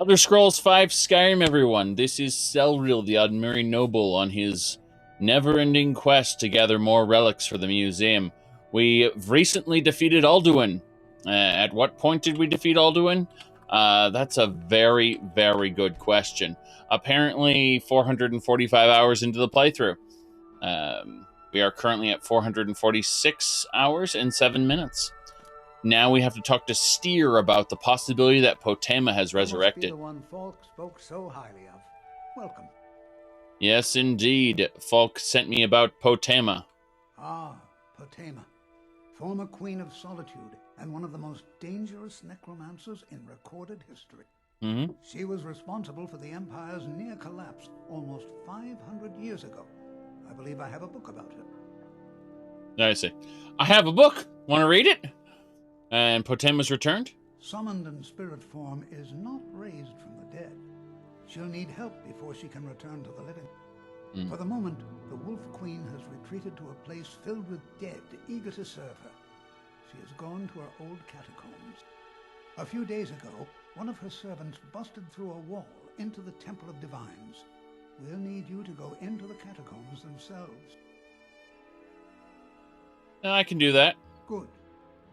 Elder Scrolls V Skyrim, everyone. This is Celril, the Altmer noble, on his never-ending quest to gather more relics for the museum. We recently defeated Alduin. At what point did we defeat Alduin? That's a very, very good question. Apparently 445 hours into the playthrough. We are currently at 446 hours and 7 minutes. Now we have to talk to Steer about the possibility that Potema has resurrected. The one Falk spoke so highly of. Welcome. Yes, indeed. Falk sent me about Potema. Ah, Potema. Former Queen of Solitude and one of the most dangerous necromancers in recorded history. Mm-hmm. She was responsible for the Empire's near collapse almost 500 years ago. I believe I have a book about her. I see. I have a book. Want to read it? And Potema's returned? Summoned in spirit form is not raised from the dead. She'll need help before she can return to the living. For the moment, the Wolf Queen has retreated to a place filled with dead, eager to serve her. She has gone to her old catacombs. A few days ago, one of her servants busted through a wall into the Temple of Divines. We'll need you to go into the catacombs themselves. I can do that. Good.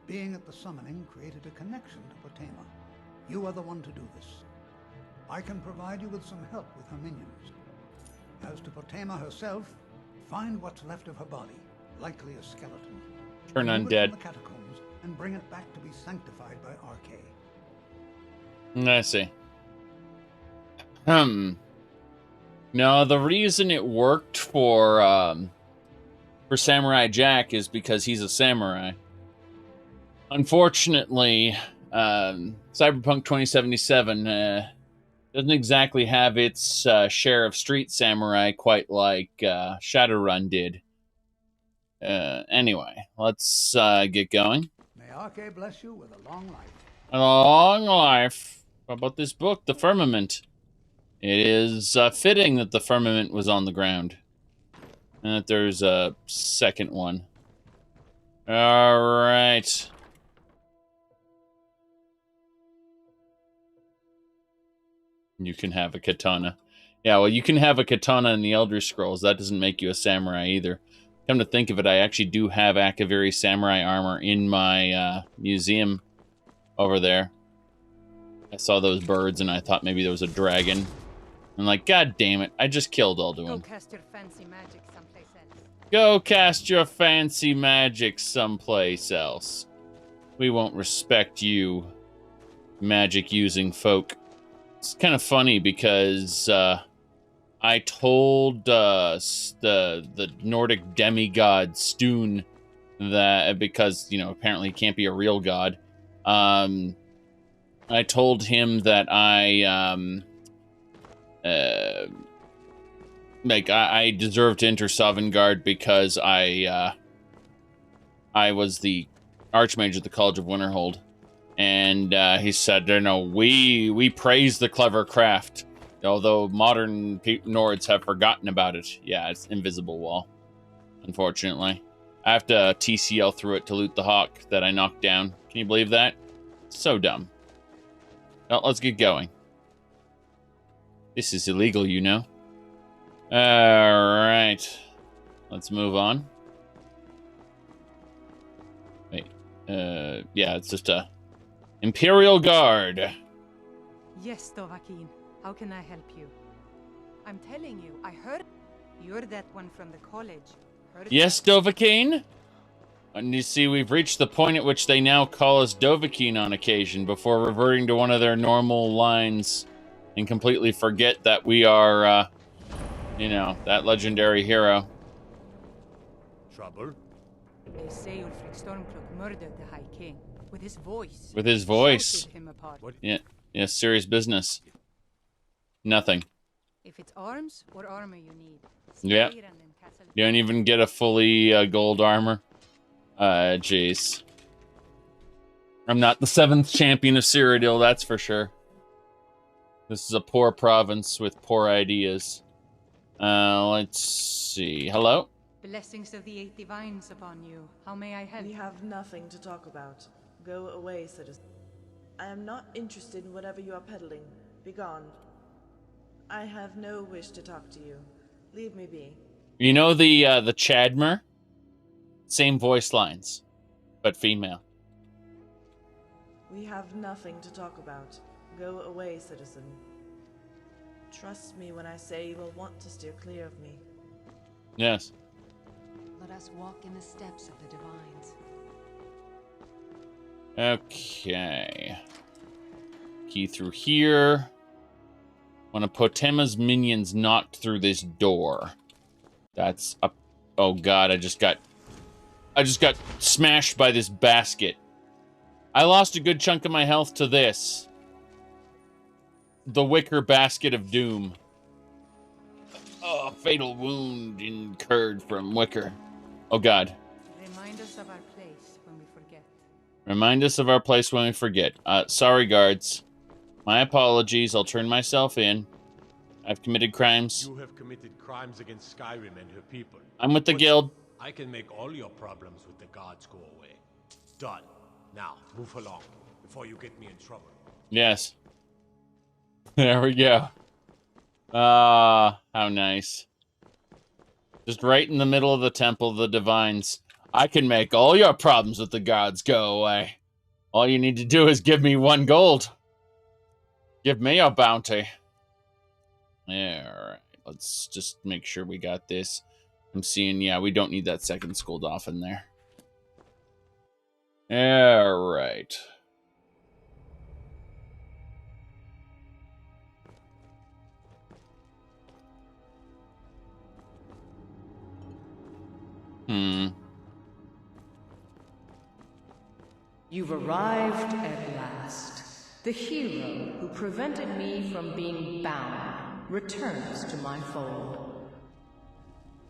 Being at the summoning created a connection to Potema. You are the one to do this. I can provide you with some help with her minions. As to Potema herself, find what's left of her body, likely a skeleton. Turn Remove it undead. from the catacombs and bring it back to be sanctified by Arcade. I see. No, the reason it worked for Samurai Jack is because he's a samurai. Unfortunately, Cyberpunk 2077 doesn't exactly have its share of street samurai quite like Shadowrun did. Anyway, let's get going. May Arcade bless you with a long life. A long life. How about this book, The Firmament? It is fitting that the firmament was on the ground. And that there's a second one. Alright. You can have a katana. Yeah, well, you can have a katana in the Elder Scrolls. That doesn't make you a samurai either. Come to think of it, I actually do have Akaviri samurai armor in my museum over there. I saw those birds and I thought maybe there was a dragon. I'm like, God damn it, I just killed Alduin. Go cast your fancy magic someplace else. Go cast your fancy magic someplace else. We won't respect you, magic-using folk. It's kind of funny because I told the Nordic demigod Stune that, because, you know, apparently he can't be a real god, I told him that I deserve to enter Sovngarde because I was the Archmage at the College of Winterhold. And he said, no, we praise the clever craft, although modern Nords have forgotten about it. Yeah, it's Invisible Wall, unfortunately. I have to TCL through it to loot the hawk that I knocked down. Can you believe that? So dumb. Well, let's get going. This is illegal, you know. Alright. Let's move on. Wait. Yeah, it's just a Imperial Guard. Yes, Dovahkiin. How can I help you? I'm telling you, I heard you're that one from the college. Heard Yes, Dovahkiin? And you see, we've reached the point at which they now call us Dovahkiin on occasion before reverting to one of their normal lines and completely forget that we are, you know, that legendary hero. Trouble? They say Ulfric Stormcloak murdered the High King with his voice. With his voice. Shouted him apart. What? Yeah, serious business. Nothing. If it's arms or armor you need. Yeah. Skyrim and Castle- You don't even get a fully gold armor. Jeez. I'm not the 7th champion of Cyrodiil, that's for sure. This is a poor province with poor ideas. Let's see. Hello? Blessings of the 8 divines upon you. How may I help? We have nothing to talk about. Go away, citizen. I am not interested in whatever you are peddling. Begone. I have no wish to talk to you. Leave me be. You know the Chadmer? Same voice lines, but female. We have nothing to talk about. Go away, citizen. Trust me when I say you will want to steer clear of me. Yes. Let us walk in the steps of the divines. Okay. Key through here. One of Potema's minions knocked through this door. That's up. Oh god, I just got smashed by this basket. I lost a good chunk of my health to this. The wicker basket of doom. Oh, fatal wound incurred from wicker. Oh god. Remind us of our place when we forget. Remind us of our place when we forget. Sorry, guards. My apologies. I'll turn myself in. I've committed crimes. You have committed crimes against Skyrim and her people. I'm with the guild. I can make all your problems with the gods go away. Done. Now, move along, before you get me in trouble. Yes. There we go. Ah, how nice. Just right in the middle of the Temple of the Divines. I can make all your problems with the gods go away. All you need to do is give me 1 gold. Give me a bounty. Yeah, alright. Let's just make sure we got this. I'm seeing, yeah, we don't need that second skull off in there. Alright. You've arrived at last. The hero who prevented me from being bound returns to my fold.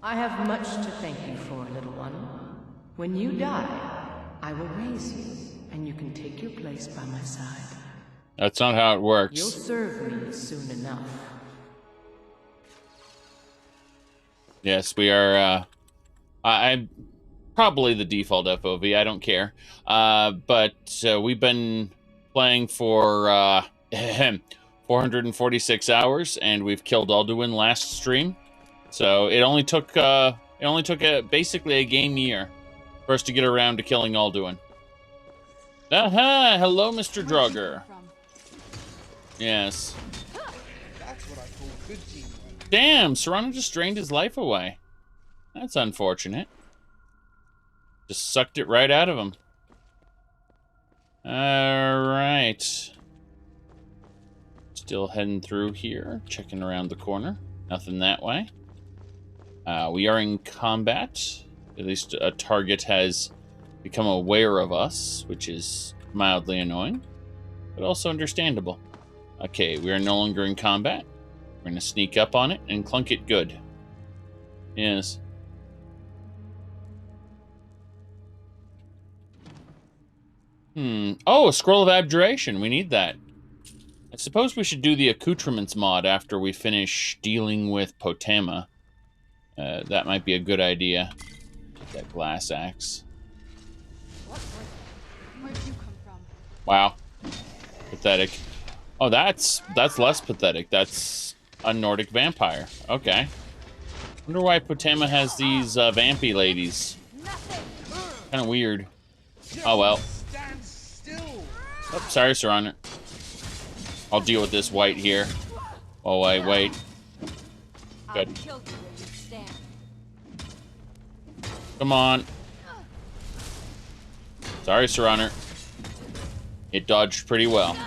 I have much to thank you for, little one. When you die, I will raise you, and you can take your place by my side. That's not how it works. You'll serve me soon enough. Yes, we are, I'm probably the default FOV, I don't care. But we've been playing for 446 hours, and we've killed Alduin last stream. So it only took basically a game year for us to get around to killing Alduin. Aha! Hello, Mr. Draugr. Yes. That's what I call good teamwork. Damn, Serrano just drained his life away. That's unfortunate. Just sucked it right out of him. Alright. Still heading through here, checking around the corner. Nothing that way. We are in combat. At least a target has become aware of us, which is mildly annoying, but also understandable. Okay, we are no longer in combat. We're going to sneak up on it and clunk it good. Yes. Oh, a Scroll of Abjuration. We need that. I suppose we should do the accoutrements mod after we finish dealing with Potema. That might be a good idea. Get that glass axe. Where'd you come from? Wow. Pathetic. Oh, that's less pathetic. That's a Nordic vampire. Okay. Wonder why Potema has these vampy ladies. Kind of weird. Oh well. Stand still. Oh, sorry, Sir. I'll deal with this white here. Oh, wait. Good. Come on. Sorry, Sir Honor. It dodged pretty well.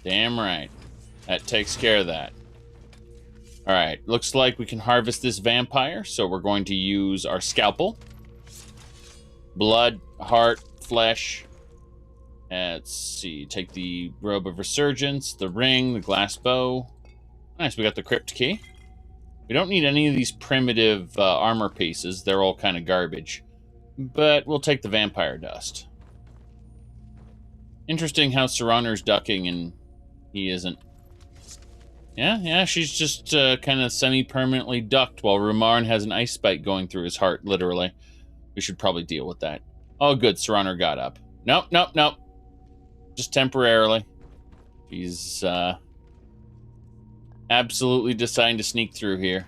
Damn right. That takes care of that. Alright, looks like we can harvest this vampire, so we're going to use our scalpel. Blood, heart, flesh. Let's see, take the robe of resurgence, the ring, the glass bow. Nice, we got the crypt key. We don't need any of these primitive armor pieces. They're all kind of garbage. But we'll take the vampire dust. Interesting how Serraner's ducking and he isn't. Yeah, she's just kind of semi-permanently ducked while Rumarn has an ice spike going through his heart, literally. We should probably deal with that. Oh, good, Serraner got up. Nope. Just temporarily. He's absolutely deciding to sneak through here.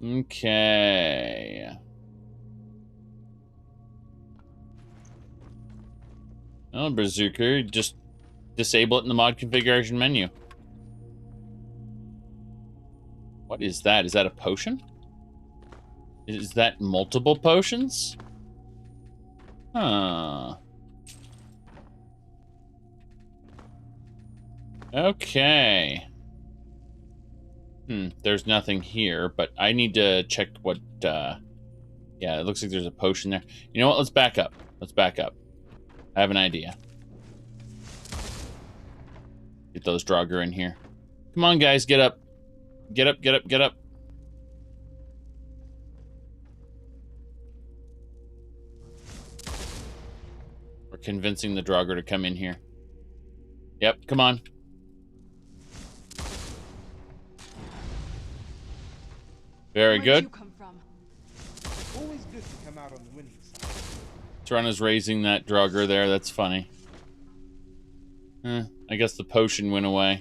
Okay. Oh, Berserker, just disable it in the mod configuration menu. What is that? Is that a potion? Is that multiple potions? Huh. Okay. There's nothing here, but I need to check what, yeah, it looks like there's a potion there. You know what? Let's back up. Let's back up. I have an idea. Get those Draugr in here. Come on, guys, get up. Get up, get up, get up. We're convincing the Draugr to come in here. Yep, come on. Very good. Where'd you come from? Always good to come out on the winning side. Trana's raising that Draugr there. That's funny. I guess the potion went away.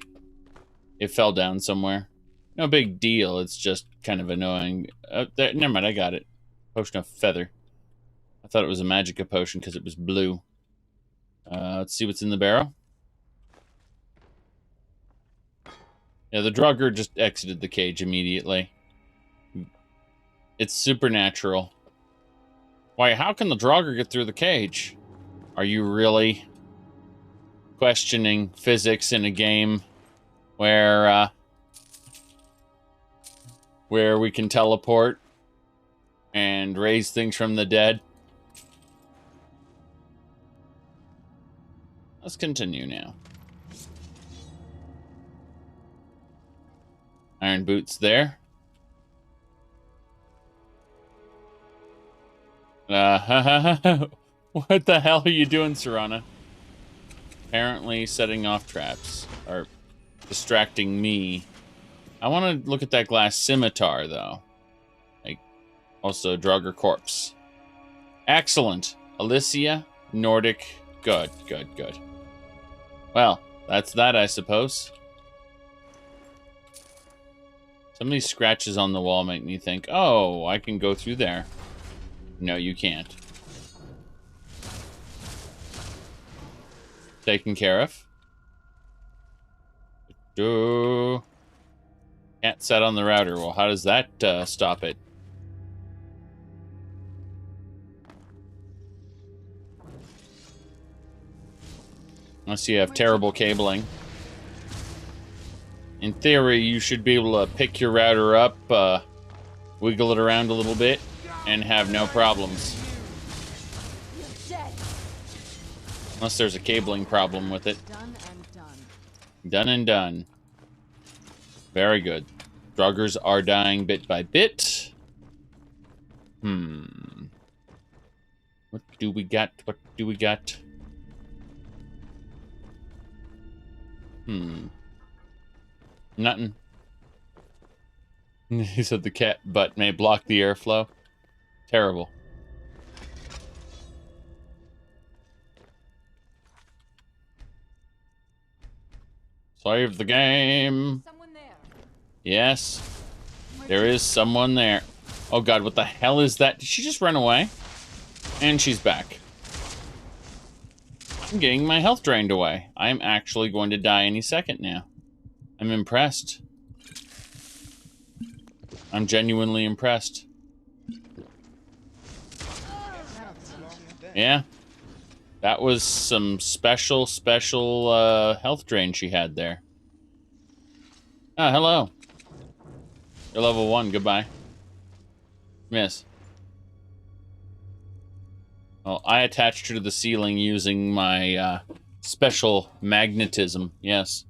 It fell down somewhere. No big deal. It's just kind of annoying. Never mind, I got it. Potion of Feather. I thought it was a Magicka potion because it was blue. Let's see what's in the barrel. Yeah, the Draugr just exited the cage immediately. It's supernatural. Why, how can the Draugr get through the cage? Are you really questioning physics in a game where we can teleport and raise things from the dead? Let's continue now. Iron boots there. What the hell are you doing, Serana? Apparently setting off traps. Or distracting me. I want to look at that glass scimitar, though. Like, also, Draugr corpse. Excellent. Alicia, Nordic. Good, good, good. Well, that's that, I suppose. Some of these scratches on the wall make me think, oh, I can go through there. No, you can't. Taken care of. Can't set on the router. Well, how does that stop it? Unless you have terrible cabling. In theory, you should be able to pick your router up, wiggle it around a little bit, and have no problems. Unless there's a cabling problem with it. Done and done. Done and done. Very good. Draugrs are dying bit by bit. What do we got? What do we got? Nothing. He said the cat butt may block the airflow. Terrible. Save the game. Someone there. Yes. There is someone there. Oh god, what the hell is that? Did she just run away? And she's back. I'm getting my health drained away. I'm actually going to die any second now. I'm impressed. I'm genuinely impressed. Yeah. That was some special health drain she had there. Ah, hello. You're level 1, goodbye. Miss. Well, I attached her to the ceiling using my special magnetism, yes.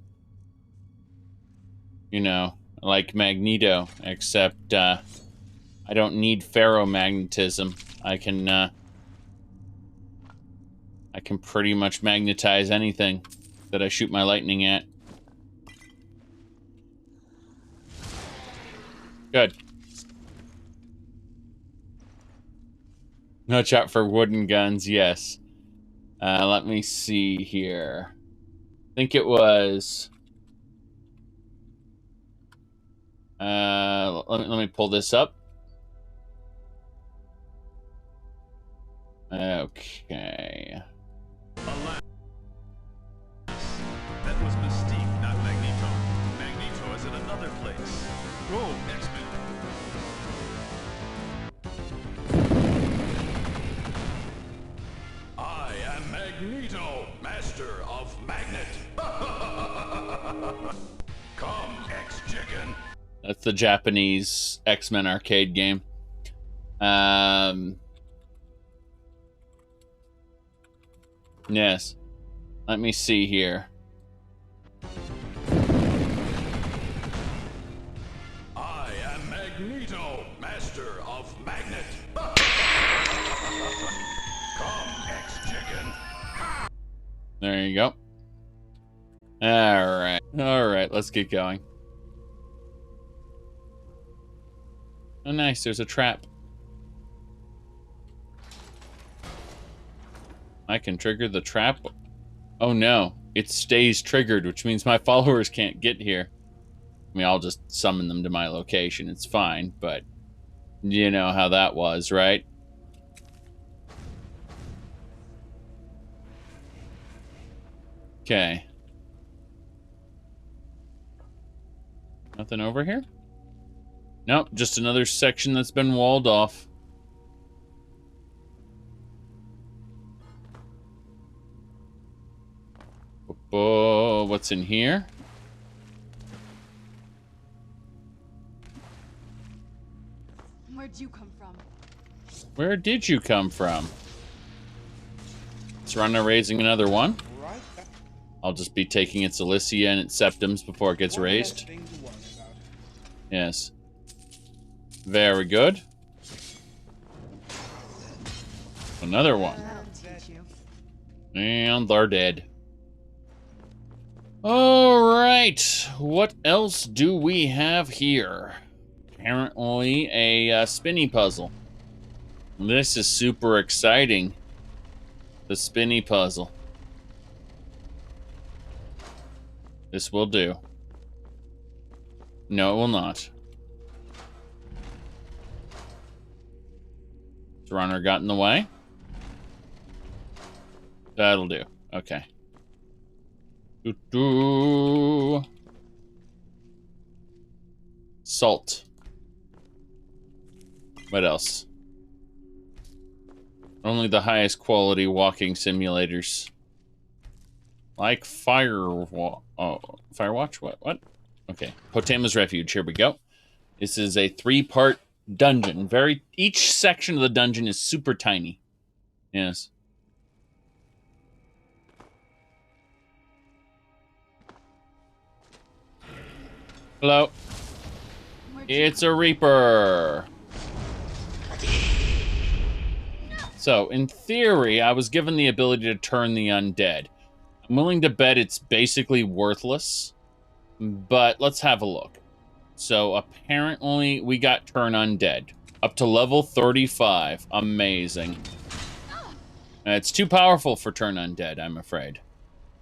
You know, like Magneto, except I don't need ferromagnetism. I can pretty much magnetize anything that I shoot my lightning at. Good. Watch out for wooden guns, yes. Let me see here. think it was... let me pull this up. Okay. Alas, that was Mystique, not Magneto. Magneto is in another place. Go, X-Men. I am Magneto, master of Magnet. Come, X-Chicken. That's the Japanese X-Men arcade game. Yes. Let me see here. I am Magneto, master of Magnet. Come, X-Chicken. There you go. Alright. Alright, let's get going. Oh, nice. There's a trap. I can trigger the trap. Oh, no. It stays triggered, which means my followers can't get here. I mean, I'll just summon them to my location. It's fine, but you know how that was, right? Okay. Nothing over here? Nope, just another section that's been walled off. Oh, what's in here? Where'd you come from? Where did you come from? Is Rana raising another one? Right. I'll just be taking its Alicia and its Septums before it gets raised. Thing to worry about. Yes. Very good. Another one. That'll teach you. And they're dead. Alright. What else do we have here? Apparently a spinny puzzle. This is super exciting. The spinny puzzle. This will do. No, it will not. Has Runner got in the way? That'll do. Okay. Doo-doo. Salt. What else? Only the highest quality walking simulators. Like Firewatch. Oh, Firewatch? What? Okay. Potama's Refuge. Here we go. This is a 3-part dungeon. Each section of the dungeon is super tiny. Yes. Hello. It's a Reaper. So, in theory, I was given the ability to turn the undead. I'm willing to bet it's basically worthless, but let's have a look. So, apparently, we got turn undead. Up to level 35. Amazing. It's too powerful for turn undead, I'm afraid.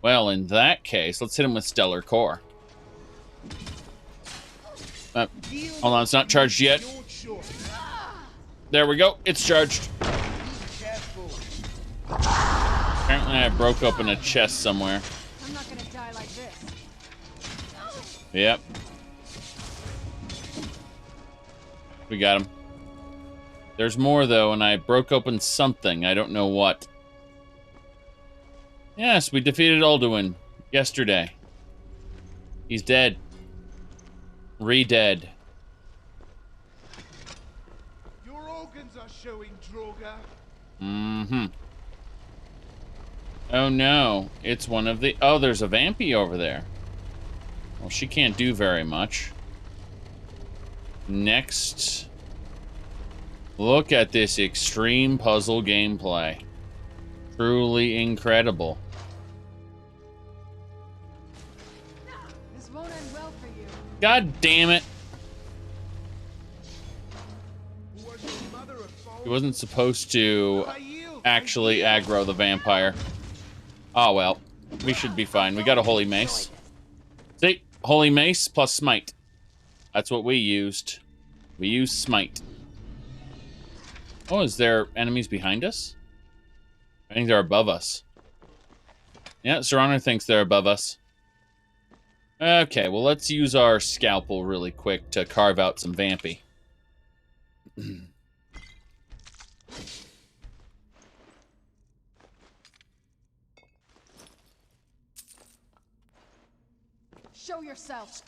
Well, in that case, let's hit him with Stellar Core. Hold on, it's not charged yet. There we go, it's charged. Apparently I broke open a chest somewhere. I'm not gonna die like this. Yep. We got him. There's more though, and I broke open something. I don't know what. Yes, we defeated Alduin yesterday. He's dead. Re-dead. Your organs are showing, Droga. Mm-hmm. Oh no, it's one of the... Oh, there's a Vampy over there. Well, she can't do very much. Next. Look at this extreme puzzle gameplay. Truly incredible. This won't end well for you. God damn it. He wasn't supposed to actually aggro the vampire. Oh well. We should be fine. We got a holy mace. See? Holy mace plus smite. That's what we used. We used smite. Oh, is there enemies behind us? I think they're above us. Yeah, Serrano thinks they're above us. Okay, well, let's use our scalpel really quick to carve out some Vampy. Show yourself.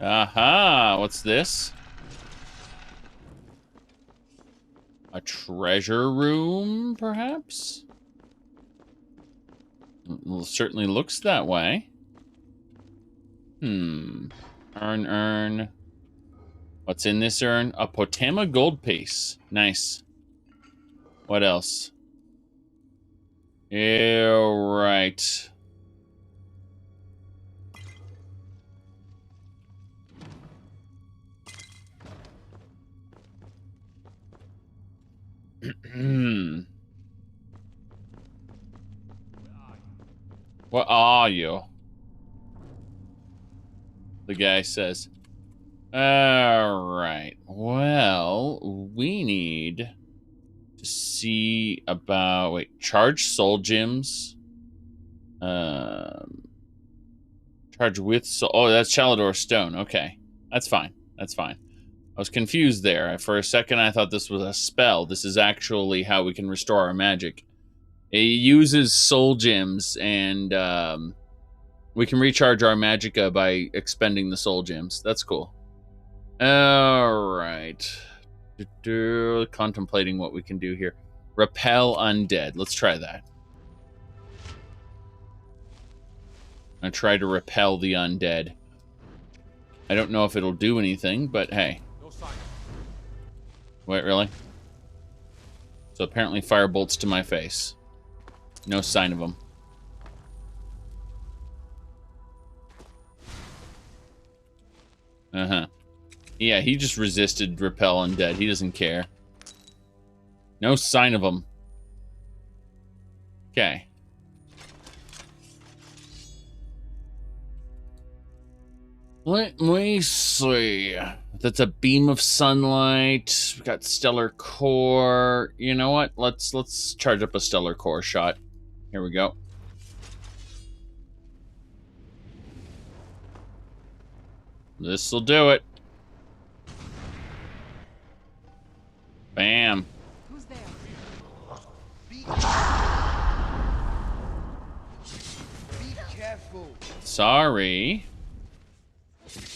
Aha, what's this? A treasure room, perhaps? Well, certainly looks that way. Urn. What's in this urn? A Potema gold piece. Nice. What else? Yeah, right. What are you? The guy says. Alright. Well, we need to see about... Wait, charge soul gems. Charge with soul... Oh, that's Chalador Stone. Okay. That's fine. That's fine. I was confused there. For a second, I thought this was a spell. This is actually how we can restore our magic. It uses soul gems, and we can recharge our magicka by expending the soul gems. That's cool. Alright. Contemplating what we can do here. Repel undead. Let's try that. I'm going to try to repel the undead. I don't know if it'll do anything, but hey. Wait, really? So apparently fire bolts to my face. No sign of them. Uh-huh. Yeah, he just resisted repel undead. He doesn't care. No sign of them. Okay. Let me see. That's a beam of sunlight. We got stellar core. You know what? Let's charge up a stellar core shot. Here we go. This'll do it. Bam. Who's there? Be careful. Sorry.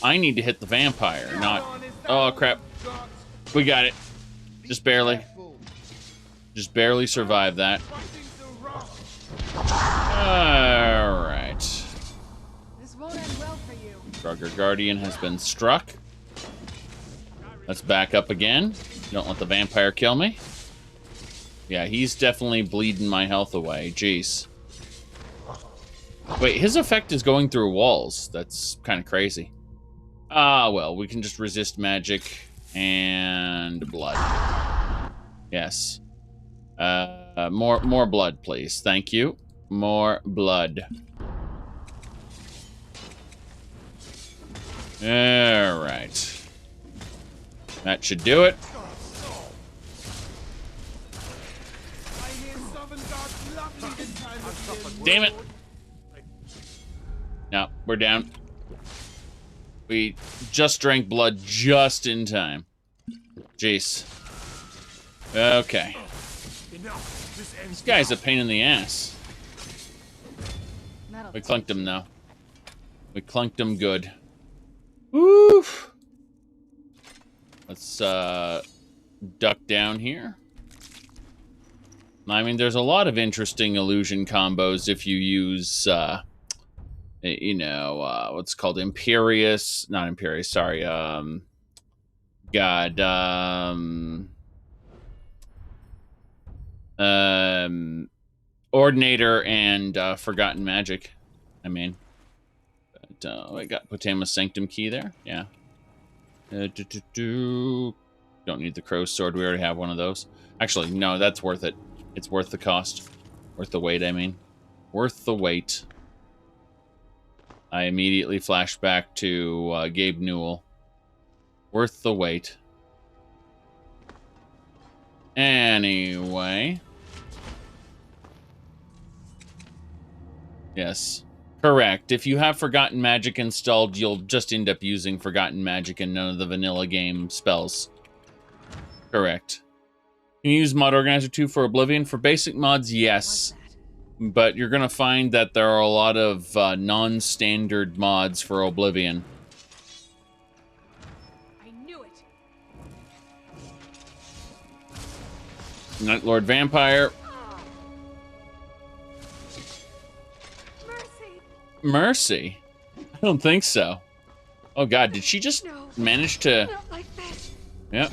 I need to hit the vampire, not... Oh, crap. We got it. Just barely. Just barely survived that. Alright. This won't end well for you. Drugger Guardian has been struck. Let's back up again. Don't let the vampire kill me. Yeah, he's definitely bleeding my health away. Jeez. Wait, his effect is going through walls. That's kind of crazy. Ah, well, we can just resist magic and blood. Yes. More blood, please. Thank you. More blood. All right. That should do it. Damn it. No, we're down. We just drank blood just in time. Jeez. Okay. This guy's a pain in the ass. We clunked him, though. We clunked him good. Woof. Let's, duck down here. I mean, there's a lot of interesting illusion combos if you use, you know, what's called Imperious, not Imperious, sorry, Ordinator and, Forgotten Magic, I mean. But, I got Potema Sanctum key there, yeah. Don't need the Crow's Sword, we already have one of those. Actually, no, that's worth it. It's worth the cost. Worth the wait, I mean. Worth the wait. I immediately flashed back to Gabe Newell. Worth the wait. Anyway. Yes. Correct. If you have Forgotten Magic installed, you'll just end up using Forgotten Magic and none of the vanilla game spells. Correct. Can you use Mod Organizer 2 for Oblivion? For basic mods, yes. But you're going to find that there are a lot of non-standard mods for Oblivion. I knew it. Night Lord Vampire. Mercy? I don't think so. Oh god, did she just manage to... Not like this. Yep.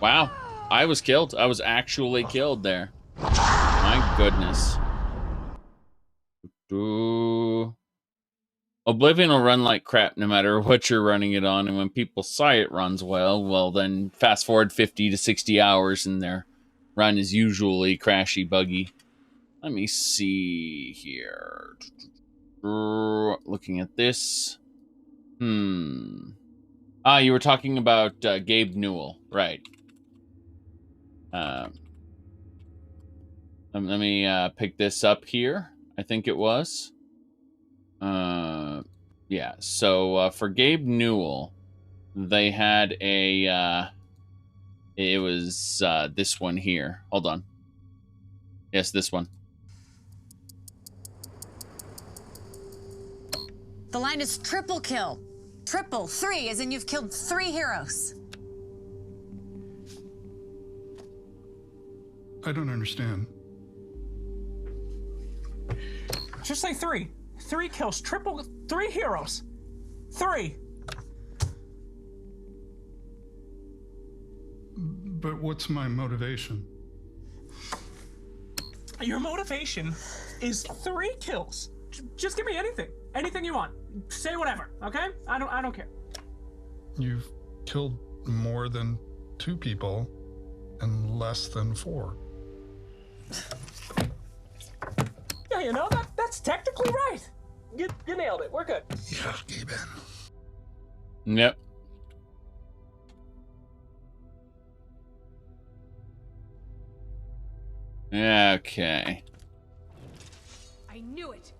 Wow. I was killed. I was actually killed there. My goodness. Ooh. Oblivion will run like crap no matter what you're running it on, and when people say it runs well, then fast forward 50 to 60 hours and their run is usually crashy, buggy. Let me see here. Looking at this. Ah, you were talking about Gabe Newell, right. Let me pick this up here. I think it was. Yeah, so for Gabe Newell, they had a... it was this one here. Hold on. Yes, this one. The line is triple kill. Triple, 3, as in you've killed 3 heroes. I don't understand. Just say 3. 3 kills, triple, 3 heroes. 3. But what's my motivation? Your motivation is 3 kills. Just give me anything. Anything you want. Say whatever, okay? I don't care. You've killed more than 2 people and less than 4. Yeah, you know, that's technically right. You nailed it. We're good. Yeah, Gaben. Yep. Okay. I knew it.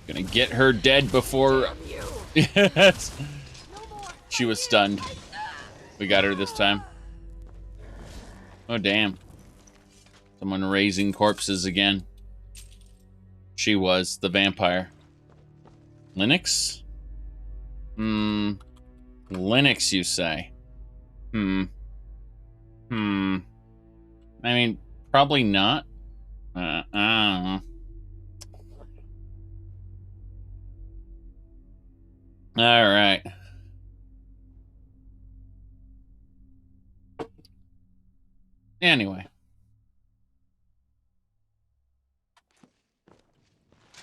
Gonna get her dead before... Yes. She was stunned. We got her this time. Oh, damn. Someone raising corpses again. She was the vampire. Linux? Linux, you say? I mean, probably not. I don't know. All right. Anyway.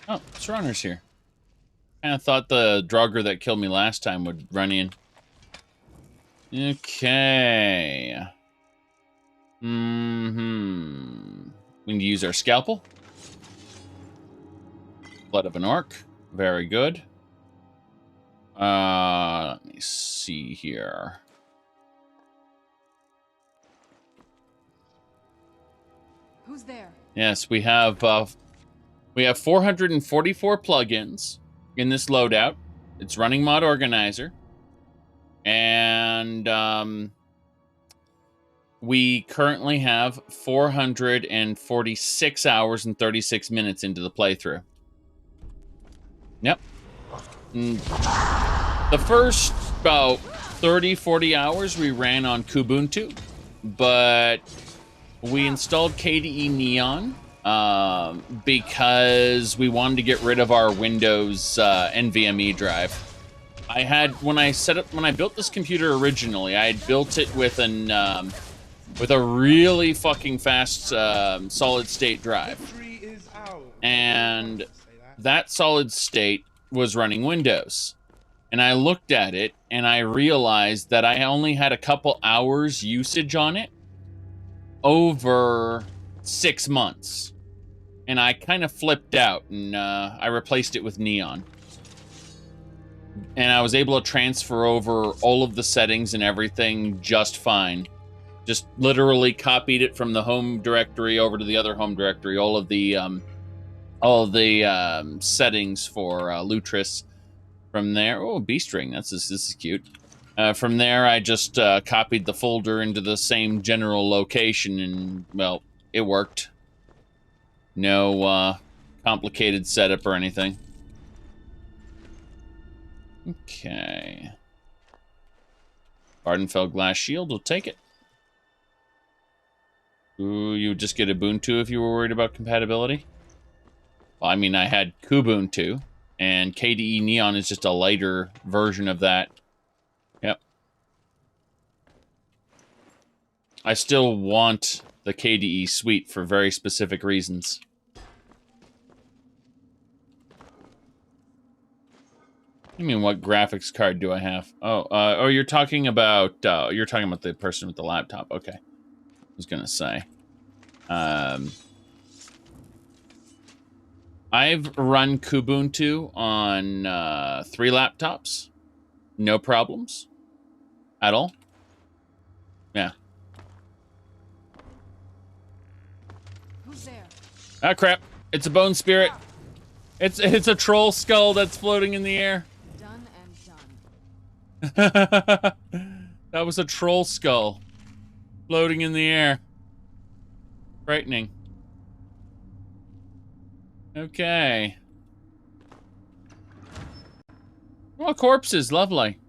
Oh, Serraner's here. Kind of thought the Draugr that killed me last time would run in. Okay. We need to use our scalpel. Blood of an orc. Very good. Let me see here. Who's there? Yes, we have 444 plugins in this loadout. It's running Mod Organizer. And we currently have 446 hours and 36 minutes into the playthrough. Yep. The first about 30, 40 hours we ran on Kubuntu, but we installed KDE Neon because we wanted to get rid of our Windows NVMe drive. When I built this computer originally, I had built it with a really fucking fast solid state drive, and that solid state was running Windows. And I looked at it and I realized that I only had a couple hours usage on it. over 6 months. And I kind of flipped out, and I replaced it with Neon. And I was able to transfer over all of the settings and everything just fine. Just literally copied it from the home directory over to the other home directory. All of the settings for Lutris. From there, oh, Beast Ring. This is cute. From there, I just copied the folder into the same general location, and well, it worked. No complicated setup or anything. Okay. Ardenfell Glass Shield, we'll take it. Ooh, you would just get Ubuntu if you were worried about compatibility? Well, I mean, I had Kubuntu, and KDE Neon is just a lighter version of that. Yep. I still want the KDE suite for very specific reasons. You mean, what graphics card do I have? Oh, you're talking about the person with the laptop. Okay. I was gonna say. I've run Kubuntu on 3 laptops. No problems. At all. Yeah. Who's there? Ah, crap. It's a bone spirit. It's a troll skull that's floating in the air. Done and done. That was a troll skull floating in the air. Frightening. Okay. Well, corpses, lovely.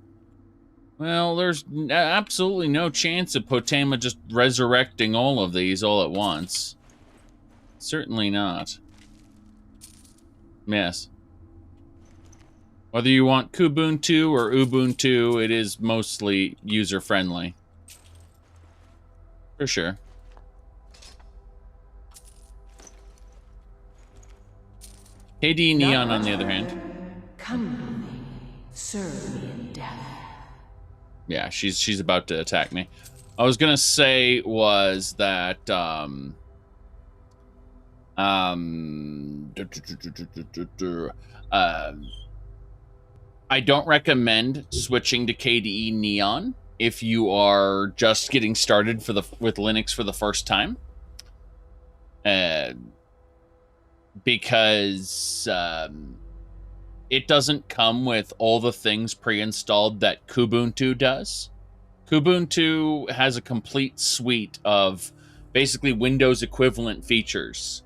Well, there's absolutely no chance of Potema just resurrecting all of these all at once. Certainly not. Yes. Whether you want Kubuntu or Ubuntu, it is mostly user-friendly. For sure. KD Neon, on the other hand. Come with me. Serve me in death. Yeah, she's about to attack me. I was gonna say was that I don't recommend switching to KDE Neon if you are just getting started with Linux for the first time. Because it doesn't come with all the things pre-installed that Kubuntu does. Kubuntu has a complete suite of basically Windows equivalent features,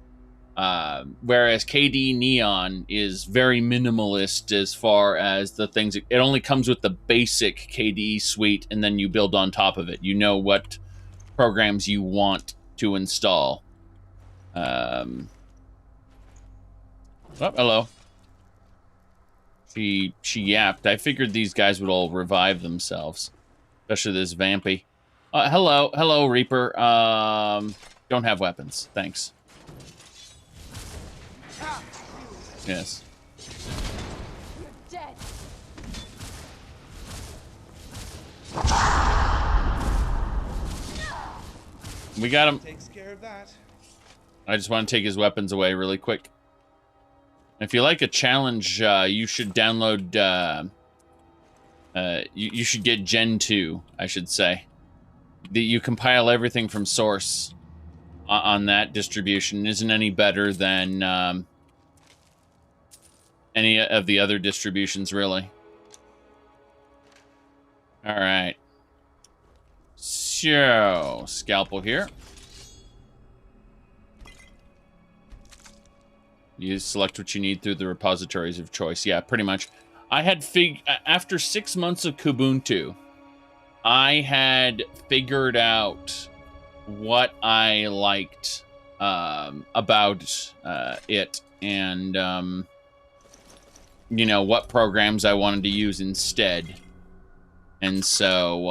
whereas KDE Neon is very minimalist as far as the things. It only comes with the basic KDE suite, and then you build on top of it. You know what programs you want to install. Oh, hello. She yapped. I figured these guys would all revive themselves. Especially this Vampy. Hello, Reaper. Don't have weapons. Thanks. Yes. You're dead. We got him. Takes care of that. I just want to take his weapons away really quick. If you like a challenge, you should download, you should get Gen 2, I should say. You compile everything from source on that distribution. It isn't any better than any of the other distributions, really. Alright. So, scalpel here. You select what you need through the repositories of choice. Yeah, pretty much. I had after 6 months of Kubuntu, I had figured out what I liked about it, and you know, what programs I wanted to use instead. And so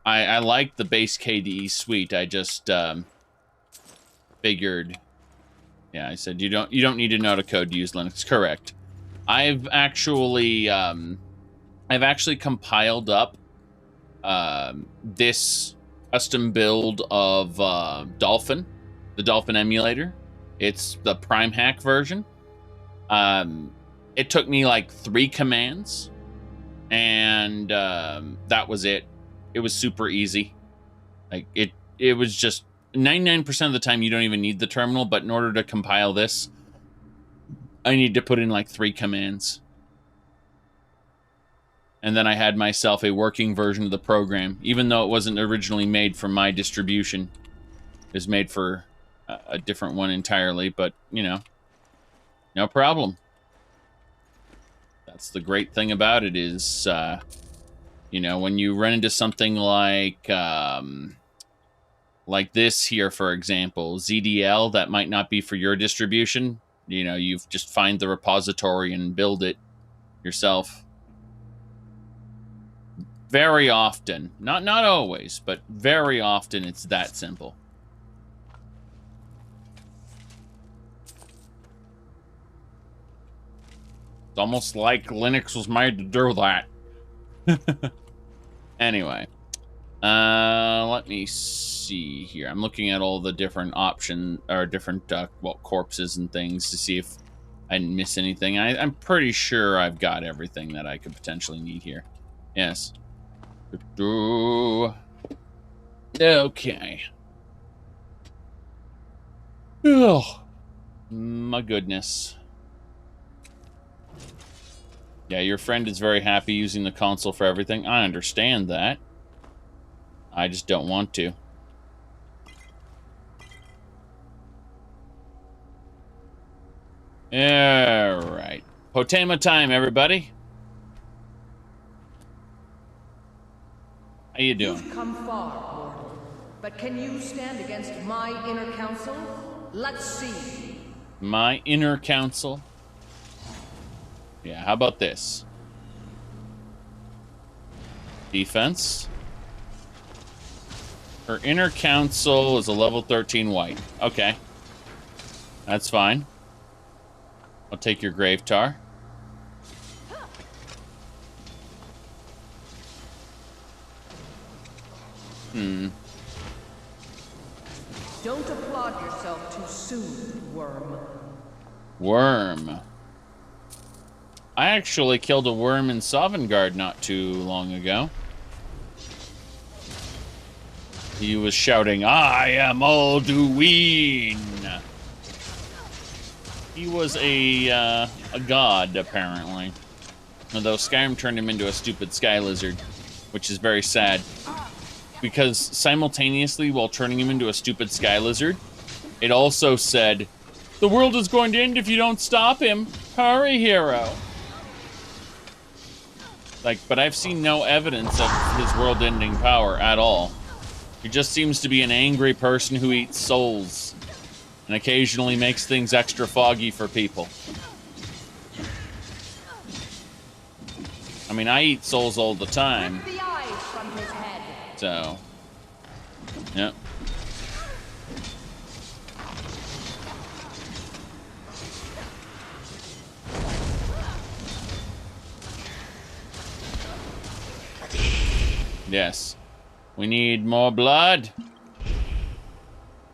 I liked the base KDE suite. I just figured. Yeah, I said you don't need to know how to code to use Linux. Correct. I've actually compiled up this custom build of Dolphin, the Dolphin emulator. It's the Prime Hack version. It took me like 3 commands, and that was it. It was super easy. Like it was just 99% of the time you don't even need the terminal, but in order to compile this, I need to put in like 3 commands. And then I had myself a working version of the program, even though it wasn't originally made for my distribution. It was made for a different one entirely, but, you know, no problem. That's the great thing about it is, you know, when you run into something like this here, for example, ZDL, that might not be for your distribution. You know, you just find the repository and build it yourself. Very often, not always, but very often it's that simple. It's almost like Linux was made to do that. Anyway, let me see here. I'm looking at all the different options, or different, well, corpses and things to see if I didn't miss anything. I'm pretty sure I've got everything that I could potentially need here. Yes. Okay. Oh, my goodness. Yeah, your friend is very happy using the console for everything. I understand that. I just don't want to. Alright. Potema time, everybody. How you doing? You've come far, mortal. But can you stand against my inner council? Let's see. My inner council? Yeah, how about this? Defense. Her inner council is a level 13 white. Okay. That's fine. I'll take your grave tar. Don't applaud yourself too soon, worm. Worm. I actually killed a worm in Sovngarde not too long ago. He was shouting, "I am Alduin!" He was a god, apparently. Although Skyrim turned him into a stupid sky lizard, which is very sad. Because simultaneously, while turning him into a stupid sky lizard, it also said, "The world is going to end if you don't stop him. Hurry, hero." Like, but I've seen no evidence of his world-ending power at all. He just seems to be an angry person who eats souls, and occasionally makes things extra foggy for people. I mean, I eat souls all the time. So, yep. Yes. We need more blood.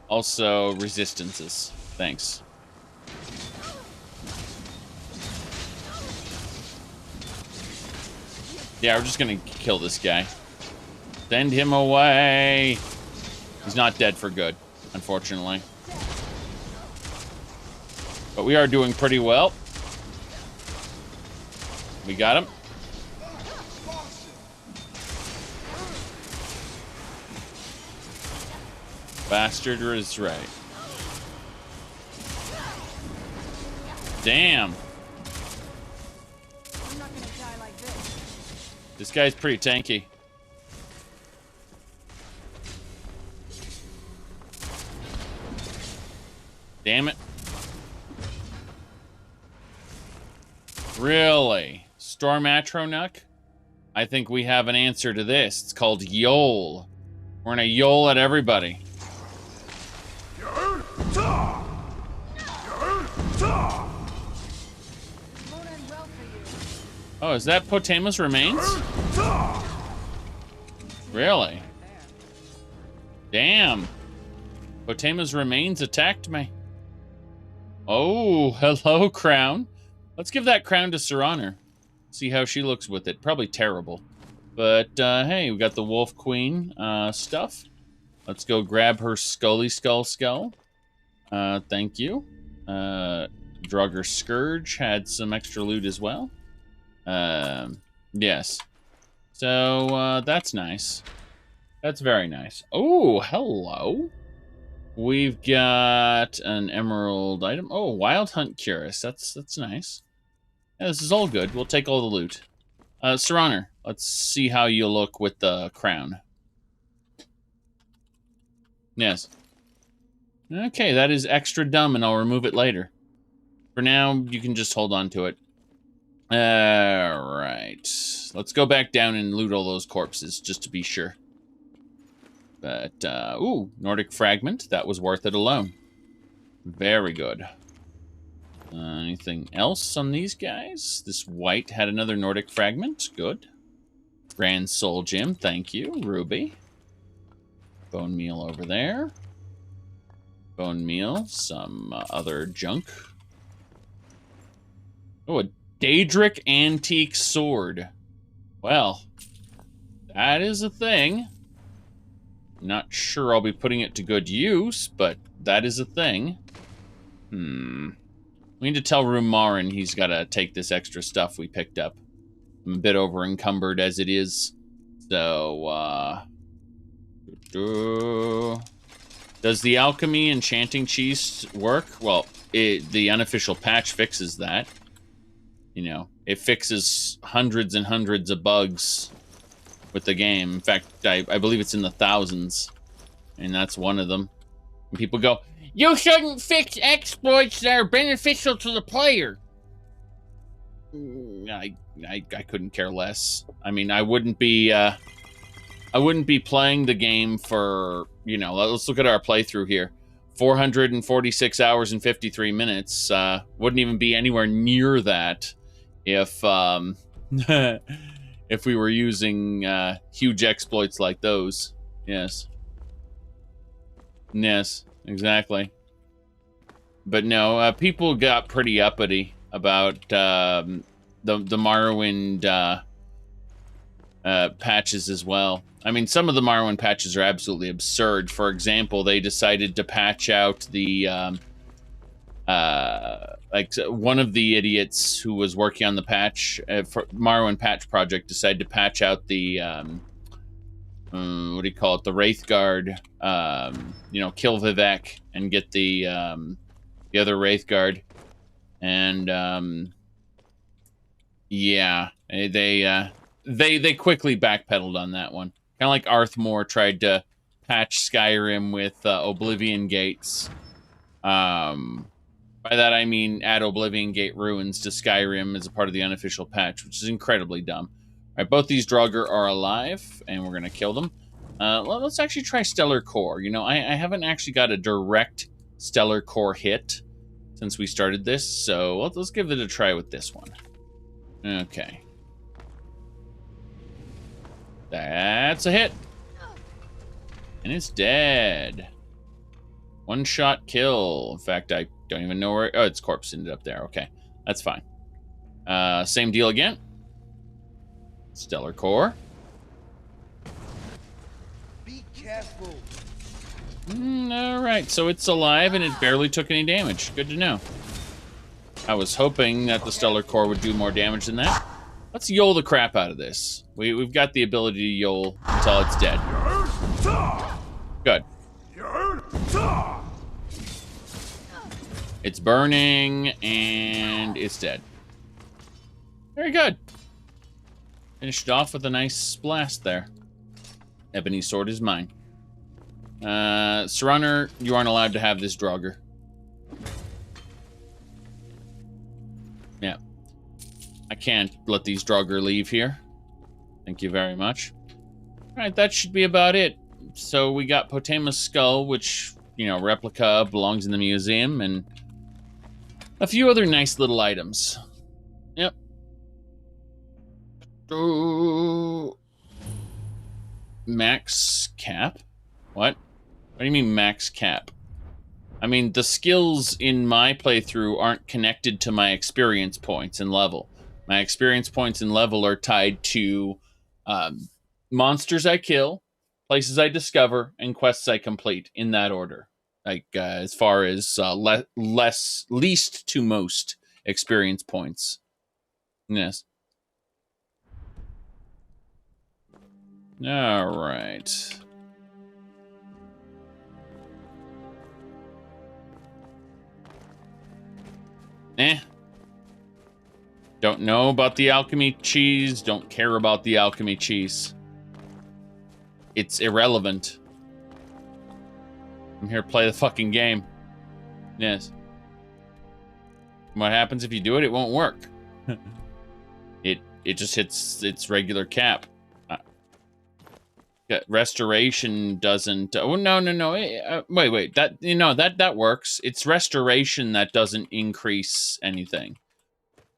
Also, resistances. Thanks. Yeah, we're just gonna kill this guy. Send him away. He's not dead for good, unfortunately. But we are doing pretty well. We got him. Bastard is right. Damn. I'm not gonna die like this. This guy's pretty tanky. Damn it. Really? Storm Atronach? I think we have an answer to this. It's called Yole. We're gonna Yole at everybody. Oh, is that Potema's remains? Really? Damn. Potema's remains attacked me. Oh, hello, crown. Let's give that crown to Sir Honor. See how she looks with it. Probably terrible. But, hey, we got the Wolf Queen stuff. Let's go grab her Scully Skull. Thank you. Draugr Scourge had some extra loot as well. Yes. So, that's nice. That's very nice. Oh, hello. We've got an emerald item. Oh, Wild Hunt Cuirass. That's nice. Yeah, this is all good. We'll take all the loot. Sir Honor, let's see how you look with the crown. Yes. Okay, that is extra dumb, and I'll remove it later. For now, you can just hold on to it. Alright. Let's go back down and loot all those corpses, just to be sure. But, ooh, Nordic Fragment. That was worth it alone. Very good. Anything else on these guys? This white had another Nordic Fragment. Good. Grand Soul Gem. Thank you. Ruby. Bone Meal over there. Bone Meal. Some other junk. Oh, a Daedric Antique Sword. Well, that is a thing. Not sure I'll be putting it to good use, but that is a thing. We need to tell Rumarin he's got to take this extra stuff we picked up. I'm a bit over-encumbered as it is. So, does the alchemy enchanting cheese work? Well, the unofficial patch fixes that. You know, it fixes hundreds and hundreds of bugs with the game. In fact, I believe it's in the thousands. And that's one of them. And people go, you shouldn't fix exploits that are beneficial to the player. I couldn't care less. I mean, I wouldn't be playing the game for, you know, let's look at our playthrough here. 446 hours and 53 minutes. Wouldn't even be anywhere near that if if we were using huge exploits like those. Yes. Yes, exactly. But no, people got pretty uppity about the Morrowind patches as well. I mean, some of the Morrowind patches are absolutely absurd. For example, they decided to patch out the like one of the idiots who was working on the patch for Morrowind patch project decided to patch out the what do you call it? The Wraithguard. You know, kill Vivek and get the other Wraithguard. And yeah, they quickly backpedaled on that one. Kind of like Arthmore tried to patch Skyrim with Oblivion Gates. By that I mean add Oblivion Gate ruins to Skyrim as a part of the unofficial patch, which is incredibly dumb. All right, both these Draugr are alive, and we're gonna kill them. Let's actually try Stellar Core. You know, I haven't actually got a direct Stellar Core hit since we started this, so let's give it a try with this one. Okay. That's a hit. And it's dead. One-shot kill. In fact, I don't even know where... Oh, its corpse ended up there. Okay, that's fine. Same deal again. Stellar Core. Be careful. Alright, so it's alive and it barely took any damage. Good to know. I was hoping that the Stellar Core would do more damage than that. Let's yole the crap out of this. We've got the ability to yole until it's dead. Good. It's burning, and it's dead. Very good. Finished off with a nice blast there. Ebony sword is mine. Sir Honor, you aren't allowed to have this Draugr. Yeah. I can't let these Draugr leave here. Thank you very much. Alright, that should be about it. So we got Potema's skull, which, you know, replica belongs in the museum, and a few other nice little items. Yep. Max cap? What? What do you mean max cap? I mean, the skills in my playthrough aren't connected to my experience points and level. My experience points and level are tied to monsters I kill, places I discover, and quests I complete in that order. Like, as far as least to most experience points. Yes. All right. Don't know about the alchemy cheese. Don't care about the alchemy cheese. It's irrelevant. I'm here to play the fucking game. Yes. What happens if you do it? It won't work. It just hits its regular cap. Restoration doesn't. Oh no. Wait. That works. It's restoration that doesn't increase anything.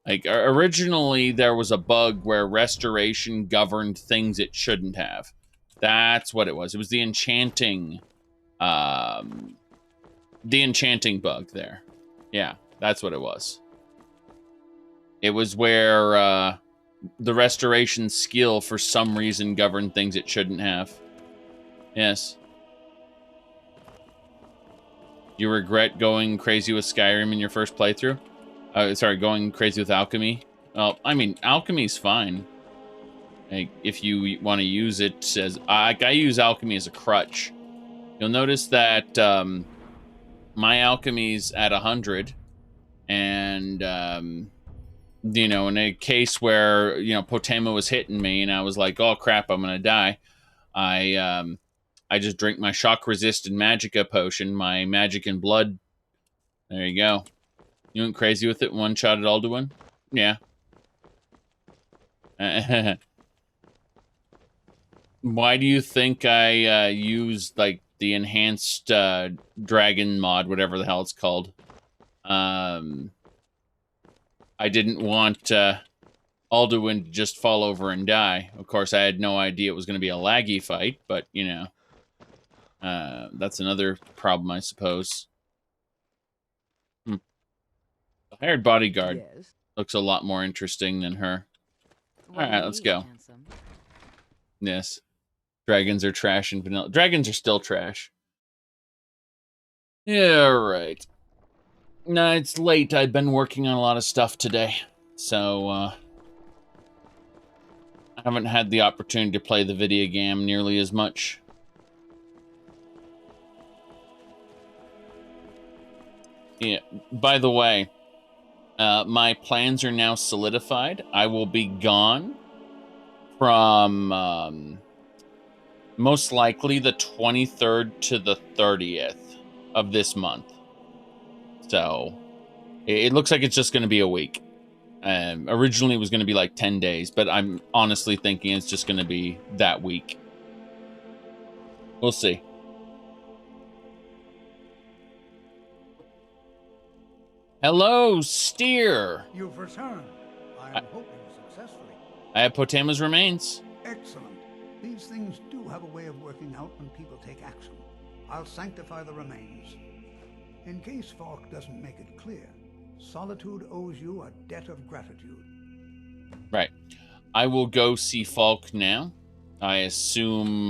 Like, originally, there was a bug where restoration governed things it shouldn't have. That's what it was. It was the enchanting bug there. Yeah, that's what it was. It was where the restoration skill, for some reason, governed things it shouldn't have. Yes. You regret going crazy with Skyrim in your first playthrough? Going crazy with alchemy. Well, I mean, alchemy's fine. Like, if you want to use it as... I use alchemy as a crutch. You'll notice that my alchemy's at 100. And, in a case where, Potema was hitting me and I was like, oh, crap, I'm going to die. I just drink my shock-resistant Magicka potion, my Magic and Blood. There you go. You went crazy with it, one-shot at Alduin? Yeah. Why do you think I used, like, the enhanced dragon mod, whatever the hell it's called? I didn't want Alduin to just fall over and die. Of course, I had no idea it was going to be a laggy fight, but, that's another problem, I suppose. The hired bodyguard looks a lot more interesting than her. Alright, let's go. Yes. Dragons are trash and vanilla. Dragons are still trash. Yeah, right. No, it's late. I've been working on a lot of stuff today. So, I haven't had the opportunity to play the video game nearly as much. Yeah, by the way, my plans are now solidified. I will be gone from most likely the 23rd to the 30th of this month. So it looks like it's just going to be a week. Originally it was going to be like 10 days, but I'm honestly thinking it's just going to be that week. We'll see. Hello, Steer. You've returned. I am hoping successfully. I have Potema's remains. Excellent. These things do have a way of working out when people take action. I'll sanctify the remains. In case Falk doesn't make it clear, Solitude owes you a debt of gratitude. Right. I will go see Falk now. I assume...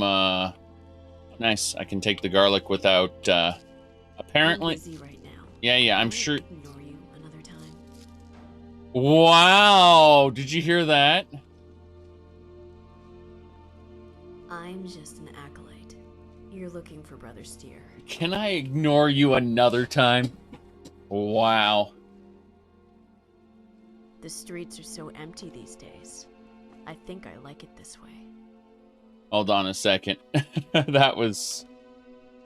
nice. I can take the garlic without... apparently... I'm busy right now. Yeah, I'm sure... Ignore you another time. Wow! Did you hear that? I'm just an acolyte. You're looking for Brother Steer. Can I ignore you another time? Wow. The streets are so empty these days. I think I like it this way. Hold on a second. That was...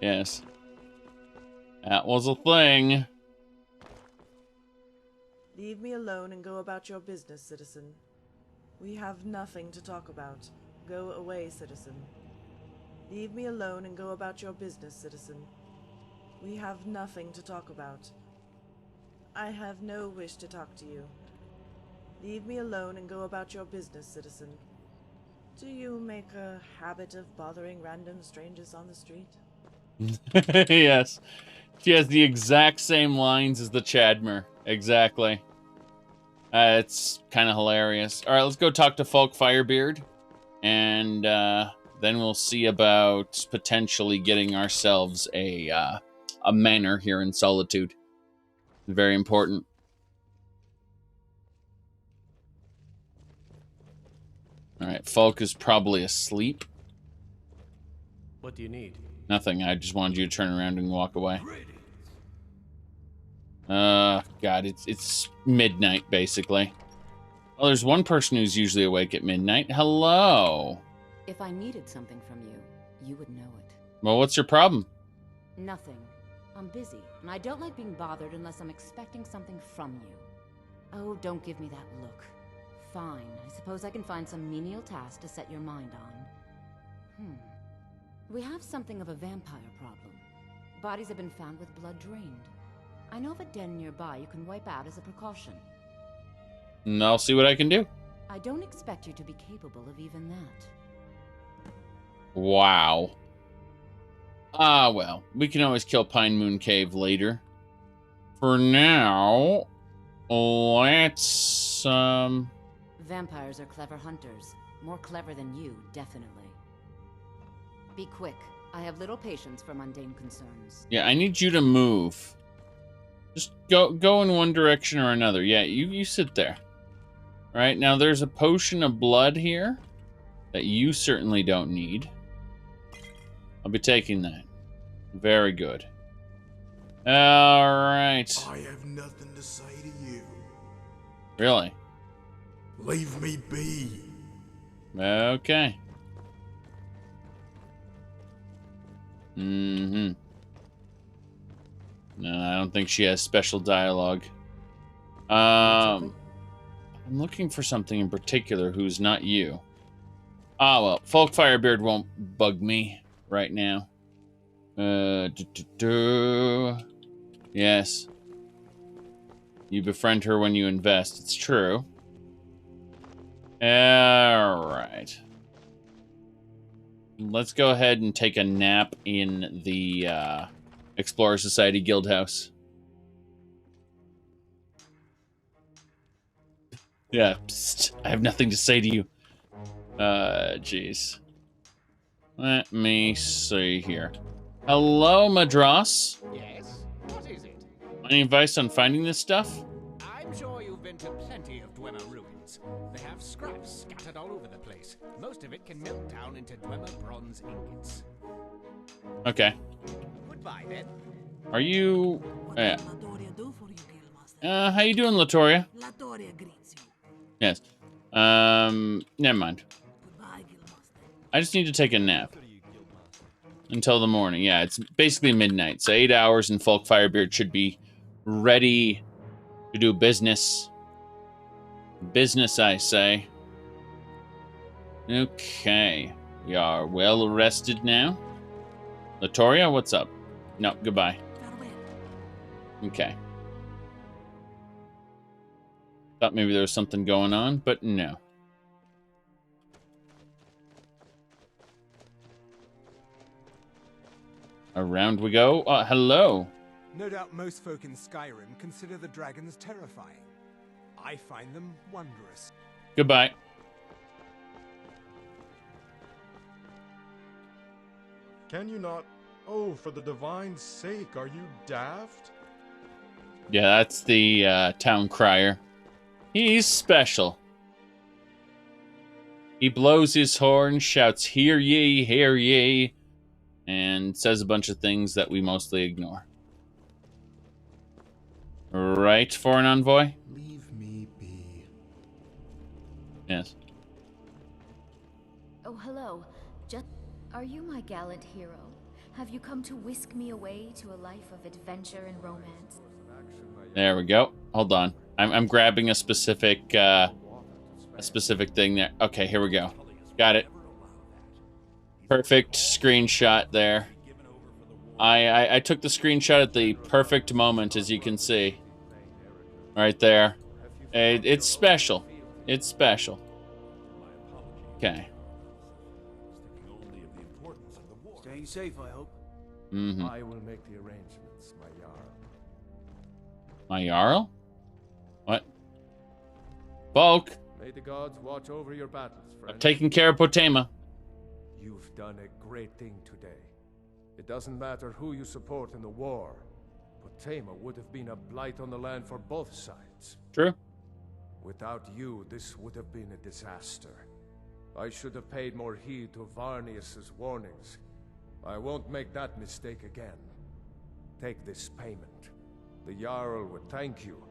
Yes. That was a thing. Leave me alone and go about your business, citizen. We have nothing to talk about. Go away, citizen. Leave me alone and go about your business, citizen. We have nothing to talk about. I have no wish to talk to you. Leave me alone and go about your business, citizen. Do you make a habit of bothering random strangers on the street? Yes. She has the exact same lines as the Chadmer. Exactly. It's kind of hilarious. All right, let's go talk to Folk Firebeard. And then we'll see about potentially getting ourselves a manor here in Solitude. Very important. All right, Folk is probably asleep. What do you need? Nothing. I just wanted you to turn around and walk away. God, it's midnight, basically. Well, there's one person who's usually awake at midnight. Hello. If I needed something from you, you would know it. Well, what's your problem? Nothing. I'm busy, and I don't like being bothered unless I'm expecting something from you. Oh, don't give me that look. Fine, I suppose I can find some menial task to set your mind on. We have something of a vampire problem. Bodies have been found with blood drained. I know of a den nearby you can wipe out as a precaution. And I'll see what I can do. I don't expect you to be capable of even that. Wow. Ah, well, we can always kill Pine Moon Cave later. For now, let's, Vampires are clever hunters. More clever than you, definitely. Be quick. I have little patience for mundane concerns. Yeah, I need you to move. Just go in one direction or another. Yeah, you sit there. All right, now there's a potion of blood here that you certainly don't need. I'll be taking that. Very good. All right. I have nothing to say to you. Really? Leave me be. Okay. No, I don't think she has special dialogue. I'm looking for something in particular who's not you. Ah, well, Folk Firebeard won't bug me right now. Yes. You befriend her when you invest. It's true. Alright. Let's go ahead and take a nap in the Explorer Society Guildhouse. Yeah, psst, I have nothing to say to you. Jeez. Let me see here. Hello, Madras. Yes? What is it? Any advice on finding this stuff? I'm sure you've been to plenty of Dwemer ruins. They have scraps scattered all over the place. Most of it can melt down into Dwemer bronze ingots. Okay. Goodbye, then. Are you... Yeah. How you doing, Latoria? Yes. Never mind. I just need to take a nap. Until the morning. Yeah, it's basically midnight. So 8 hours and Folk Firebeard should be ready to do business. Business, I say. Okay. We are well rested now. Latoria, what's up? No, goodbye. Okay. Thought maybe there was something going on, but no. Around we go. Hello. No doubt most folk in Skyrim consider the dragons terrifying. I find them wondrous. Goodbye. Can you not? Oh, for the divine sake, are you daft? Yeah, that's the town crier. He's special. He blows his horn, shouts, "Hear ye, hear ye," and says a bunch of things that we mostly ignore. Right, foreign envoy? Leave me be. Yes. Oh, hello. Are you my gallant hero? Have you come to whisk me away to a life of adventure and romance? There we go. Hold on. I'm grabbing a specific thing there. Okay, here we go. Got it. Perfect screenshot there. I took the screenshot at the perfect moment, as you can see. Right there. It's special. It's special. Okay. Staying safe, I hope. Mm-hmm. I will make the arrangements, my Jarl. My Jarl? What? Bulk. May the gods watch over your battles, friend. I've taken care of Potema. You've done a great thing today. It doesn't matter who you support in the war. Potema would have been a blight on the land for both sides. True. Without you, this would have been a disaster. I should have paid more heed to Varnius's warnings. I won't make that mistake again. Take this payment. The Jarl would thank you,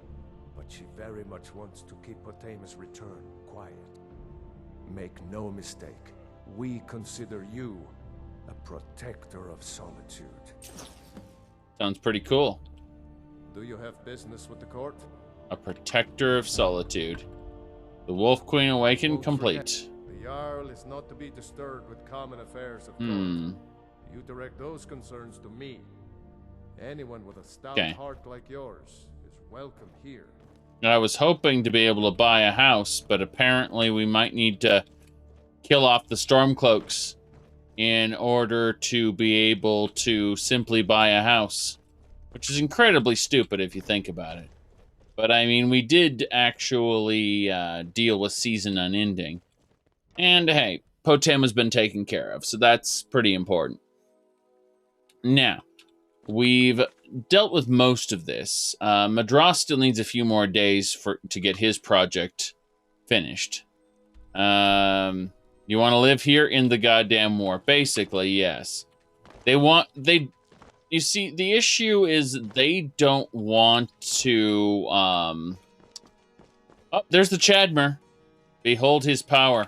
but she very much wants to keep Potema's return quiet. Make no mistake, we consider you a protector of solitude. Sounds pretty cool. Do you have business with the court? A protector of solitude. The Wolf Queen awakened, complete. The Jarl is not to be disturbed with common affairs of court. You direct those concerns to me. Anyone with a stout heart like yours is welcome here. I was hoping to be able to buy a house, but apparently we might need to kill off the Stormcloaks in order to be able to simply buy a house. Which is incredibly stupid if you think about it. But I mean, we did actually deal with Season Unending. And hey, Potema's been taken care of, so that's pretty important. Now, we've dealt with most of this. Madras still needs a few more days to get his project finished. You want to live here in the goddamn war? Basically, yes. You see, the issue is they don't want to, Oh, there's the Chadmer. Behold his power.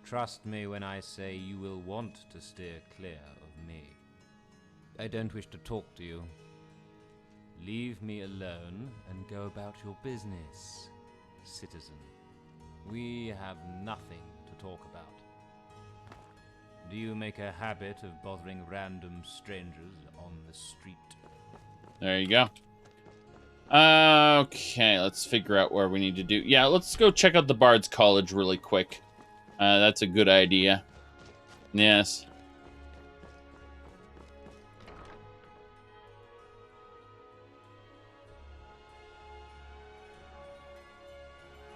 Trust me when I say you will want to steer clear of me. I don't wish to talk to you. Leave me alone and go about your business, citizen. We have nothing to talk about. Do you make a habit of bothering random strangers on the street? There you go. Okay, let's figure out where we need to do. Yeah, let's go check out the Bard's College really quick. That's a good idea. Yes.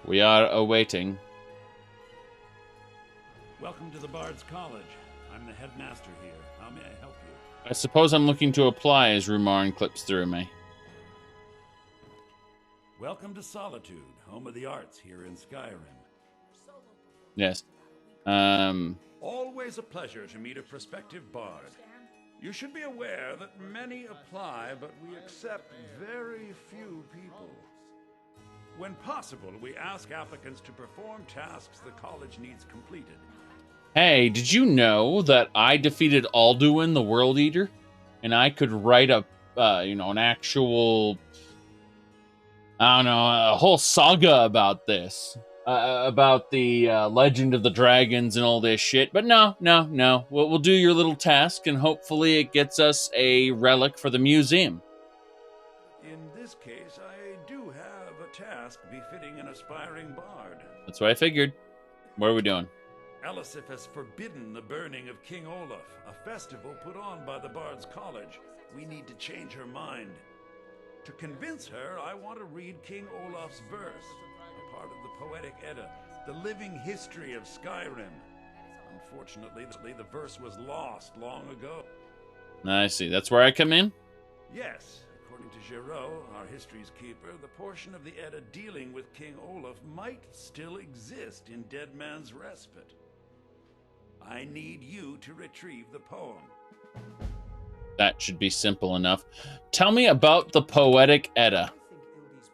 We are awaiting. Welcome to the Bard's College. I'm the headmaster here. How may I help you? I suppose I'm looking to apply as Rumarn clips through me. Welcome to Solitude, home of the arts here in Skyrim. Yes. Always a pleasure to meet a prospective bard. You should be aware that many apply, but we accept very few people. When possible, we ask applicants to perform tasks the college needs completed. Hey, did you know that I defeated Alduin, the World Eater? And I could write a, an actual, a whole saga about this. About the legend of the dragons and all this shit. But no. We'll do your little task, and hopefully it gets us a relic for the museum. In this case, I do have a task befitting an aspiring bard. That's what I figured. What are we doing? Elisif has forbidden the burning of King Olaf, a festival put on by the Bard's College. We need to change her mind. To convince her, I want to read King Olaf's verse, a part of the Poetic Edda, the living history of Skyrim. Unfortunately, the verse was lost long ago. I see. That's where I come in? Yes. According to Giraud, our history's keeper, the portion of the Edda dealing with King Olaf might still exist in Dead Man's Respite. I need you to retrieve the poem. That should be simple enough. Tell me about the Poetic Edda.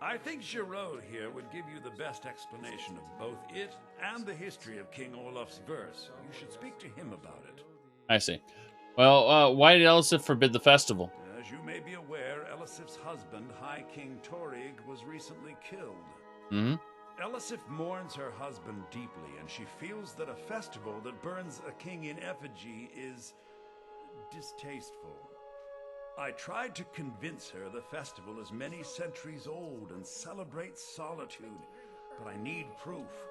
I think Giraud here would give you the best explanation of both it and the history of King Olaf's verse. You should speak to him about it. I see. Well, why did Elisif forbid the festival? As you may be aware, Elisif's husband, High King Torig, was recently killed. Mm-hmm. Elisif mourns her husband deeply, and she feels that a festival that burns a king in effigy is distasteful. I tried to convince her the festival is many centuries old and celebrates solitude, but I need proof.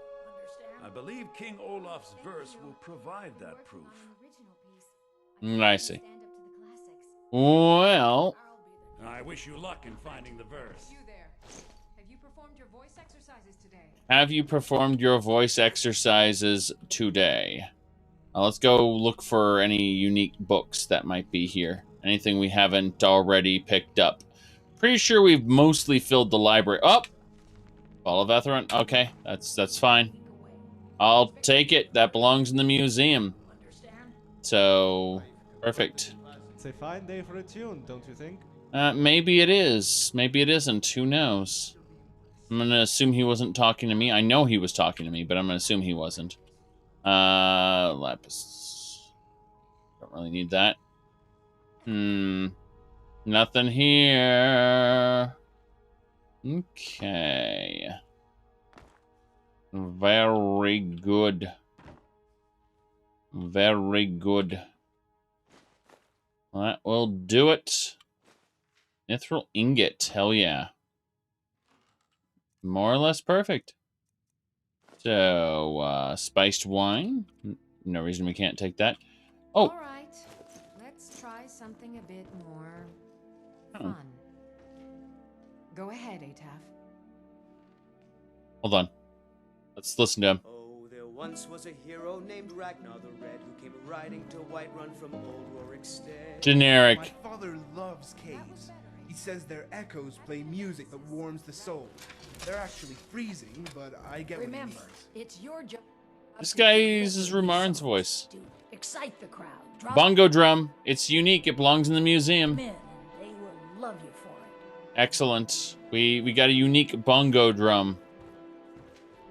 I believe King Olaf's verse will provide that proof. I see. Well, I wish you luck in finding the verse. You there. Have you performed your voice exercises today? have you performed your voice exercises today? Let's go look for any unique books that might be here. Anything we haven't already picked up. Pretty sure we've mostly filled the library. Oh! Ball of Etherin. Okay, that's fine. I'll take it. That belongs in the museum. So, perfect. It's a fine day for a tune, don't you think? Maybe it is. Maybe it isn't. Who knows? I'm gonna assume he wasn't talking to me. I know he was talking to me, but I'm gonna assume he wasn't. Lapis. Don't really need that. Nothing here. Okay. Very good. Very good. That will do it. Mithril ingot. Hell yeah. More or less perfect. So, spiced wine. No reason we can't take that. Oh. All right. Let's try something a bit more fun. Go ahead, Ataf. Hold on. Let's listen to him. Oh, there once was a hero named Ragnar the Red who came riding to Whiterun from old Rorikstead. Generic. My father loves caves. He says their echoes play music that warms the soul. They're actually freezing, but I get what he means. It's your job. This guy uses Rumarn's voice. Excite the crowd. Bongo drum. It's unique. It belongs in the museum. Men, they will love you for it. Excellent. We got a unique bongo drum.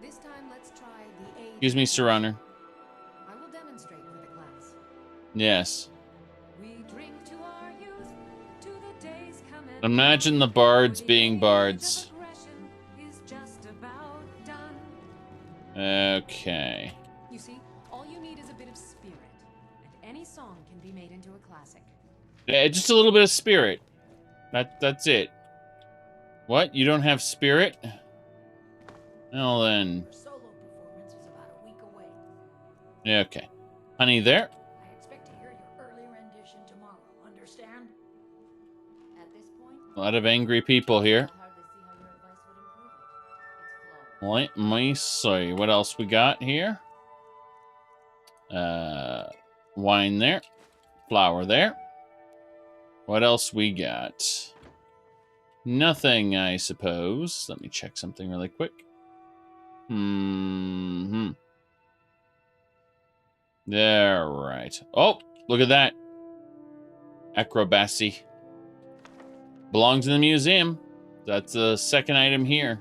This time, let's try the age. Excuse me, Sir Honor. I will demonstrate for the class. Yes. We drink to our youth, to the days come and Imagine the bards being bards. is just about done. Okay. You see, all you need is a bit of spirit, and any song can be made into a classic. Yeah, just a little bit of spirit. That's it. What? You don't have spirit? Well then. Solo performance is about a week away. Yeah, okay. Honey there. I expect to hear your early rendition tomorrow. Understand? At this point, A lot of angry people here. I hardly see how your advice would improve it. Let me see. What else we got here? Wine there. Flour there. What else we got? Nothing, I suppose. Let me check something really quick. There, right. Oh, look at that. Acrobacy. Belongs in the museum. That's the second item here.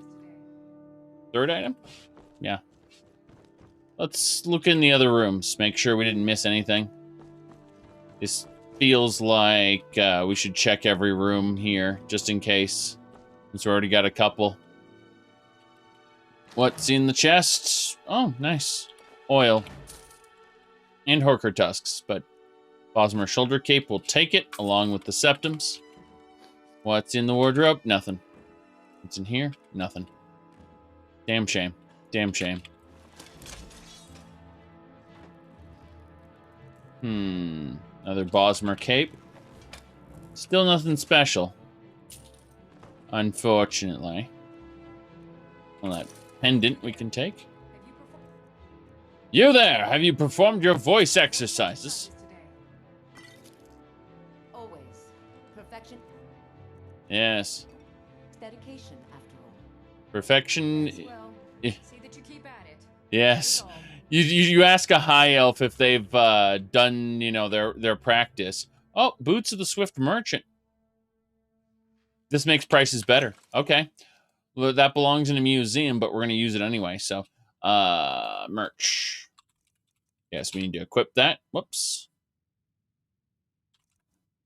Third item? Yeah. Let's look in the other rooms. Make sure we didn't miss anything. This feels like we should check every room here, just in case. Since we already got a couple. What's in the chest? Oh, nice. Oil. And Horker tusks, but Bosmer shoulder cape will take it, along with the septums. What's in the wardrobe? Nothing. What's in here? Nothing. Damn shame. Damn shame. Another Bosmer cape. Still nothing special. Unfortunately. Well, that pendant we can take. You there! Have you performed your voice exercises? Always. Perfection. Yes. Dedication, after all. Perfection. Well, see that you keep at it. Yes. You ask a high elf if they've done, you know, their practice. Oh, Boots of the Swift Merchant. This makes prices better. Okay. Well, that belongs in a museum, but we're going to use it anyway, so. Merch. Yes, we need to equip that. Whoops.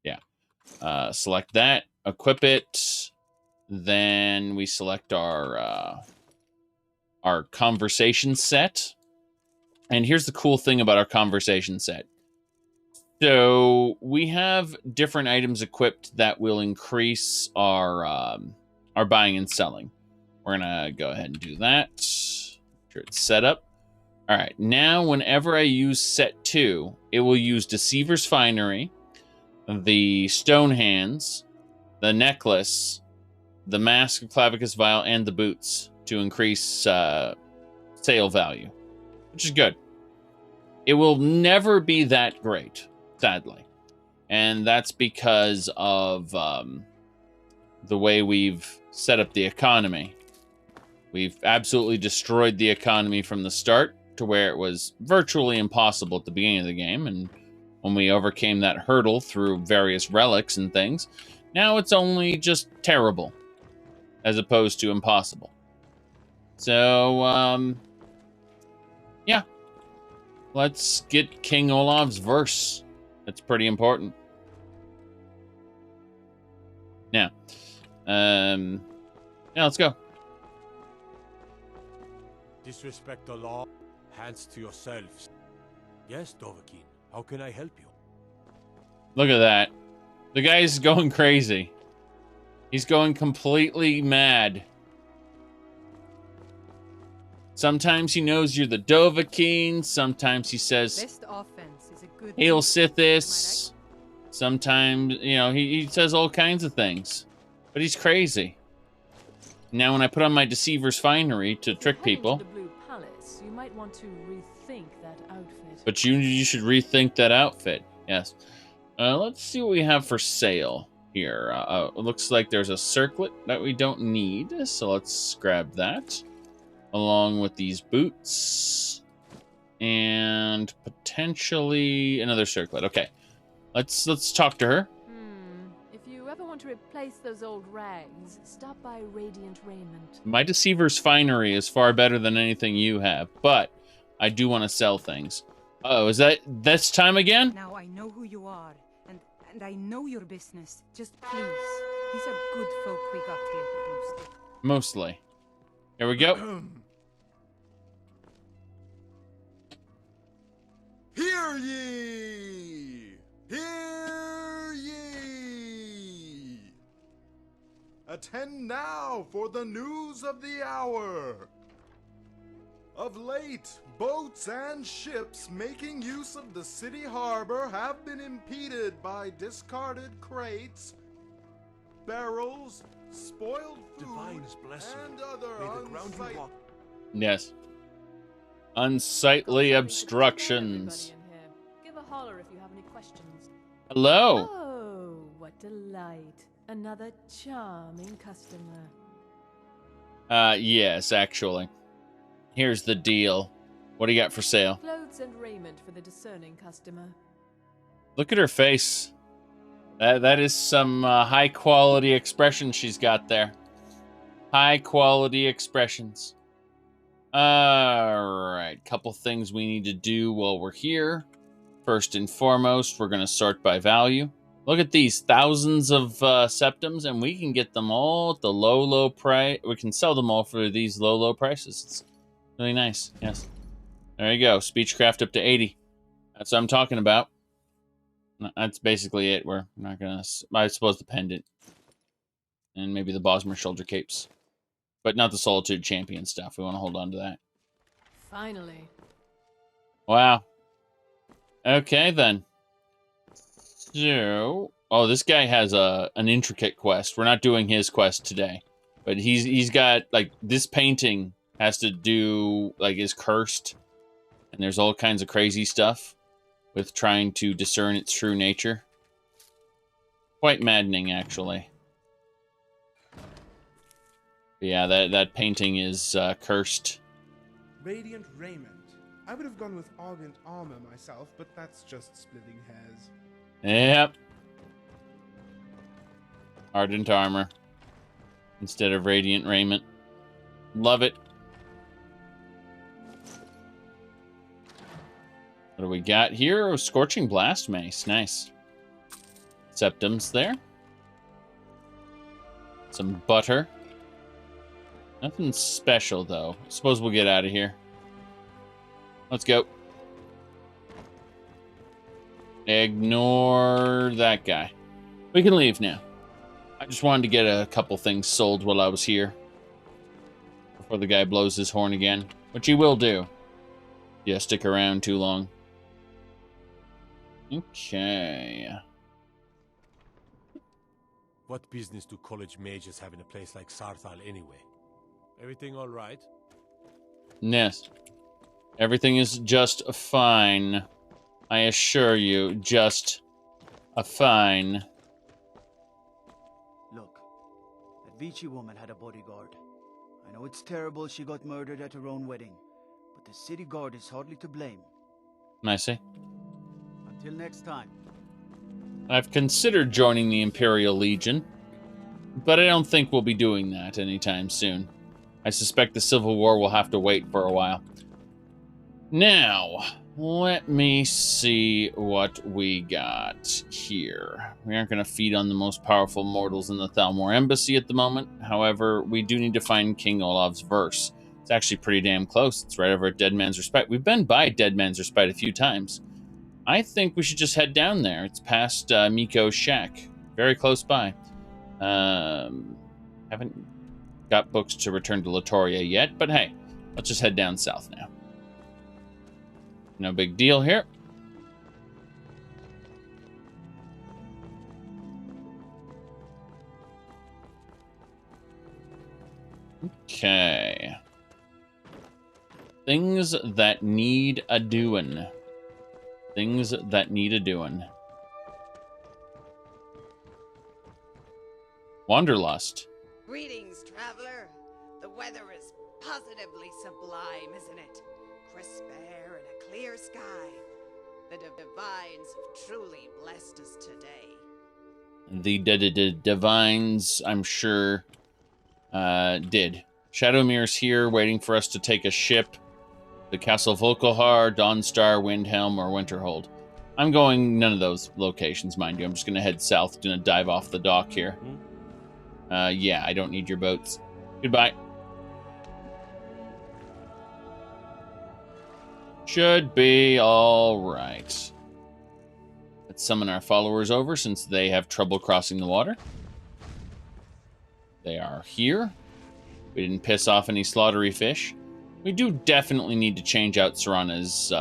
Yeah. Select that. Equip it. Then we select our conversation set. And here's the cool thing about our conversation set. So we have different items equipped that will increase our buying and selling. We're gonna go ahead and do that. Make sure it's set up. All right, now whenever I use set 2, it will use Deceiver's Finery, the stone hands, the necklace, the mask of Clavicus Vile, and the boots to increase sale value, which is good. It will never be that great, sadly. And that's because of the way we've set up the economy. We've absolutely destroyed the economy from the start to where it was virtually impossible at the beginning of the game. And when we overcame that hurdle through various relics and things, now it's only just terrible as opposed to impossible. So, yeah. Let's get King Olaf's verse. That's pretty important. Now, yeah, let's go. Disrespect the law, hands to yourselves. Yes, Dovahkiin, how can I help you? Look at that. The guy's going crazy. He's going completely mad. Sometimes he knows you're the Dovahkiin. Sometimes he says, Best offense is a good Hail Sithis. Sometimes, you know, he says all kinds of things. But he's crazy. Now, when I put on my Deceiver's Finery to trick people... To the Blue Palace, you might want to rethink that outfit. But you should rethink that outfit. Yes. Let's see what we have for sale here. It looks like there's a circlet that we don't need. So let's grab that. Along with these boots. And potentially another circlet. Okay. Let's talk to her. If you ever want to replace those old rags, stop by Radiant Raiment. My Deceiver's Finery is far better than anything you have, but I do want to sell things. Oh, is that this time again? Now I know who you are, and I know your business. Just please. These are good folk we got here, mostly. Mostly. Here we go. Hear ye! Hear ye! Attend now for the news of the hour. Of late, boats and ships making use of the city harbor have been impeded by discarded crates, barrels, spoiled food, and other unsightly... Yes. Unsightly obstructions. Give a holler if you have any questions. Hello. Oh, what delight. Another charming customer. Yes, actually. Here's the deal. What do you got for sale? Clothes and raiment for the discerning customer. Look at her face. That is some high quality expression she's got there. High quality expressions. Alright, couple things we need to do while we're here. First and foremost, we're going to sort by value. Look at these thousands of septums, and we can get them all at the low price. We can sell them all for these low prices. It's really nice, yes. There you go, Speechcraft up to 80. That's what I'm talking about. That's basically it. We're not going to... I suppose the pendant. And maybe the Bosmer shoulder capes. But not the Solitude Champion stuff. We want to hold on to that. Finally. Wow. Okay, then. So... Oh, this guy has an intricate quest. We're not doing his quest today. But he's got, like, this painting has to do, like, is cursed. And there's all kinds of crazy stuff with trying to discern its true nature. Quite maddening, actually. But yeah, that painting is cursed. Radiant Raiment. I would have gone with Augment Armor myself, but that's just splitting hairs. Yep. Ardent Armor. Instead of Radiant Raiment. Love it. What do we got here? Oh, Scorching Blast Mace. Nice. Septums there. Some butter. Nothing special, though. I suppose we'll get out of here. Let's go. Ignore that guy. We can leave now. I just wanted to get a couple things sold while I was here. Before the guy blows his horn again. Which he will do. Yeah, stick around too long. Okay. What business do college mages have in a place like Sarthal anyway? Everything all right? Yes. Everything is just fine. I assure you, just a fine. Look, that Vici woman had a bodyguard. I know it's terrible she got murdered at her own wedding, but the city guard is hardly to blame. I see. Until next time. I've considered joining the Imperial Legion, but I don't think we'll be doing that anytime soon. I suspect the Civil War will have to wait for a while. Now, let me see what we got here. We aren't going to feed on the most powerful mortals in the Thalmor Embassy at the moment. However, we do need to find King Olaf's verse. It's actually pretty damn close. It's right over at Dead Man's Respite. We've been by Dead Man's Respite a few times. I think we should just head down there. It's past Miko's shack. Very close by. Haven't got books to return to Latoria yet, but hey, let's just head down south now. No big deal here. Okay. Things that need a doing. Things that need a doing. Wanderlust. Greetings, traveler. The weather is positively sublime, isn't it? Crisp air and a clear sky. The divines have truly blessed us today. The divines, I'm sure, did. Shadowmere's here, waiting for us to take a ship. The Castle Volkihar, Dawnstar, Windhelm, or Winterhold. I'm going none of those locations, mind you. I'm just going to head south, going to dive off the dock here. Yeah, I don't need your boats. Goodbye. Should be all right. Let's summon our followers over since they have trouble crossing the water. They are here. We didn't piss off any slaughtery fish. We do definitely need to change out Serana's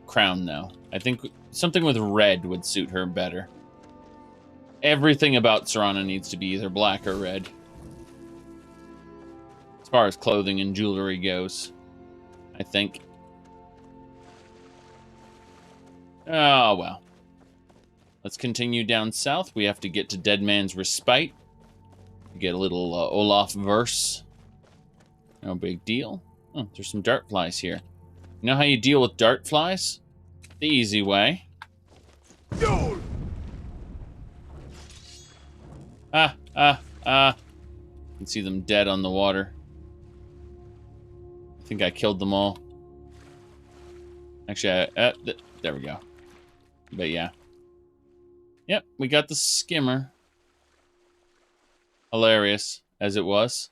crown, though. I think something with red would suit her better. Everything about Serana needs to be either black or red. As far as clothing and jewelry goes, I think. Oh, well. Let's continue down south. We have to get to Dead Man's Respite. Get a little Olaf verse. No big deal. Oh, there's some dart flies here. You know how you deal with dart flies? The easy way. Ah. You can see them dead on the water. I think I killed them all. Actually, there we go. But yeah. Yep, we got the skimmer. Hilarious, as it was.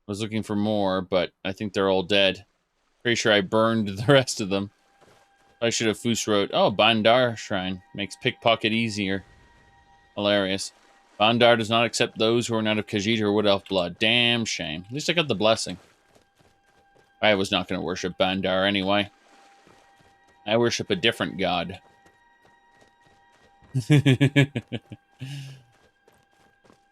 I was looking for more, but I think they're all dead. Pretty sure I burned the rest of them. I should have Foos wrote, oh, Bandar Shrine. Makes pickpocket easier. Hilarious. Bandar does not accept those who are not of Khajiit or Wood Elf blood. Damn shame. At least I got the blessing. I was not going to worship Bandar anyway. I worship a different god.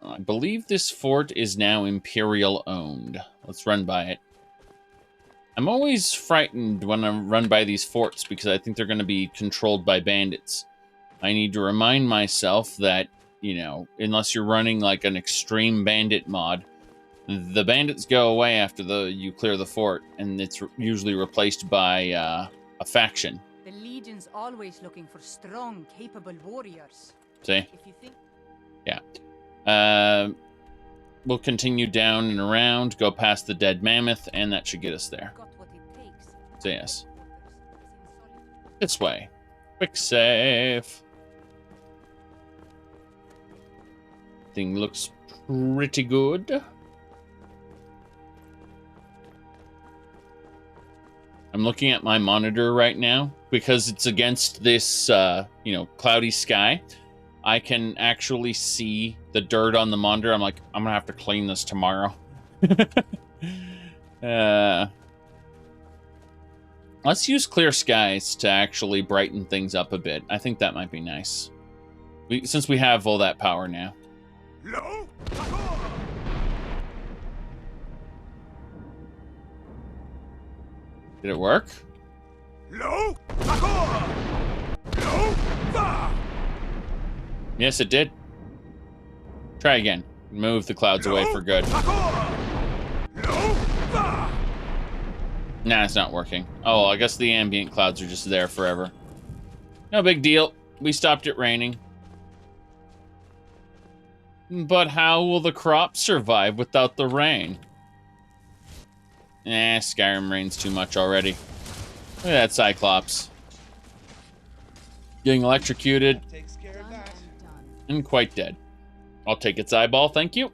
I believe this fort is now Imperial owned. Let's run by it. I'm always frightened when I run by these forts because I think they're going to be controlled by bandits. I need to remind myself that, you know, unless you're running like an extreme bandit mod, the bandits go away after you clear the fort, and it's usually replaced by a faction. The Legion's always looking for strong, capable warriors. See? If you think... Yeah. We'll continue down and around, go past the dead mammoth, and that should get us there. So yes. This way. Quick save. Thing looks pretty good. I'm looking at my monitor right now because it's against this, cloudy sky. I can actually see the dirt on the monitor. I'm like, I'm gonna have to clean this tomorrow. Let's use clear skies to actually brighten things up a bit. I think that might be nice. Since we have all that power now. Did it work? Yes, it did. Try again. Move the clouds away for good. Nah, it's not working. Oh, I guess the ambient clouds are just there forever. No big deal. We stopped it raining. But how will the crops survive without the rain? Skyrim rains too much already. Look at that Cyclops. Getting electrocuted. And quite dead. I'll take its eyeball, thank you.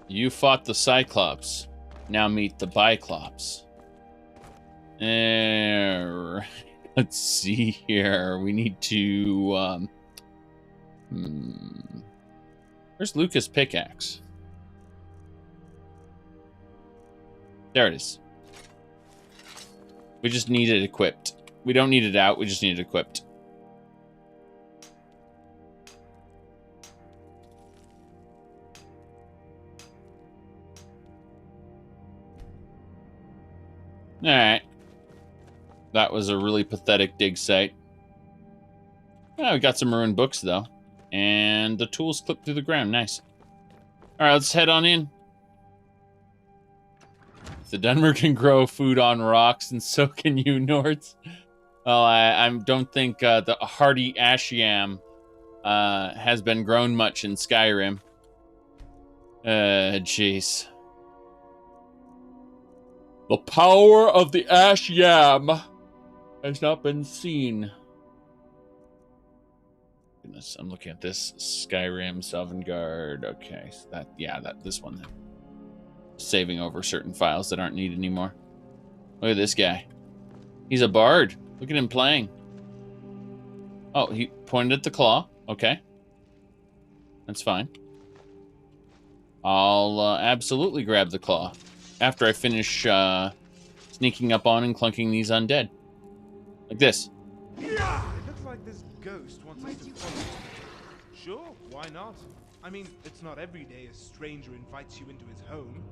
You fought the Cyclops. Now meet the Biclops. Let's see here. We need to, where's Lucas' pickaxe? There it is. We just need it equipped. We don't need it out, we just need it equipped. Alright. That was a really pathetic dig site. Oh, we got some maroon books, though. And the tools clip through the ground. Nice. Alright, let's head on in. If the Dunmer can grow food on rocks, and so can you, Nords. Well, I don't think the hardy ash yam has been grown much in Skyrim. Jeez. The power of the ash yam has not been seen. Goodness, I'm looking at this Skyrim Sovngarde. Okay, so this one. Saving over certain files that aren't needed anymore. Look at this guy. He's a bard. Look at him playing. Oh, he pointed at the claw. Okay. That's fine. I'll absolutely grab the claw after I finish sneaking up on and clunking these undead. Like this. It looks like this ghost wants us to follow him. Sure, why not? I mean, it's not every day a stranger invites you into his home.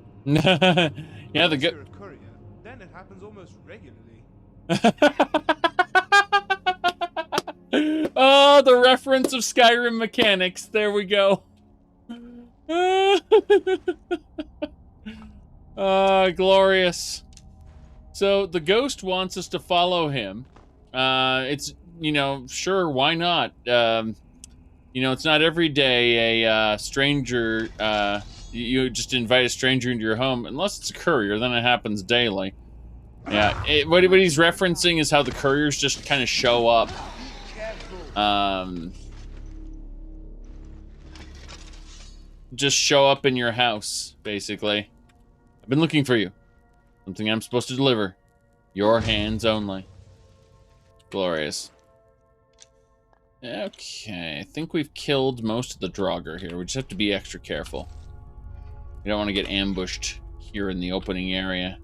Yeah, the you're a courier, then it happens almost regularly. Oh, the reference of Skyrim mechanics. There we go. Glorious. So the ghost wants us to follow him. It's, sure, why not? It's not every day a stranger, you just invite a stranger into your home, unless it's a courier, then it happens daily. Yeah, what he's referencing is how the couriers just kind of show up. Just show up in your house, basically. I've been looking for you. Something I'm supposed to deliver. Your hands only. Glorious. Okay, I think we've killed most of the Draugr here. We just have to be extra careful. We don't want to get ambushed here in the opening area.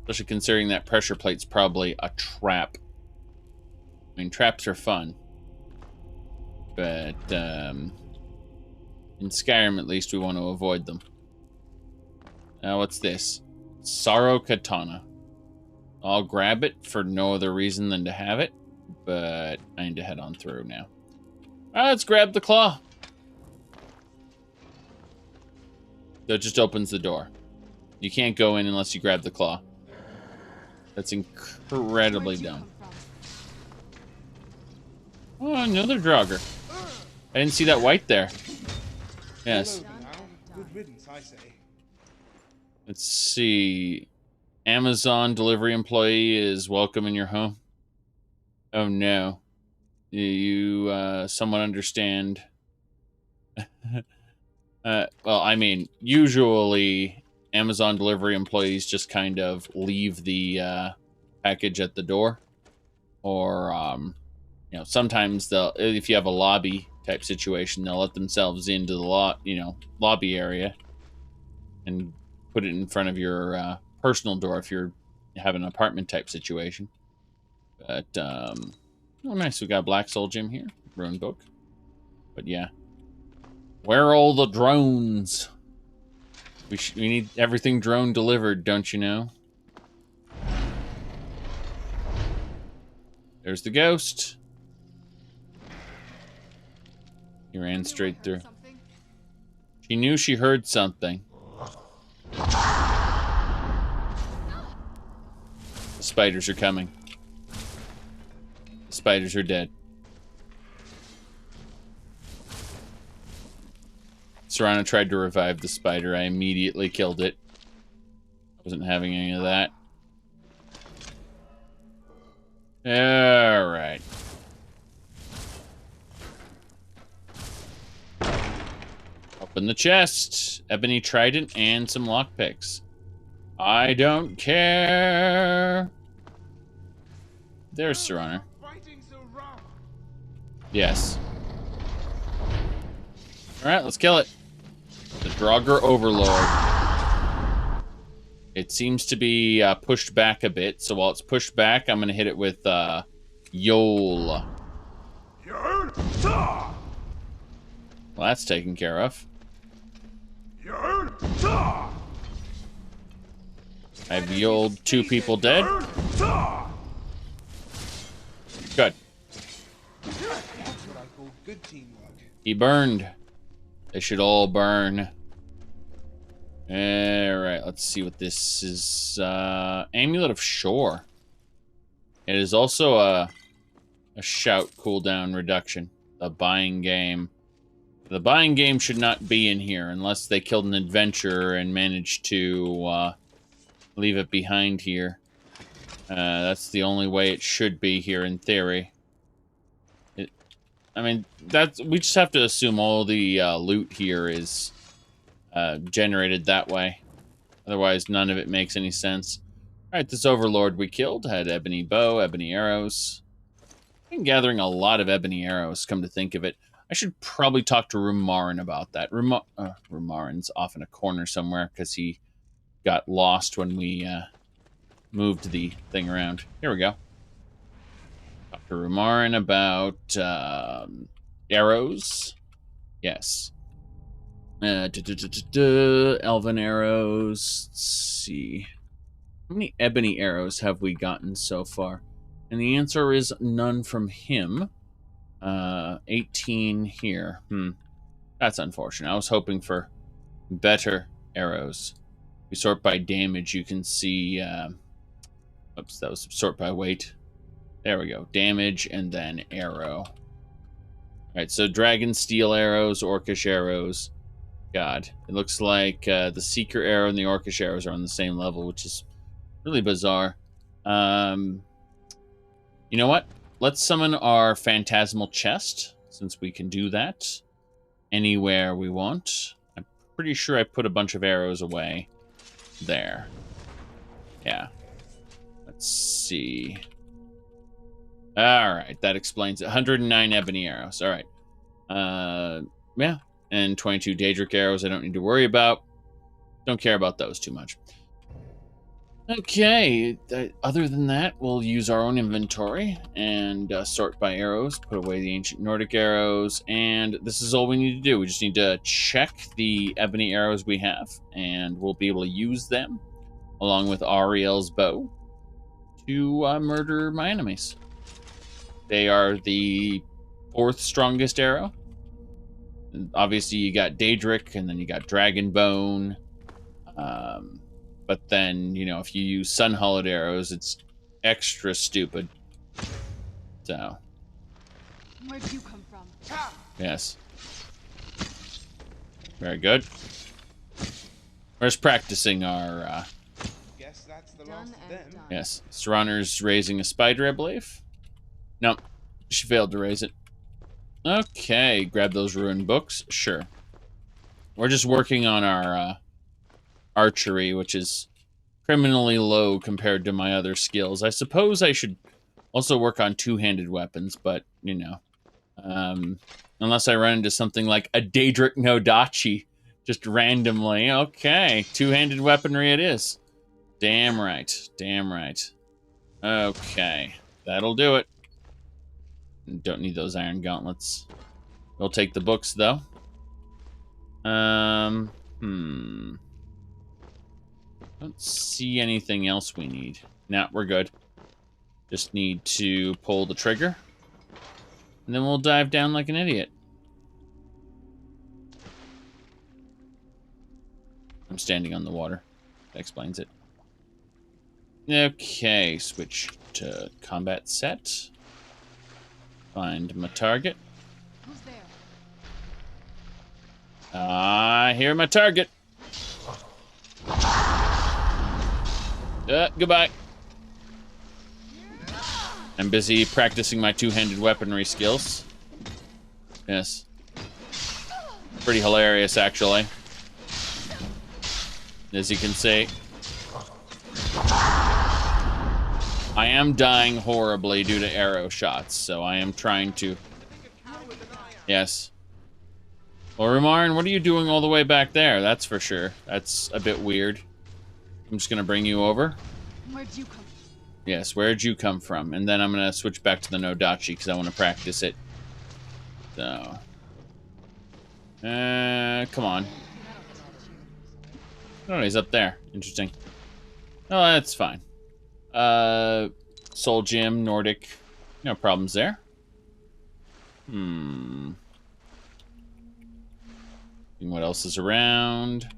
Especially considering that pressure plate's probably a trap. I mean, traps are fun. But, in Skyrim, at least, we want to avoid them. What's this? Sorrow Katana. I'll grab it for no other reason than to have it. But I need to head on through now. Alright, let's grab the claw. That just opens the door. You can't go in unless you grab the claw. That's incredibly dumb. Oh, another Draugr. I didn't see that white there. Yes. Good riddance, I say. Let's see. Amazon delivery employee is welcome in your home. Oh no. You somewhat understand. Well, I mean, usually Amazon delivery employees just kind of leave the package at the door. Or, sometimes they'll, if you have a lobby type situation, they'll let themselves into the lobby area and put it in front of your personal door if you have an apartment type situation. But, oh, nice. We got Black Soul Gem here. Rune book. But, yeah. Where are all the drones? We need everything drone delivered, don't you know? There's the ghost. He ran straight through. She knew she heard something. The spiders are coming. The spiders are dead. Serana tried to revive the spider. I immediately killed it. Wasn't having any of that. Alright. Open the chest. Ebony trident and some lockpicks. I don't care. There's Serana. Yes. Alright, let's kill it. The Draugr Overlord. It seems to be pushed back a bit, so while it's pushed back, I'm going to hit it with Yol. Well, that's taken care of. I've Yoled 2 people dead. Good. That's what I call good teamwork. He burned. They should all burn. Alright, let's see what this is. Amulet of Shore. It is also a shout cooldown reduction. The buying game. The buying game should not be in here unless they killed an adventurer and managed to leave it behind here. That's the only way it should be here in theory. I mean, we just have to assume all the loot here is generated that way. Otherwise, none of it makes any sense. Alright, this overlord we killed had ebony bow, ebony arrows. I've been gathering a lot of ebony arrows, come to think of it. I should probably talk to Rumarin about that. Rumarin's off in a corner somewhere because he got lost when we moved the thing around. Here we go. Talk to Rumarin about arrows. Yes. Elven arrows. Let's see. How many ebony arrows have we gotten so far? And the answer is none from him. 18 here. That's unfortunate. I was hoping for better arrows. We sort by damage. You can see... oops, that was sort by weight. There we go. Damage and then arrow. Alright, so dragon steel arrows, orcish arrows. God. It looks like the seeker arrow and the orcish arrows are on the same level, which is really bizarre. You know what? Let's summon our phantasmal chest, since we can do that anywhere we want. I'm pretty sure I put a bunch of arrows away there. Yeah. Let's see. Alright, that explains it. 109 ebony arrows. Alright. Yeah. And 22 Daedric arrows I don't need to worry about. Don't care about those too much. Okay, other than that, we'll use our own inventory and sort by arrows, put away the ancient Nordic arrows, and this is all we need to do. We just need to check the ebony arrows we have, and we'll be able to use them, along with Ariel's bow, to murder my enemies. They are the 4th strongest arrow. Obviously, you got Daedric, and then you got Dragonbone. But then, you know, if you use Sun-Hollowed arrows, it's extra stupid. So. Where'd you come from? Yes. Very good. We're just practicing our, Guess that's the last of them. Yes. Serana's raising a spider, I believe. No, she failed to raise it. Okay, grab those ruined books. Sure. We're just working on our, archery, which is criminally low compared to my other skills. I suppose I should also work on two-handed weapons, but, you know, unless I run into something like a Daedric Nodachi, just randomly. Okay, two-handed weaponry it is. Damn right. Damn right. Okay. That'll do it. Don't need those iron gauntlets. We'll take the books, though. Don't see anything else we need. Nah, we're good. Just need to pull the trigger. And then we'll dive down like an idiot. I'm standing on the water. That explains it. Okay, switch to combat set. Find my target. Who's there? I hear my target. Goodbye. I'm busy practicing my two-handed weaponry skills. Yes. Pretty hilarious, actually. As you can see. I am dying horribly due to arrow shots, so I am trying to... Yes. Well, Remarin, what are you doing all the way back there? That's for sure. That's a bit weird. I'm just gonna bring you over. Where'd you come? Yes, where'd you come from? And then I'm gonna switch back to the Nodachi because I want to practice it. So... come on. Oh, he's up there. Interesting. Oh, that's fine. Soul Gym, Nordic. No problems there. What else is around?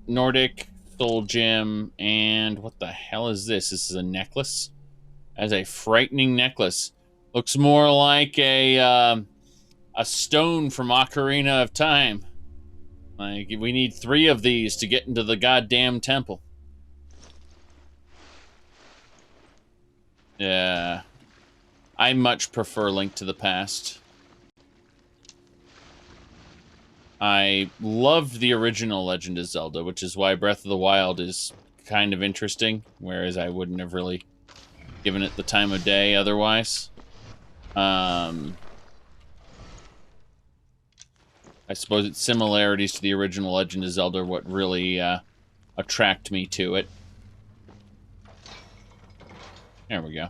Nordic, Soul Gym, and what the hell is this? This is a necklace? As a frightening necklace. Looks more like a stone from Ocarina of Time. Like, we need 3 of these to get into the goddamn temple. Yeah. I much prefer Link to the Past. I loved the original Legend of Zelda, which is why Breath of the Wild is kind of interesting, whereas I wouldn't have really given it the time of day otherwise. I suppose its similarities to the original Legend of Zelda are what really attract me to it. There we go.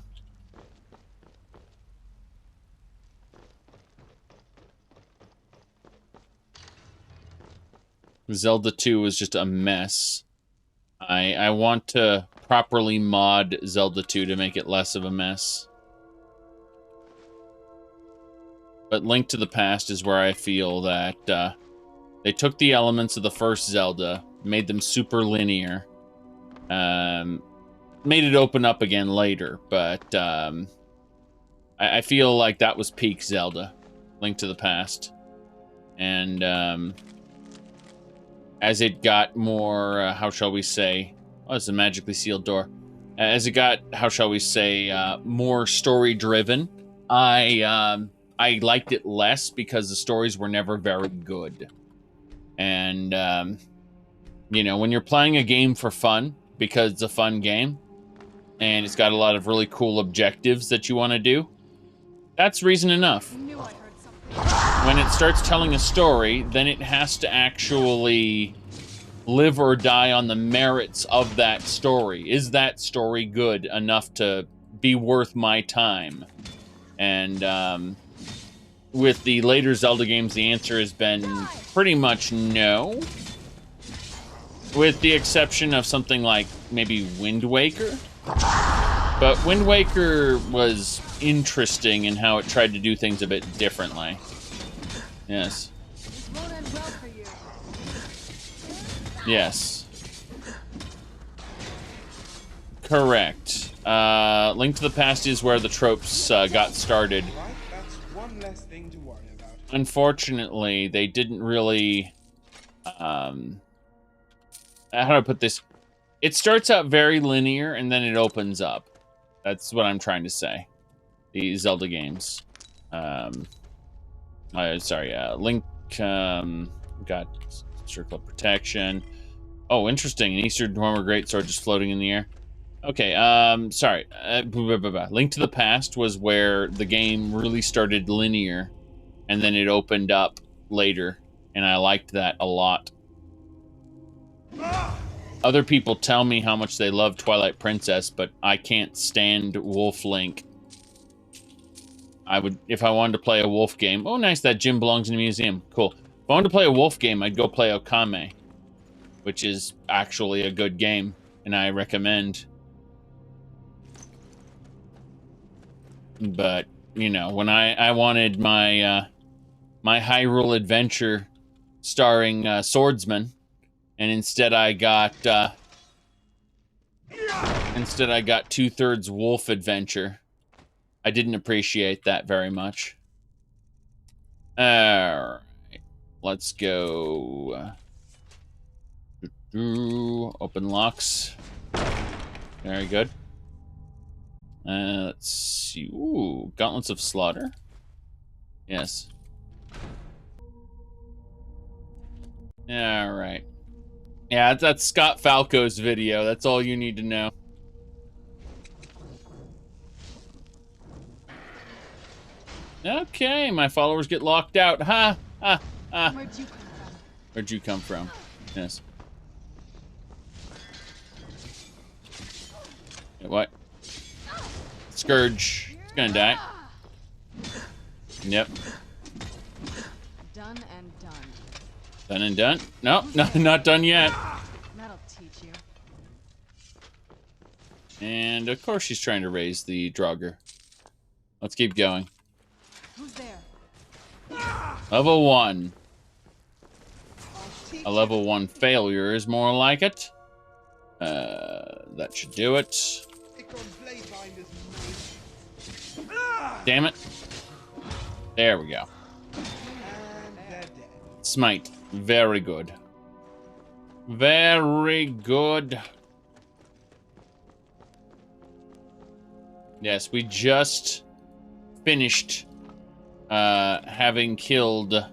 Zelda 2 is just a mess. I want to properly mod Zelda 2 to make it less of a mess. But Link to the Past is where I feel that they took the elements of the first Zelda, made them super linear, made it open up again later, but I feel like that was peak Zelda, Link to the Past. And as it got more, how shall we say, oh, it's a magically sealed door. As it got, how shall we say, more story-driven, I liked it less because the stories were never very good. And, you know, when you're playing a game for fun, because it's a fun game, and it's got a lot of really cool objectives that you want to do, that's reason enough. When it starts telling a story, then it has to actually live or die on the merits of that story. Is that story good enough to be worth my time? And with the later Zelda games, the answer has been pretty much no. With the exception of something like maybe Wind Waker. But Wind Waker was interesting in how it tried to do things a bit differently. Yes. Yes. Correct. Link to the Past is where the tropes got started. That's one less thing to worry about. Unfortunately, they didn't really... how do I put this? It starts out very linear, and then it opens up. That's what I'm trying to say. The Zelda games. Link got Circle of Protection. Oh, interesting. An Eastern Dwemer Greatsword just floating in the air. Okay, sorry. Link to the Past was where the game really started linear, and then it opened up later, and I liked that a lot. other people tell me how much they love Twilight Princess, but I can't stand Wolf Link. I would, if I wanted to play a wolf game. Oh, nice, that gym belongs in a museum. Cool. If I wanted to play a wolf game, I'd go play Okame, which is actually a good game, and I recommend. But, you know, when I wanted my my Hyrule Adventure starring Swordsman, and instead I got 2/3 Wolf Adventure. I didn't appreciate that very much. Alright. Let's go. Open locks. Very good. Let's see. Ooh, Gauntlets of Slaughter. Yes. Alright. Yeah, that's Scott Falco's video. That's all you need to know. Okay, my followers get locked out. Ha! Ha! Ha! Where'd you come from? Where'd you come from? Yes. What? Scourge. It's gonna die. Yep. Done and done. Done and done? No, no, not done yet. That'll teach you. And of course she's trying to raise the Draugr. Let's keep going. Who's there? Level 1. A level 1 failure is more like it. That should do it. Damn it. There we go. Smite. Very good. Very good. Yes, we just finished having killed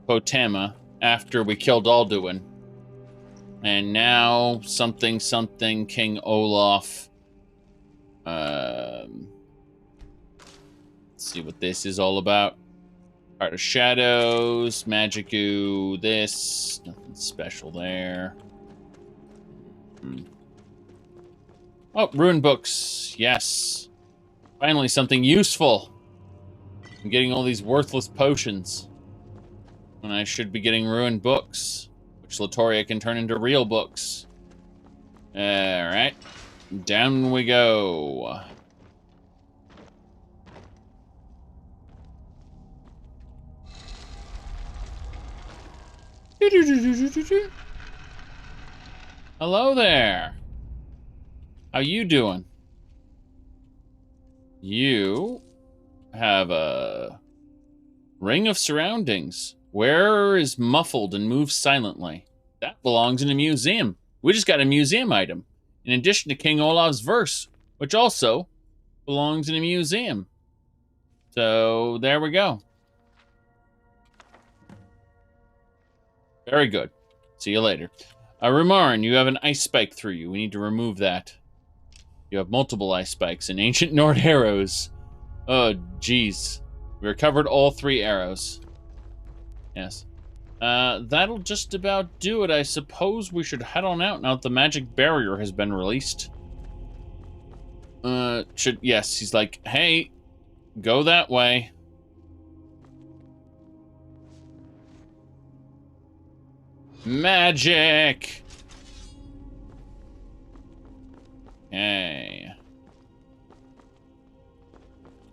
Potema after we killed Alduin. And now something King Olaf. Let's see what this is all about. Heart of Shadows, Magic Goo, this. Nothing special there. Oh, rune books. Yes. Finally, something useful. I'm getting all these worthless potions when I should be getting ruined books, which Latoria can turn into real books. Alright. Down we go. Hello there. How you doing? You have a Ring of Surroundings. Wearer is muffled and moves silently. That belongs in a museum. We just got a museum item, in addition to King Olaf's verse, which also belongs in a museum. So there we go. Very good. See you later. Rumarn, you have an ice spike through you. We need to remove that. You have multiple ice spikes and ancient Nord arrows. Oh, jeez. We recovered all 3 arrows. Yes. That'll just about do it. I suppose we should head on out now that the magic barrier has been released. Yes, he's like, hey, go that way. Magic! Okay.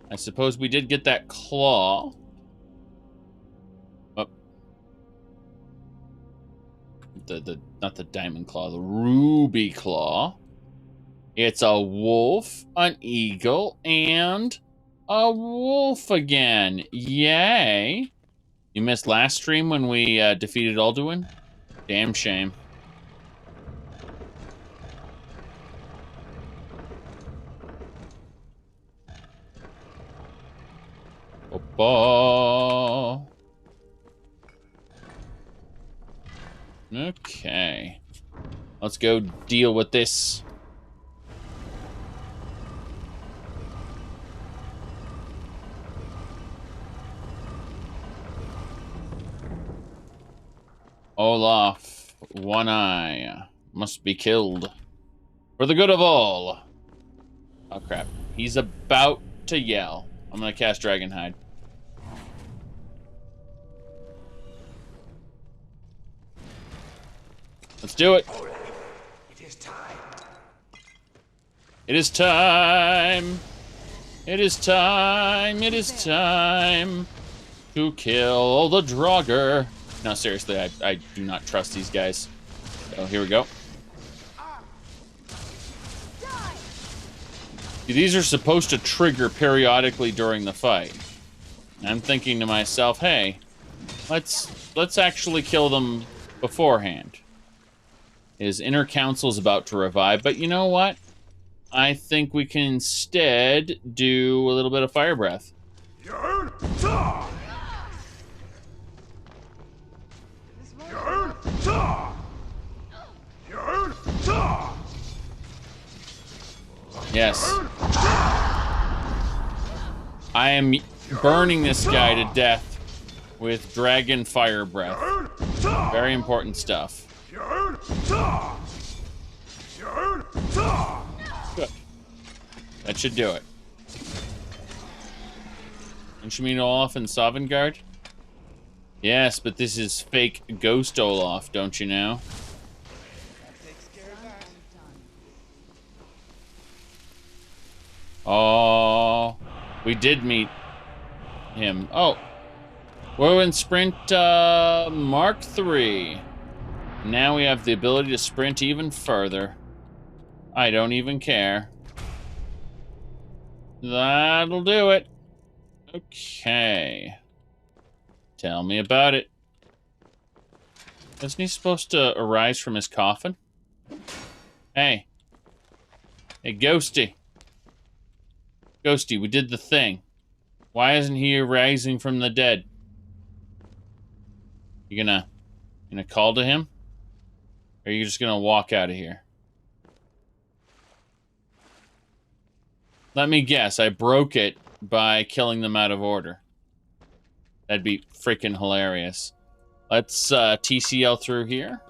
I suppose we did get that claw. Oh. Not the diamond claw, the ruby claw. It's a wolf, an eagle, and a wolf again. Yay! You missed last stream when we defeated Alduin? Damn shame. Opa. Okay. Let's go deal with this. Olaf, one eye. must be killed. For the good of all. Oh, crap. He's about to yell. I'm gonna cast Dragonhide. Let's do it. It is time. It is time. It is time. It is time to kill the Draugr. No, seriously, I do not trust these guys. So here we go. These are supposed to trigger periodically during the fight. I'm thinking to myself, hey, let's actually kill them beforehand. His inner council's about to revive, but you know what? I think we can instead do a little bit of fire breath. Yes. I am burning this guy to death with dragon fire breath. Very important stuff. Good. That should do it. Don't you mean Olaf and Sovngarde? Yes, but this is fake ghost Olaf, don't you know? Oh, we did meet him. Oh, we're in sprint Mark 3. Now we have the ability to sprint even further. I don't even care. That'll do it. Okay. Tell me about it. Isn't he supposed to arise from his coffin? Hey. Hey, Ghosty. Ghosty, we did the thing. Why isn't he rising from the dead? You gonna call to him? Or are you just gonna walk out of here? Let me guess, I broke it by killing them out of order. That'd be freaking hilarious. Let's TCL through here.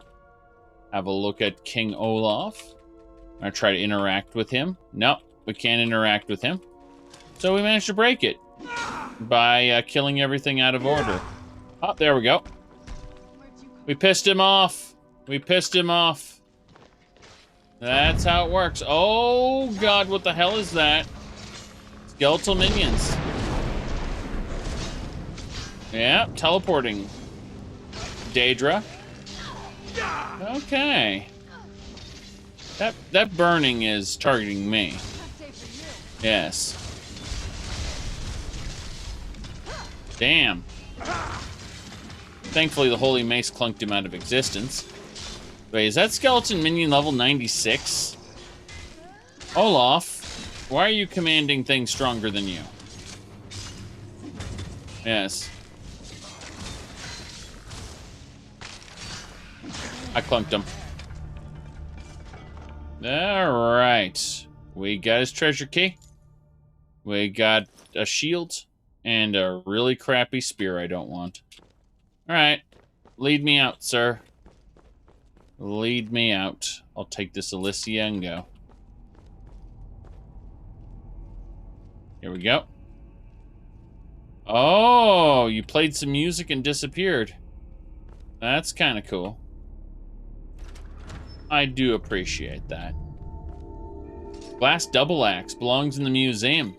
Have a look at King Olaf. I'm gonna try to interact with him. Nope, we can't interact with him. So we managed to break it by killing everything out of order. Oh, there we go. We pissed him off. We pissed him off. That's how it works. Oh, God, what the hell is that? Skeletal minions. Yeah, teleporting. Daedra. Okay. That burning is targeting me. Yes. Damn. Thankfully, the Holy Mace clunked him out of existence. Wait, is that skeleton minion level 96? Olaf, why are you commanding things stronger than you? Yes. I clunked him. Alright. We got his treasure key. We got a shield. And a really crappy spear I don't want. Alright. Lead me out, sir. Lead me out. I'll take this Alicia and go. Here we go. Oh, you played some music and disappeared. That's kind of cool. I do appreciate that. Glass double axe belongs in the museum.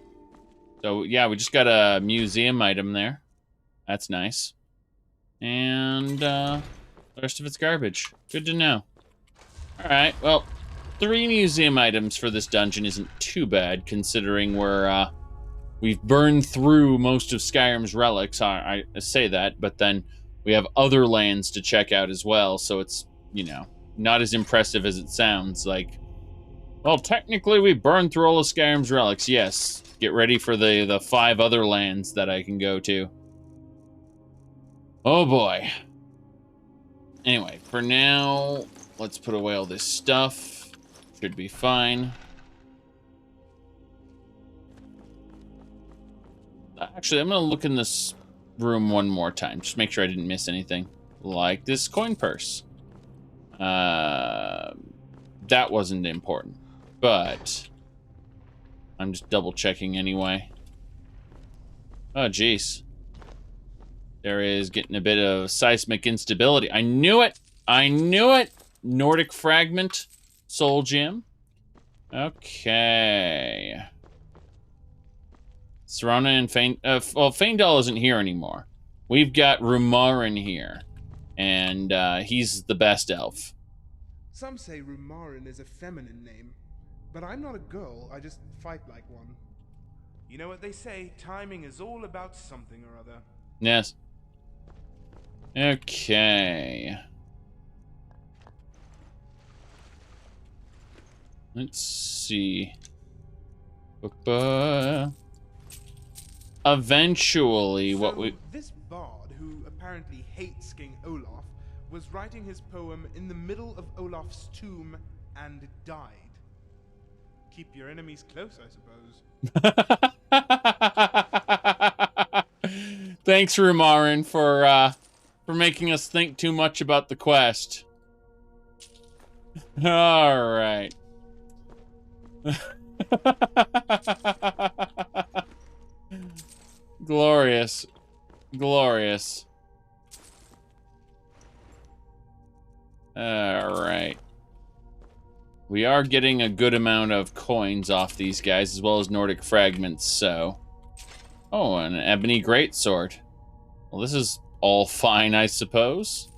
So, yeah, we just got a museum item there. That's nice. And, the rest of it's garbage. Good to know. Alright, well, 3 museum items for this dungeon isn't too bad, considering we've burned through most of Skyrim's relics. I say that, but then we have other lands to check out as well, so it's, you know, not as impressive as it sounds. Like, well, technically we burned through all of Skyrim's relics, yes. Get ready for the 5 other lands that I can go to. Oh boy. Anyway, for now, let's put away all this stuff. Should be fine. Actually, I'm gonna look in this room one more time. Just make sure I didn't miss anything. Like this coin purse. that wasn't important. But I'm just double checking anyway. Oh, jeez. There is getting a bit of seismic instability. I knew it! I knew it! Nordic fragment. Soul gem. Okay. Serana and well, Faendal isn't here anymore. We've got Rumarin here. And he's the best elf. Some say Rumarin is a feminine name, but I'm not a girl, I just fight like one. You know what they say, timing is all about something or other. Yes. Okay. Let's see. Eventually, so, what we... This bard, who apparently hates King Olaf, was writing his poem in the middle of Olaf's tomb and died. Keep your enemies close, I suppose. Thanks, Rumarin, for making us think too much about the quest. All right. Glorious. Glorious. All right. We are getting a good amount of coins off these guys, as well as Nordic fragments, so... Oh, and an ebony greatsword. Well, this is all fine, I suppose.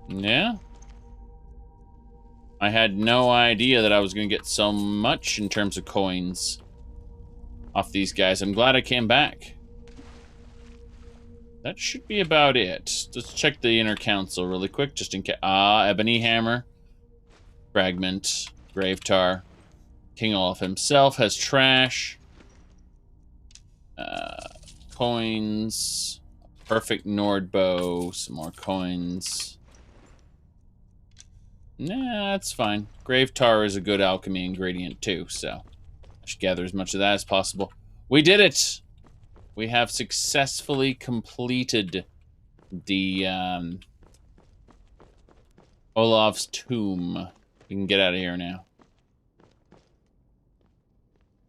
Yeah. I had no idea that I was going to get so much in terms of coins off these guys. I'm glad I came back. That should be about it. Let's check the inner council really quick, just in case. Ah, ebony hammer. Fragment. Gravetar. King Olaf himself has trash. Coins. Perfect Nord bow. Some more coins. Nah, that's fine. Gravetar is a good alchemy ingredient too, so I should gather as much of that as possible. We did it! We have successfully completed the Olaf's tomb. We can get out of here now.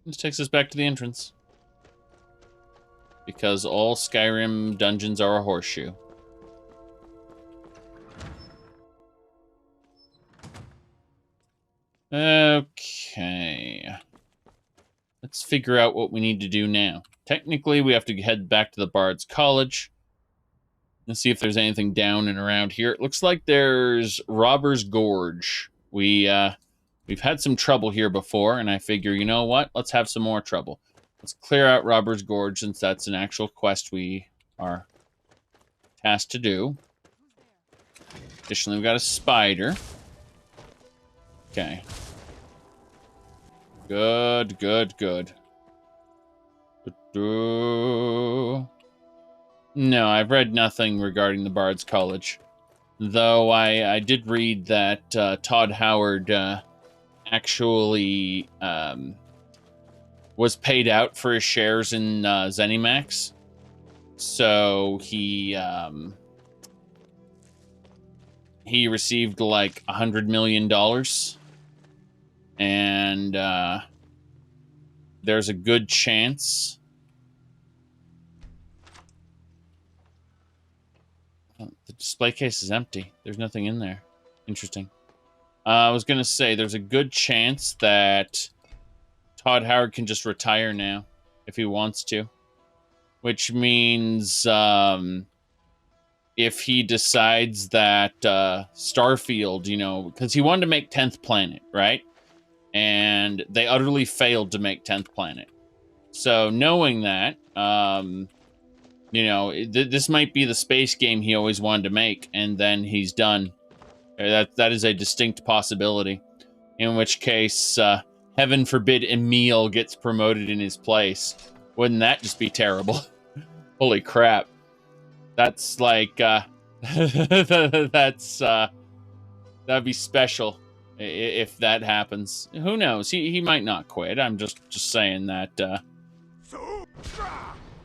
This takes us back to the entrance. Because all Skyrim dungeons are a horseshoe. Okay. Let's figure out what we need to do now. Technically, we have to head back to the Bard's College. Let's see if there's anything down and around here. It looks like there's Robber's Gorge. We've had some trouble here before, and I figure, you know what? Let's have some more trouble. Let's clear out Robber's Gorge, since that's an actual quest we are tasked to do. Additionally, we've got a spider. Okay. Good, good, good. No, I've read nothing regarding the Bard's College. Though I did read that Todd Howard actually was paid out for his shares in ZeniMax. So he received like $100 million. And there's a good chance... The display case is empty. There's nothing in there. Interesting. I was going to say, there's a good chance that Todd Howard can just retire now, if he wants to. Which means, if he decides that Starfield, you know, because he wanted to make 10th Planet, right? And they utterly failed to make 10th Planet. So, knowing that, you know, this might be the space game he always wanted to make, and then he's done. That is a distinct possibility. In which case, heaven forbid Emil gets promoted in his place. Wouldn't that just be terrible? Holy crap. That's like, that'd be special if that happens. Who knows? He might not quit. I'm just saying that,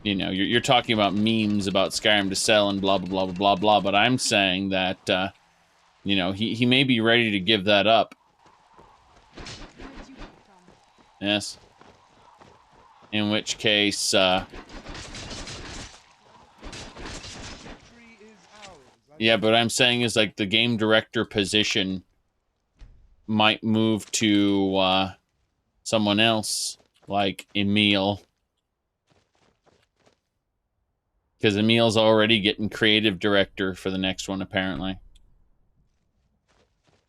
you know, you're talking about memes about Skyrim to sell and blah, blah, blah, blah, blah, blah, but I'm saying that, you know, he may be ready to give that up. Yes. In which case, yeah, but what I'm saying is, like, the game director position might move to someone else, like Emil. Because Emil's already getting creative director for the next one, apparently.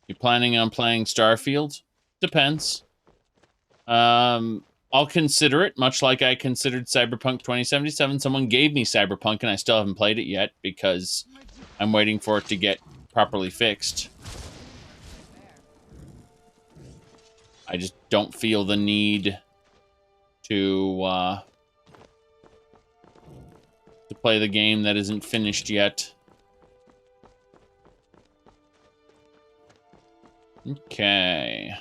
You planning on playing Starfield? Depends. I'll consider it, much like I considered Cyberpunk 2077. Someone gave me Cyberpunk, and I still haven't played it yet, because I'm waiting for it to get properly fixed. I just don't feel the need to play the game that isn't finished yet. Okay.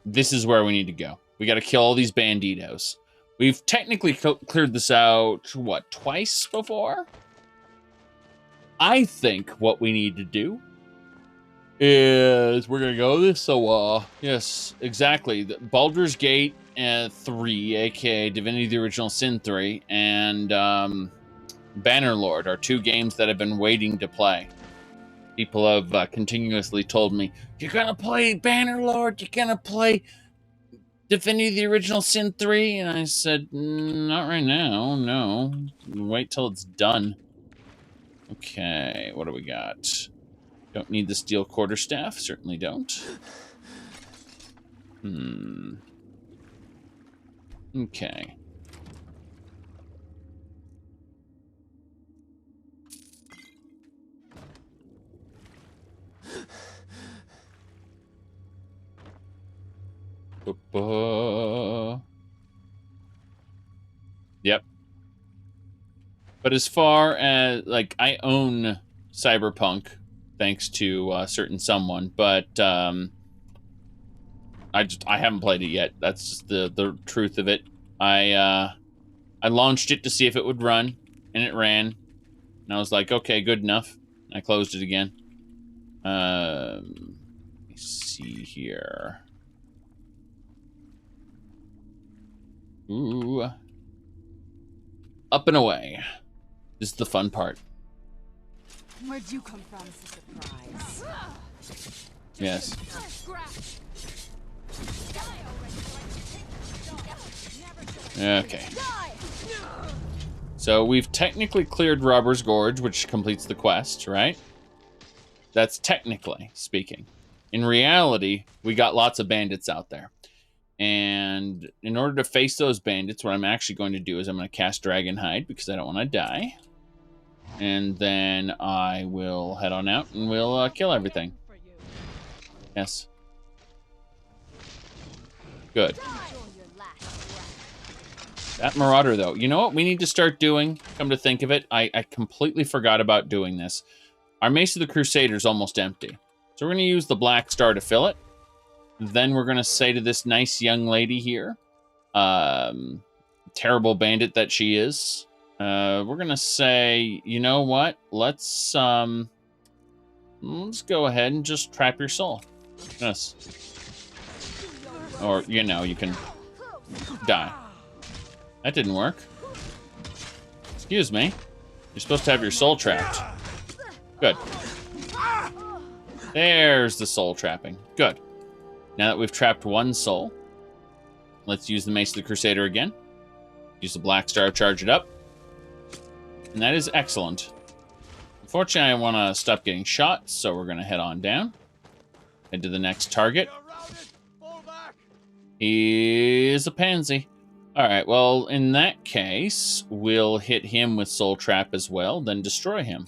This is where we need to go. We got to kill all these banditos. We've technically cleared this out, what, twice before? I think what we need to do is we're going to go this. So, yes, exactly. Baldur's Gate 3, aka Divinity the Original Sin 3, and Bannerlord are two games that I've been waiting to play. People have continuously told me, you're going to play Bannerlord, you're going to play Divinity the Original Sin 3, and I said, not right now, no. Wait till it's done. Okay, what do we got? Don't need the steel quarterstaff, certainly don't. Okay. Yep. But as far as, like, I own Cyberpunk, thanks to a certain someone, but I haven't played it yet. That's just the truth of it. I launched it to see if it would run, and it ran. And I was like, okay, good enough. I closed it again. Let me see here. Ooh. Up and away. This is the fun part. Where'd you come from? It's a surprise. Yes. Okay. So we've technically cleared Robber's Gorge, which completes the quest, right? That's technically speaking. In reality, we got lots of bandits out there. And in order to face those bandits, what I'm actually going to do is I'm going to cast Dragonhide because I don't want to die. And then I will head on out and we'll kill everything. Yes. Good. That Marauder, though. You know what we need to start doing? Come to think of it, I completely forgot about doing this. Our Mace of the Crusader is almost empty. So we're going to use the Black Star to fill it. Then we're going to say to this nice young lady here, terrible bandit that she is, we're going to say, you know what? Let's go ahead and just trap your soul. Yes. Or, you know, you can die. That didn't work. Excuse me. You're supposed to have your soul trapped. Good. There's the soul trapping. Good. Now that we've trapped one soul, let's use the Mace of the Crusader again. Use the Black Star, charge it up. And that is excellent. Unfortunately, I want to stop getting shot, so we're going to head on down. Head to the next target. He is a pansy. Alright, well, in that case, we'll hit him with Soul Trap as well, then destroy him.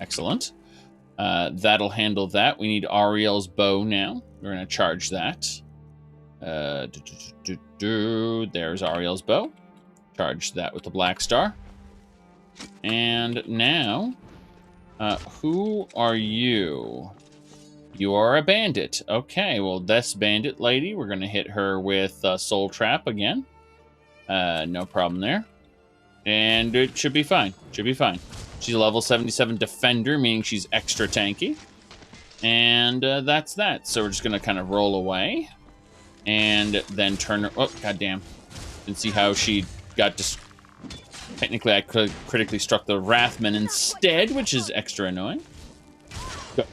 Excellent. That'll handle that. We need Ariel's bow now. We're going to charge that. There's Ariel's bow. Charge that with the Black Star. And now, who are you? You are a bandit. Okay, well, this bandit lady, we're going to hit her with Soul Trap again. No problem there. And it should be fine. Should be fine. She's a level 77 defender, meaning she's extra tanky. And that's that. So we're just going to kind of roll away. And then turn her... Oh, goddamn. And see how she got just... Technically, I could critically struck the Wrathman instead, which is extra annoying. Go.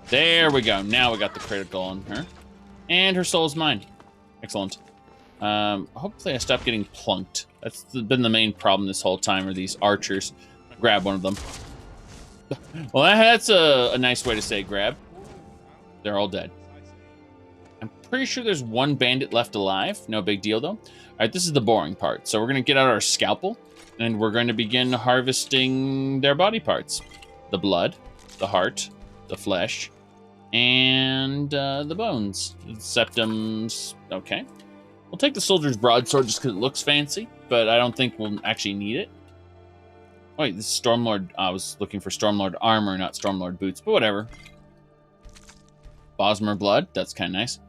There we go. Now we got the critical on her. And her soul's mine. Excellent. Hopefully I stopped getting plunked. That's been the main problem this whole time, are these archers. Grab one of them. Well, that's a nice way to say grab. They're all dead. I'm pretty sure there's one bandit left alive. No big deal, though. All right, this is the boring part. So we're going to get out our scalpel, and we're going to begin harvesting their body parts. The blood, the heart, the flesh, and the bones. The septums. Okay. We'll take the soldier's broadsword just because it looks fancy, but I don't think we'll actually need it. Wait, this is Stormlord. I was looking for Stormlord armor, not Stormlord boots, but whatever. Bosmer blood. That's kind of nice.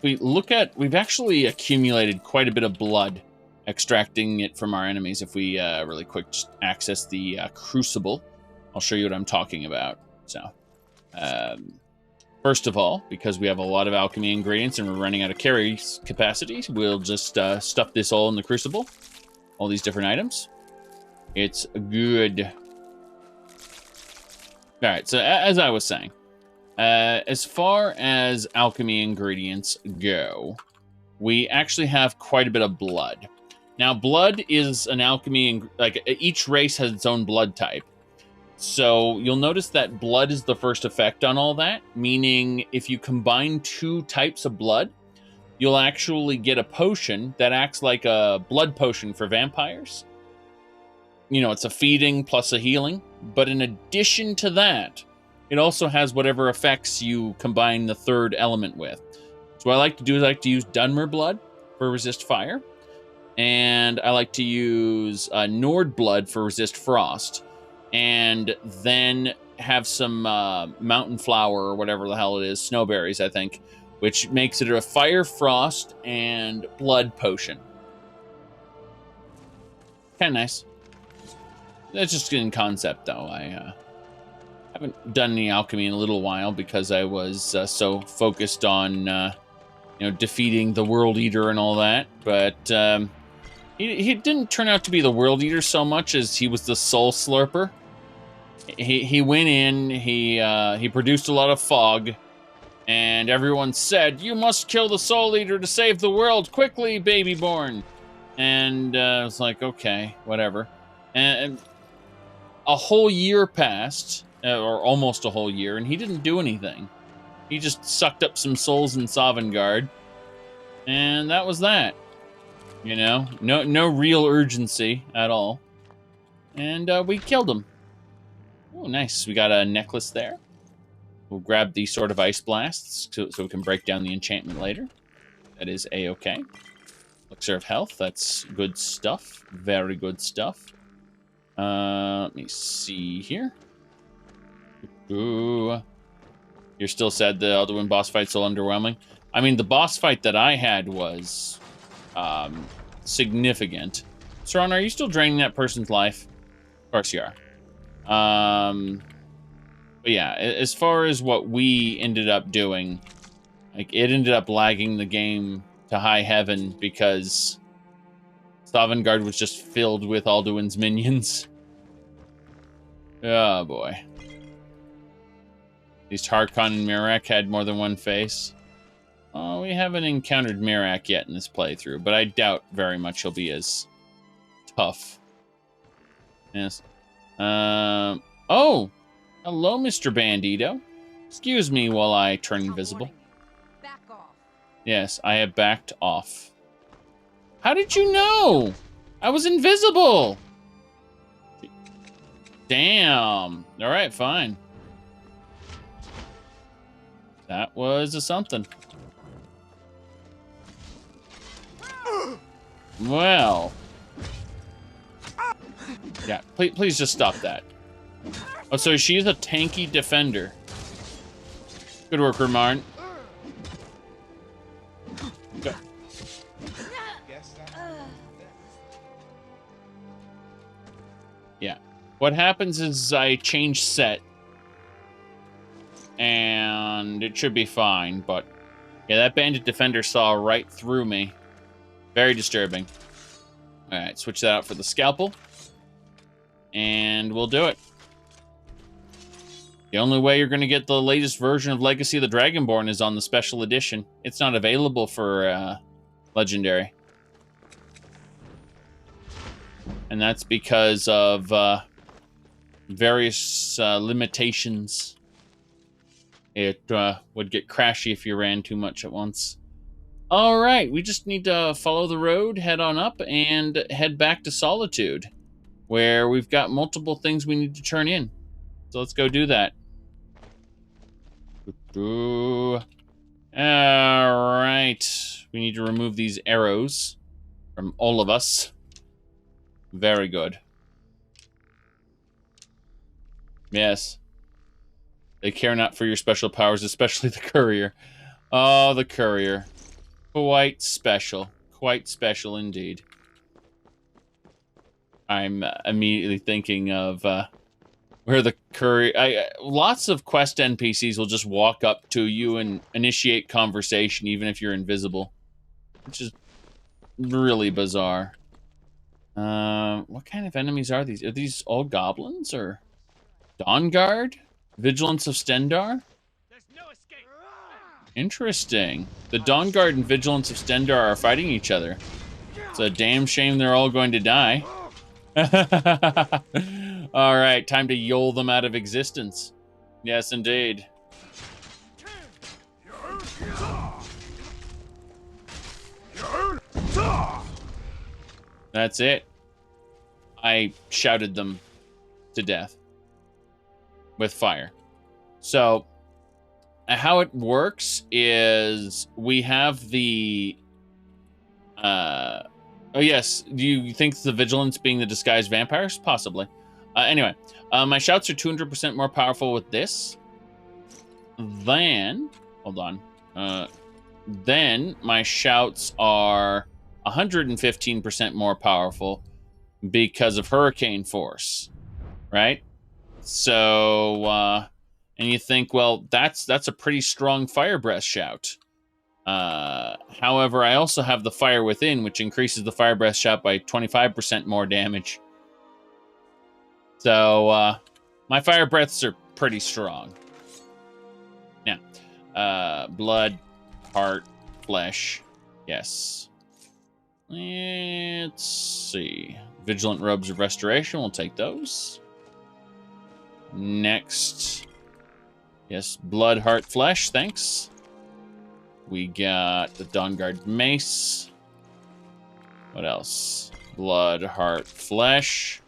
We've actually accumulated quite a bit of blood, extracting it from our enemies. If we really quick just access the crucible, I'll show you what I'm talking about. So, first of all, because we have a lot of alchemy ingredients and we're running out of carry capacity, we'll just stuff this all in the crucible. All these different items. It's good. All right, so as I was saying, as far as alchemy ingredients go, we actually have quite a bit of blood. Now, blood is an alchemy, like each race has its own blood type. So you'll notice that blood is the first effect on all that, meaning if you combine two types of blood, you'll actually get a potion that acts like a blood potion for vampires. You know, it's a feeding plus a healing, but in addition to that, it also has whatever effects you combine the third element with. So what I like to do is I like to use Dunmer blood for resist fire, and I like to use Nord blood for resist frost, and then have some mountain flower or whatever the hell it is, snowberries, I think, which makes it a fire, frost, and blood potion. Kind of nice. That's just in concept, though. I haven't done any alchemy in a little while because I was so focused on, defeating the World Eater and all that. But he didn't turn out to be the World Eater so much as he was the Soul Slurper. He went in, he produced a lot of fog, and everyone said, "You must kill the Soul Eater to save the world quickly, Babyborn." And I was like, okay, whatever. And a whole year passed, or almost a whole year, and he didn't do anything. He just sucked up some souls in Sovngarde, and that was that. You know, no real urgency at all. And we killed him. Oh, nice. We got a necklace there. We'll grab the Sword of Ice Blasts so we can break down the enchantment later. That is A-okay. Elixir of Health, that's good stuff. Very good stuff. Let me see here. Ooh. You're still sad the Alduin boss fight's so underwhelming? I mean, the boss fight that I had was significant. Saran, are you still draining that person's life? Of course you are. But yeah, as far as what we ended up doing, like, it ended up lagging the game to high heaven because Sovngarde was just filled with Alduin's minions. Oh boy. At least Harkon and Mirak had more than one face. Oh, we haven't encountered Mirak yet in this playthrough, but I doubt very much he'll be as tough. Yes. Oh! Hello, Mr. Bandito. Excuse me while I turn invisible. Back off. Yes, I have backed off. How did you know? I was invisible! Damn. Alright, fine. That was a something. Well. Yeah, please just stop that. Oh, so she's a tanky defender. Good work, Ramarn. Go. what happens is I change set. And it should be fine, but... Yeah, that bandit defender saw right through me. Very disturbing. Alright, switch that out for the scalpel. And we'll do it. The only way you're going to get the latest version of Legacy of the Dragonborn is on the special edition. It's not available for Legendary. And that's because of various limitations. It would get crashy if you ran too much at once. Alright, we just need to follow the road, head on up, and head back to Solitude, where we've got multiple things we need to turn in. So let's go do that. Alright. We need to remove these arrows from all of us. Very good. Yes. They care not for your special powers, especially the courier. Oh, the courier. Quite special. Quite special indeed. I'm immediately thinking of where the courier... lots of quest NPCs will just walk up to you and initiate conversation, even if you're invisible. Which is really bizarre. What kind of enemies are these? Are these all goblins, or... Dawnguard? Vigilance of Stendar? Interesting. The Dawnguard and Vigilance of Stendar are fighting each other. It's a damn shame they're all going to die. Alright, time to yole them out of existence. Yes, indeed. That's it. I shouted them to death. With fire. So, how it works is we have the... oh yes, do you think the Vigilance being the disguised vampires? Possibly. Anyway, my shouts are 200% more powerful with this. Then... Hold on. Then my shouts are 115% more powerful because of Hurricane Force. Right? So, and you think, well, that's a pretty strong fire breath shout. However, I also have the fire within, which increases the fire breath shout by 25% more damage. So, my fire breaths are pretty strong. Now, blood, heart, flesh, yes. Let's see. Vigilant robes of restoration, we'll take those. Next, yes, blood, heart, flesh, thanks. We got the Dawnguard mace. What else? Blood, heart, flesh.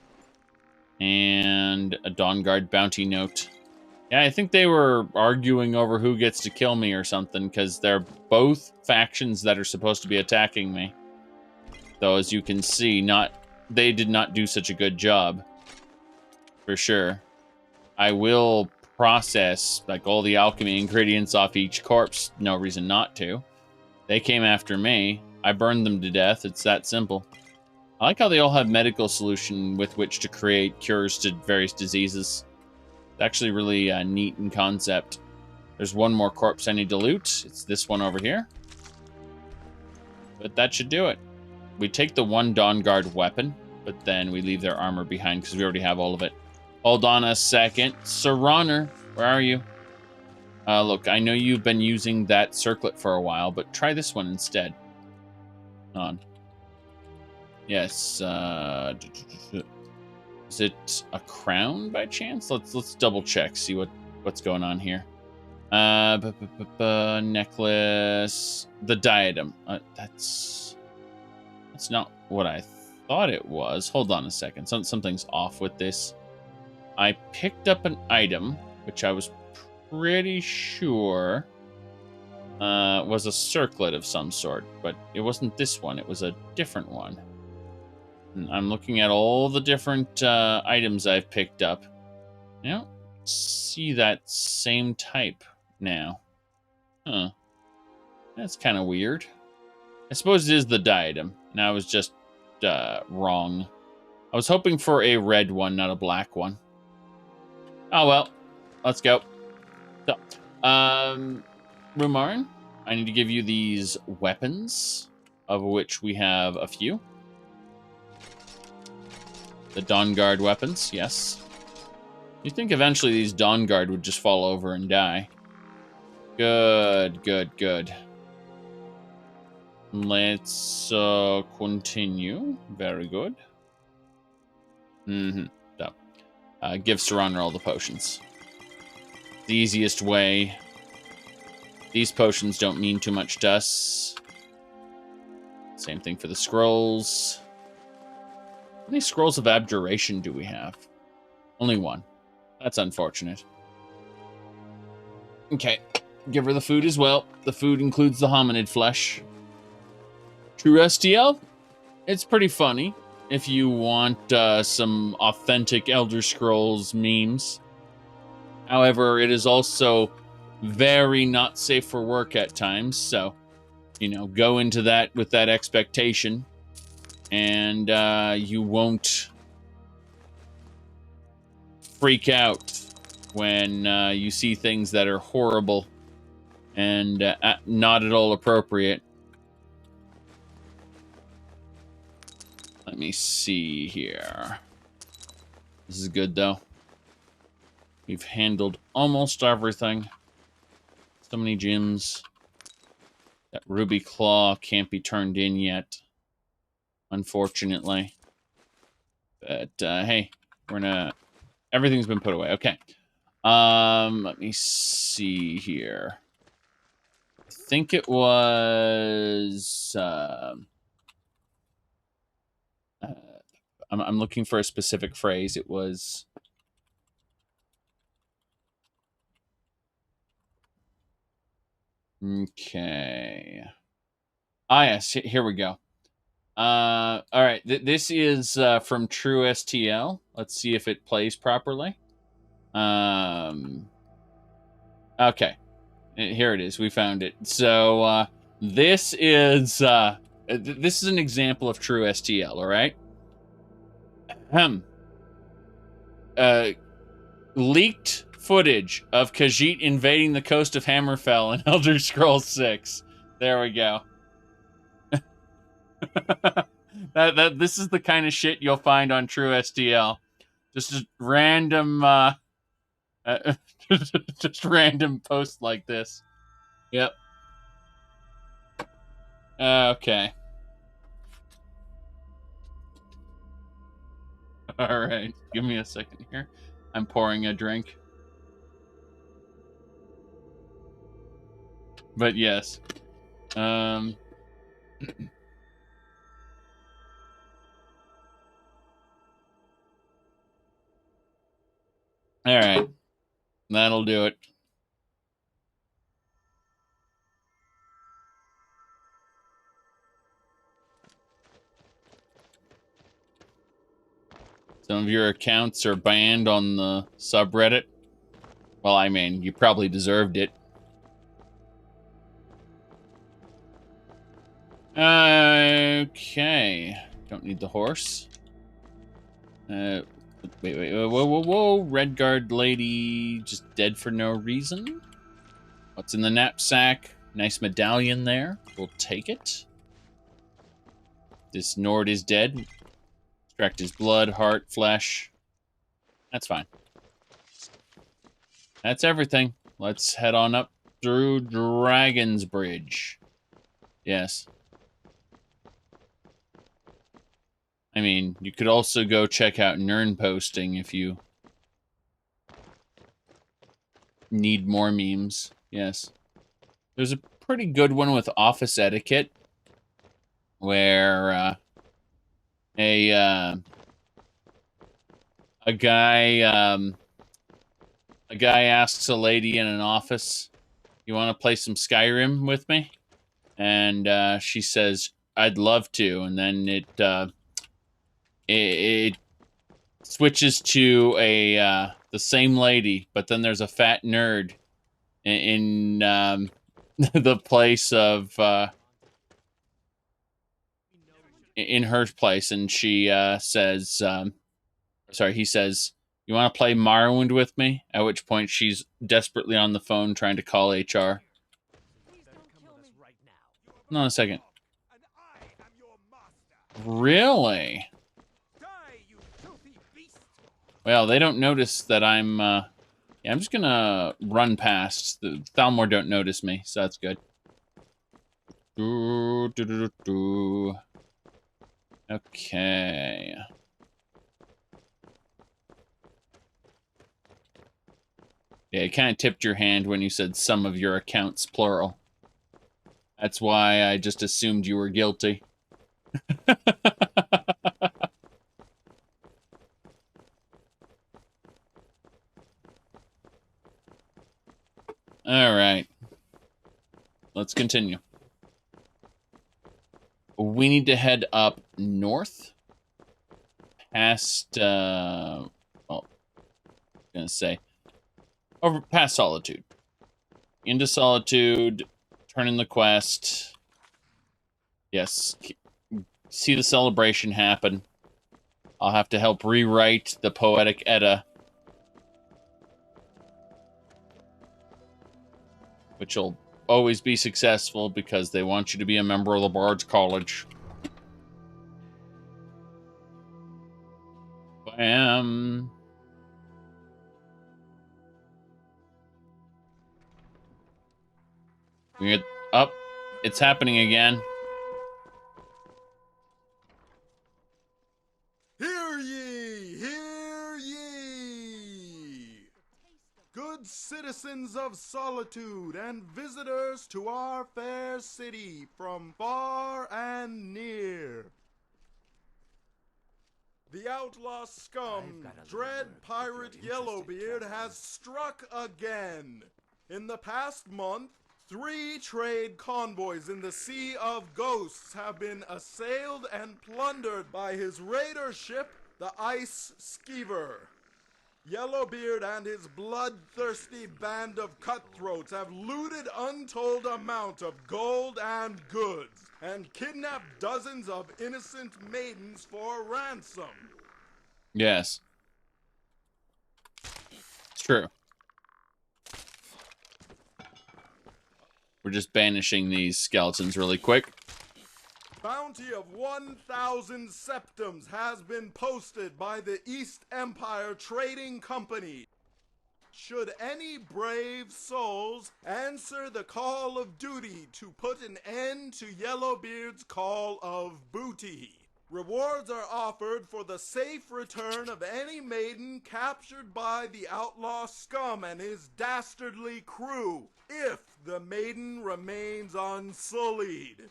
And a Dawnguard bounty note. Yeah, I think they were arguing over who gets to kill me or something, because they're both factions that are supposed to be attacking me. Though, as you can see, they did not do such a good job. For sure. I will process, like, all the alchemy ingredients off each corpse. No reason not to. They came after me. I burned them to death. It's that simple. I like how they all have medical solution with which to create cures to various diseases. It's actually really neat in concept. There's one more corpse I need to loot. It's this one over here. But that should do it. We take the one Dawnguard weapon, but then we leave their armor behind because we already have all of it. Hold on a second. Serraner, where are you? Look, I know you've been using that circlet for a while, but try this one instead. On. Yes. Is it a crown by chance? Let's double check, see what's going on here. Necklace. The diadem. That's not what I thought it was. Hold on a second. Something's off with this. I picked up an item, which I was pretty sure was a circlet of some sort, but it wasn't this one. It was a different one. And I'm looking at all the different items I've picked up. I don't see that same type now. Huh. That's kind of weird. I suppose it is the diadem, and I was just wrong I was hoping for a red one, not a black one. Oh, well. Let's go. So, Rumarin, I need to give you these weapons, of which we have a few. The Dawnguard weapons, yes. You think eventually these Dawnguard would just fall over and die. Good, good, good. Let's continue. Very good. Mm-hmm. So, give Serana all the potions. The easiest way. These potions don't mean too much to us. Same thing for the scrolls. How many scrolls of abjuration do we have? Only one. That's unfortunate. Okay. Give her the food as well. The food includes the hominid flesh. True STL? It's pretty funny. If you want some authentic Elder Scrolls memes. However, it is also very not safe for work at times. So, you know, go into that with that expectation. And you won't freak out when you see things that are horrible and not at all appropriate. Let me see here. This is good, though. We've handled almost everything. So many gems. That ruby claw can't be turned in yet, unfortunately. But, hey, we're gonna... Everything's been put away. Okay. Let me see here. I think it was... I'm looking for a specific phrase. It was... Okay. Ah, yes. Here we go. All right. This is from True STL. Let's see if it plays properly. Okay. Here it is. We found it. So this is an example of True STL. All right. Leaked footage of Khajiit invading the coast of Hammerfell in Elder Scrolls 6. There we go. This is the kind of shit you'll find on True STL. Just random just random posts like this. Yep. Okay. All right. Give me a second here. I'm pouring a drink. But yes. All right. That'll do it. Some of your accounts are banned on the subreddit. Well, I mean, you probably deserved it. Okay. Don't need the horse. Wait, whoa. Redguard lady just dead for no reason. What's in the knapsack? Nice medallion there. We'll take it. This Nord is dead. Extract his blood, heart, flesh. That's fine. That's everything. Let's head on up through Dragon's Bridge. Yes. I mean, you could also go check out Nern posting if you need more memes. Yes. There's a pretty good one with office etiquette where a guy asks a lady in an office, "You want to play some Skyrim with me?" And she says, "I'd love to." And then it switches to the same lady, but then there's a fat nerd in the place of in her place, and she says, he says, "You want to play Morrowind with me?" At which point she's desperately on the phone trying to call HR. Hold on a second. Really? Well, they don't notice that I'm, yeah, I'm just gonna run past. The Thalmor don't notice me, so that's good. Okay. Yeah, it kind of tipped your hand when you said some of your accounts, plural. That's why I just assumed you were guilty. All right. Let's continue. We need to head up north. Past, well, I'm gonna say, over past Solitude. Into Solitude, turn in the quest. Yes, see the celebration happen. I'll have to help rewrite the Poetic Edda, which will always be successful because they want you to be a member of the Bard's College. Bam. We get up. It's happening again. Hear ye! Hear ye! Good citizens of Solitude and visitors to our fair city from far and near. The outlaw scum, dread pirate Yellowbeard, has struck again. In the past month, 3 trade convoys in the Sea of Ghosts have been assailed and plundered by his raider ship, the Ice Skeever. Yellowbeard and his bloodthirsty band of cutthroats have looted untold amount of gold and goods, and kidnapped dozens of innocent maidens for ransom. Yes. It's true. We're just banishing these skeletons really quick. Bounty of 1,000 septums has been posted by the East Empire Trading Company. Should any brave souls answer the call of duty to put an end to Yellowbeard's call of booty, rewards are offered for the safe return of any maiden captured by the outlaw scum and his dastardly crew, if the maiden remains unsullied.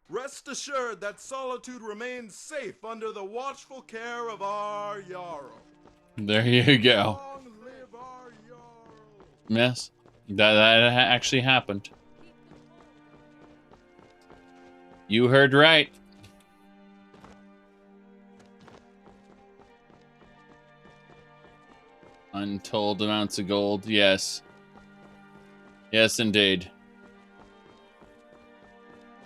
Rest assured that Solitude remains safe under the watchful care of our Jarl. There you go. Long live our Jarl. Yes, that actually happened. You heard right. Untold amounts of gold, yes. Yes, indeed.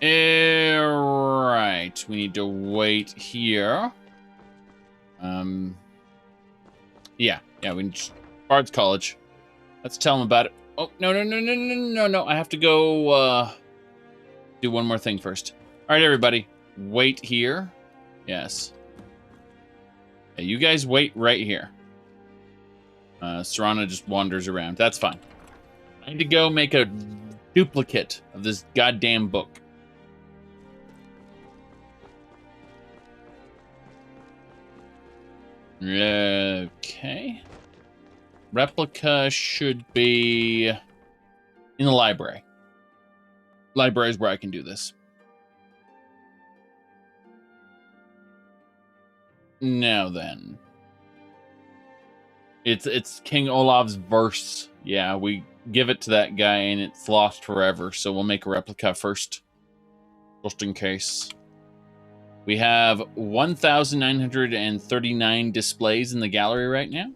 Right, we need to wait here. Yeah, we need Bard's College. Let's tell them about it. Oh, no, I have to go, do one more thing first. All right, everybody, wait here. Yes. Yeah, you guys wait right here. Serana just wanders around. That's fine. I need to go make a duplicate of this goddamn book. Okay. Replica should be in the library. Library is where I can do this. Now then. It's King Olaf's verse. Yeah, we give it to that guy and it's lost forever, so we'll make a replica first. Just in case. We have 1,939 displays in the gallery right now.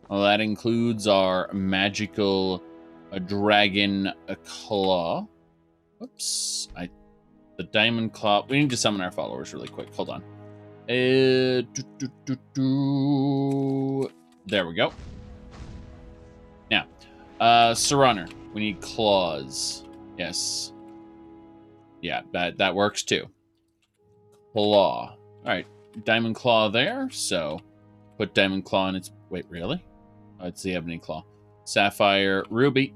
Well, that includes our magical dragon claw. Oops. The Diamond Claw. We need to summon our followers really quick. Hold on. There we go. Now, Serunner. We need claws. Yes. Yeah, that works too. Claw. All right, Diamond Claw there. So, put Diamond Claw in its... Wait, really? Oh, it's the Ebony Claw. Sapphire, Ruby.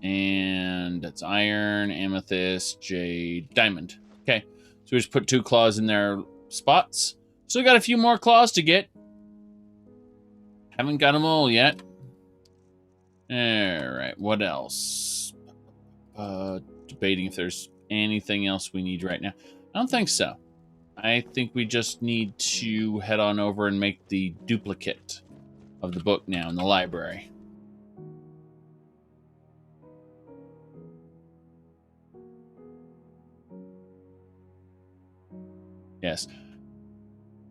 And that's Iron, Amethyst, Jade, Diamond. Okay, so we just put 2 claws in their spots. Still got a few more claws to get. Haven't got them all yet. Alright, what else? Debating if there's anything else we need right now. I don't think so. I think we just need to head on over and make the duplicate of the book now in the library. Yes.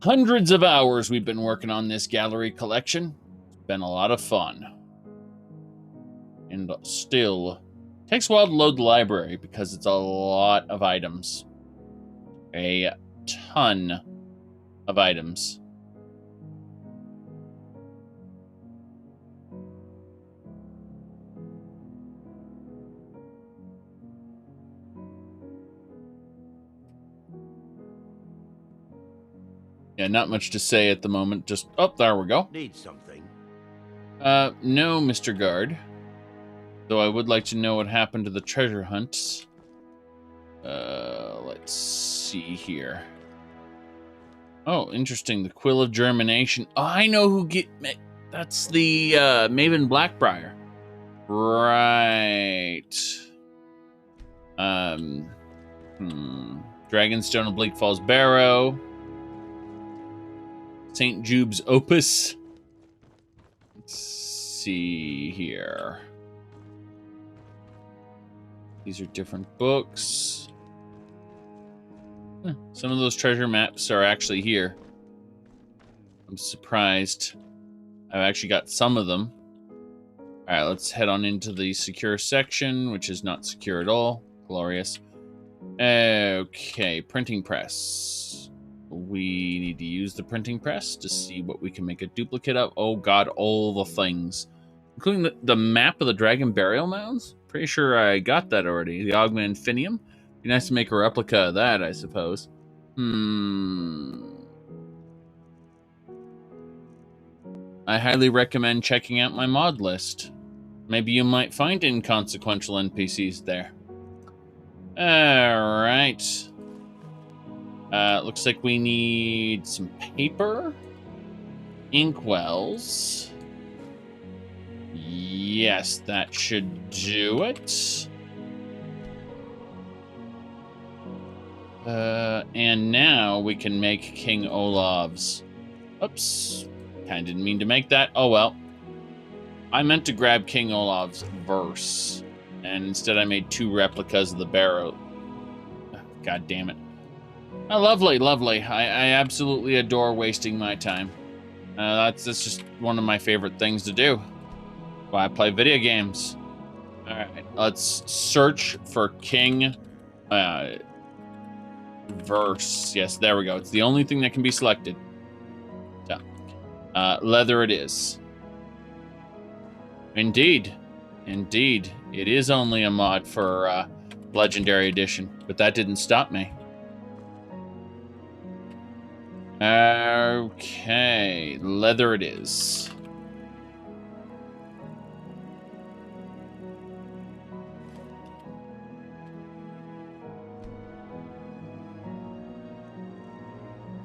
Hundreds of hours we've been working on this gallery collection. It's been a lot of fun. And still, takes a while to load the library because it's a lot of items. A ton of items. Yeah, not much to say at the moment. Just, oh, there we go. Need something? No, Mr. Guard. Though I would like to know what happened to the treasure hunt. Let's see here. Oh, interesting. The Quill of Germination. Oh, I know who that's the Maven Blackbriar. Right. Dragonstone of Bleak Falls Barrow. St. Jube's Opus. Let's see here. These are different books. Some of those treasure maps are actually here. I'm surprised. I've actually got some of them. Alright, let's head on into the secure section, which is not secure at all. Glorious. Okay, printing press. We need to use the printing press to see what we can make a duplicate of. Oh god, all the things. Including the map of the Dragon Burial Mounds. Pretty sure I got that already. The Ogma Infinium. Be nice to make a replica of that, I suppose. I highly recommend checking out my mod list. Maybe you might find inconsequential NPCs there. Alright. Looks like we need some paper. Inkwells. Yes, that should do it. And now we can make King Olav's. Oops. Kinda didn't mean to make that. Oh well. I meant to grab King Olav's verse. And instead I made 2 replicas of the barrow. God damn it. Oh, lovely, lovely. I absolutely adore wasting my time. That's just one of my favorite things to do. Why I play video games. Alright, let's search for King verse. Yes, there we go. It's the only thing that can be selected. So, leather it is. Indeed. Indeed. It is only a mod for Legendary Edition, but that didn't stop me. Okay, leather it is.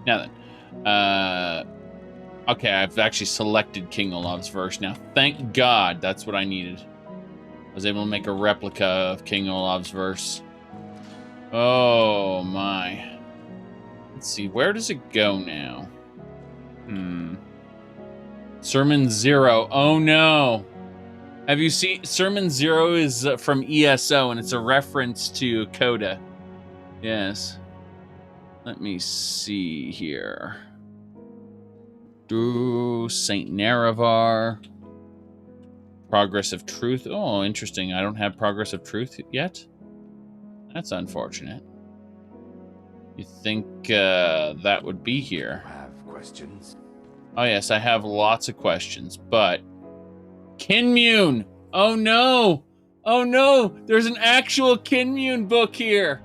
Now then, okay, I've actually selected King Olav's verse now. Thank God, that's what I needed. I was able to make a replica of King Olav's verse. Oh my. Let's see, where does it go now? Sermon 0. Oh no. Have you seen Sermon 0 is from ESO and it's a reference to Coda. Yes. Let me see here. Saint Nerevar. Progress of Truth. Oh, interesting. I don't have Progress of Truth yet. That's unfortunate. You think that would be here? Have questions? Oh yes, I have lots of questions, but Kinmune! Oh no! Oh no! There's an actual Kinmune book here!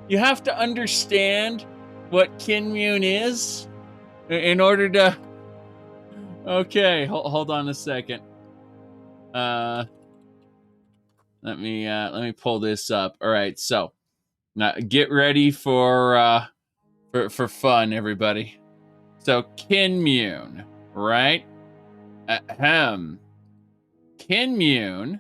You have to understand what Kinmune is in order to... Okay, hold on a second. Let me pull this up. All right, so now get ready for fun, everybody. So Kinmune, right? Ahem. Kinmune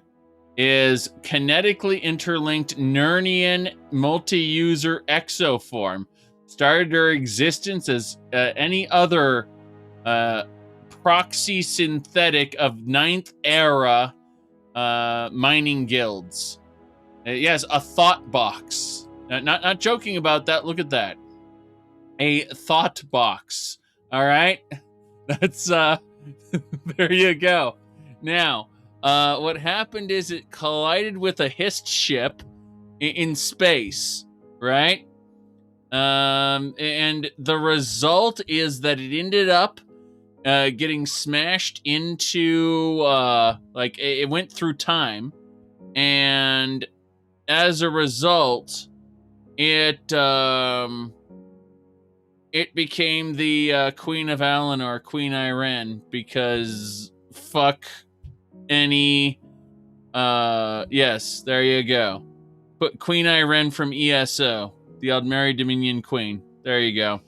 is kinetically interlinked Nernian multi-user exoform. Started their existence as any other proxy synthetic of 9th era mining guilds. Yes, a thought box. Not joking about that. Look at that. A thought box. All right? That's there you go. Now, what happened is it collided with a Hist ship in space, right? And the result is that it ended up getting smashed into like it went through time, and as a result, it became the Queen of Alinor, Queen Irene, because fuck any yes, there you go. Put Queen Irene from ESO, the Altmer Dominion Queen. There you go.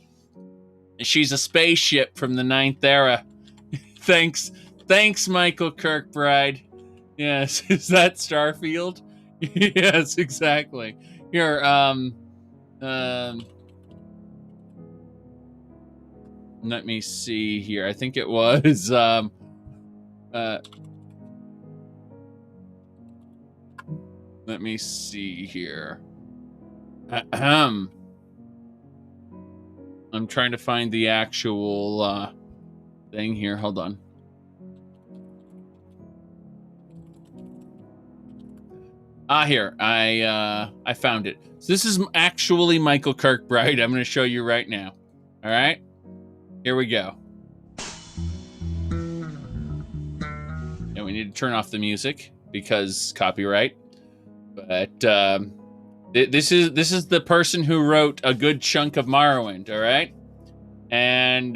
She's a spaceship from the 9th era. Thanks, Michael Kirkbride. Yes, is that Starfield? Yes, exactly. Here, let me see here. I think it was, let me see here. I'm trying to find the actual thing here. Hold on. Here. I found it. So this is actually Michael Kirkbride. I'm going to show you right now. All right? Here we go. And we need to turn off the music because copyright. But this is the person who wrote a good chunk of Morrowind, all right? And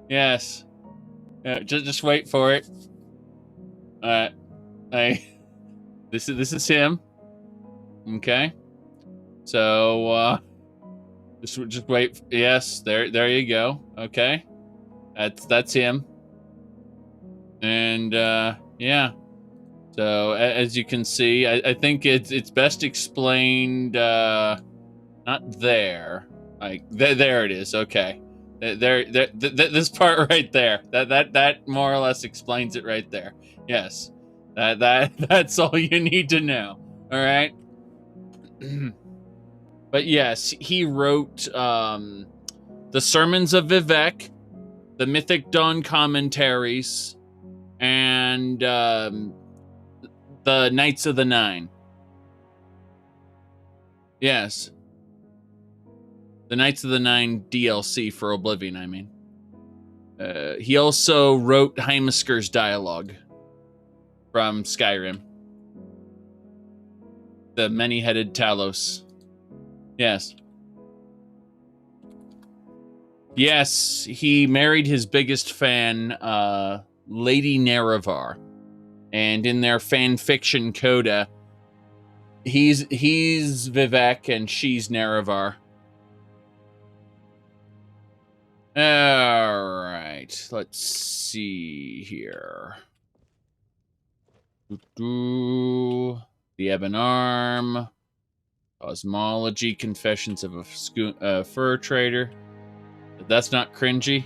yes, just wait for it. This is him. Okay, so just wait. Yes, there you go. Okay, that's him. And yeah. So as you can see, I think it's best explained. Not there, like there it is. Okay, this part right there. That more or less explains it right there. Yes, that's all you need to know. All right. But yes, he wrote the Sermons of Vivek, the Mythic Dawn commentaries, and the Knights of the Nine. Yes. The Knights of the Nine DLC for Oblivion, I mean. He also wrote Heimisker's dialogue from Skyrim. The Many-Headed Talos. Yes. Yes, he married his biggest fan, Lady Nerevar. And in their fan fiction coda, he's Vivek and she's Nerevar. All right, let's see here. The Ebon Arm, Cosmology, Confessions of a Fur Trader. That's not cringy.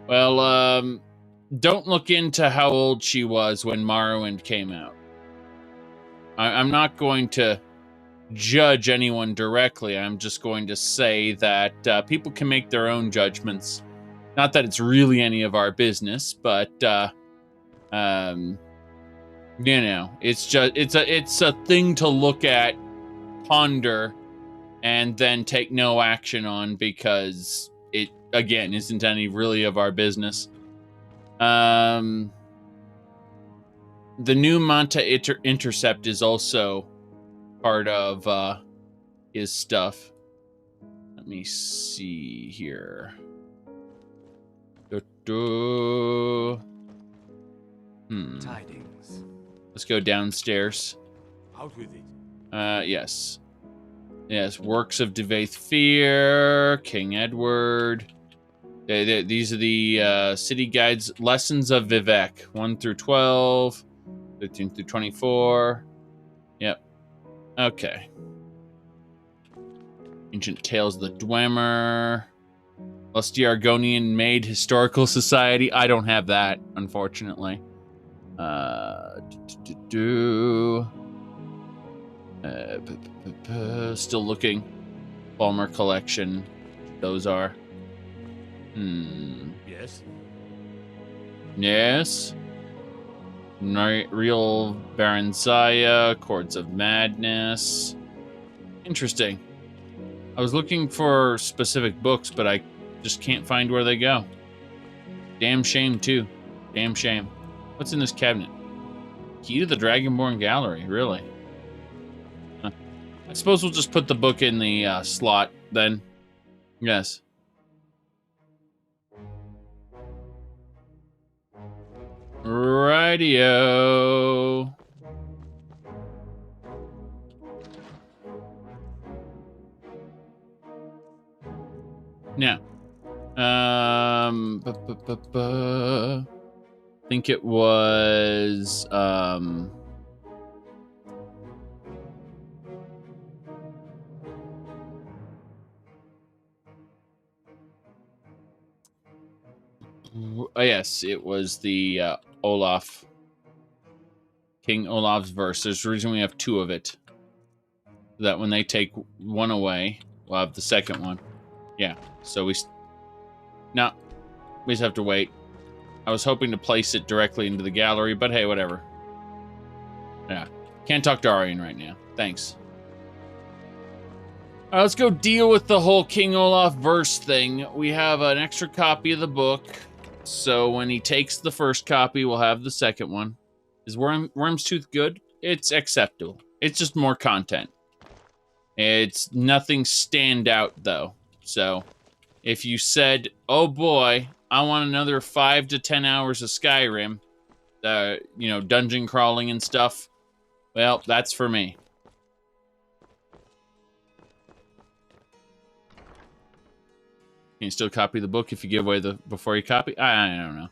Well, don't look into how old she was when Morrowind came out. I'm not going to judge anyone directly. I'm just going to say that people can make their own judgments. Not that it's really any of our business, but you know, it's a thing to look at, ponder, and then take no action on because it, again, isn't any really of our business. The new Manta Intercept is also part of his stuff. Let me see here. Tidings. Let's go downstairs. Out with it. Yes. Yes, Works of Devaith Fear, King Edward. These are the city guides, Lessons of Vivek, 1 through 12, 13 through 24. Yep. Okay. Ancient Tales of the Dwemer. Lusty Argonian Maid Historical Society. I don't have that, unfortunately. Still looking. Altmer collection. Those are. Yes. Yes. Real Baron Zaya. Chords of Madness. Interesting. I was looking for specific books, but I just can't find where they go. Damn shame, too. Damn shame. What's in this cabinet? Key to the Dragonborn Gallery, really? Huh. I suppose we'll just put the book in the slot, then. Yes. Radio. Now, I think it was, yes, it was the Olaf, King Olaf's verse. There's a reason we have 2 of it. So that when they take one away, we'll have the second one. Yeah, so we just have to wait. I was hoping to place it directly into the gallery, but hey, whatever. Yeah, can't talk to Arian right now. Thanks. All right, let's go deal with the whole King Olaf verse thing. We have an extra copy of the book, so when he takes the first copy, we'll have the second one. Is Worm's Tooth good? It's acceptable. It's just more content. It's nothing stand out, though. So, if you said, oh boy, I want another 5 to 10 hours of Skyrim, you know, dungeon crawling and stuff, well, that's for me. Can you still copy the book if you give away before you copy? I don't know.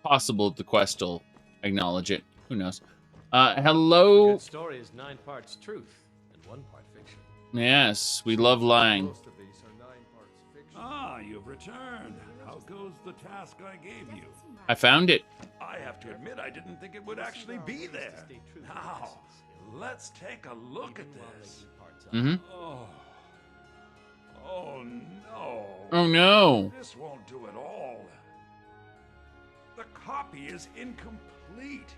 Possible the quest will acknowledge it. Who knows? Hello? A good story is 9 parts truth and 1 part fiction. Yes, we love lying. Ah, you've returned. How goes the task I gave you? I found it. I have to admit, I didn't think it would actually be there. Now, let's take a look at this. Mm-hmm. Oh no. Oh no. This won't do at all. The copy is incomplete.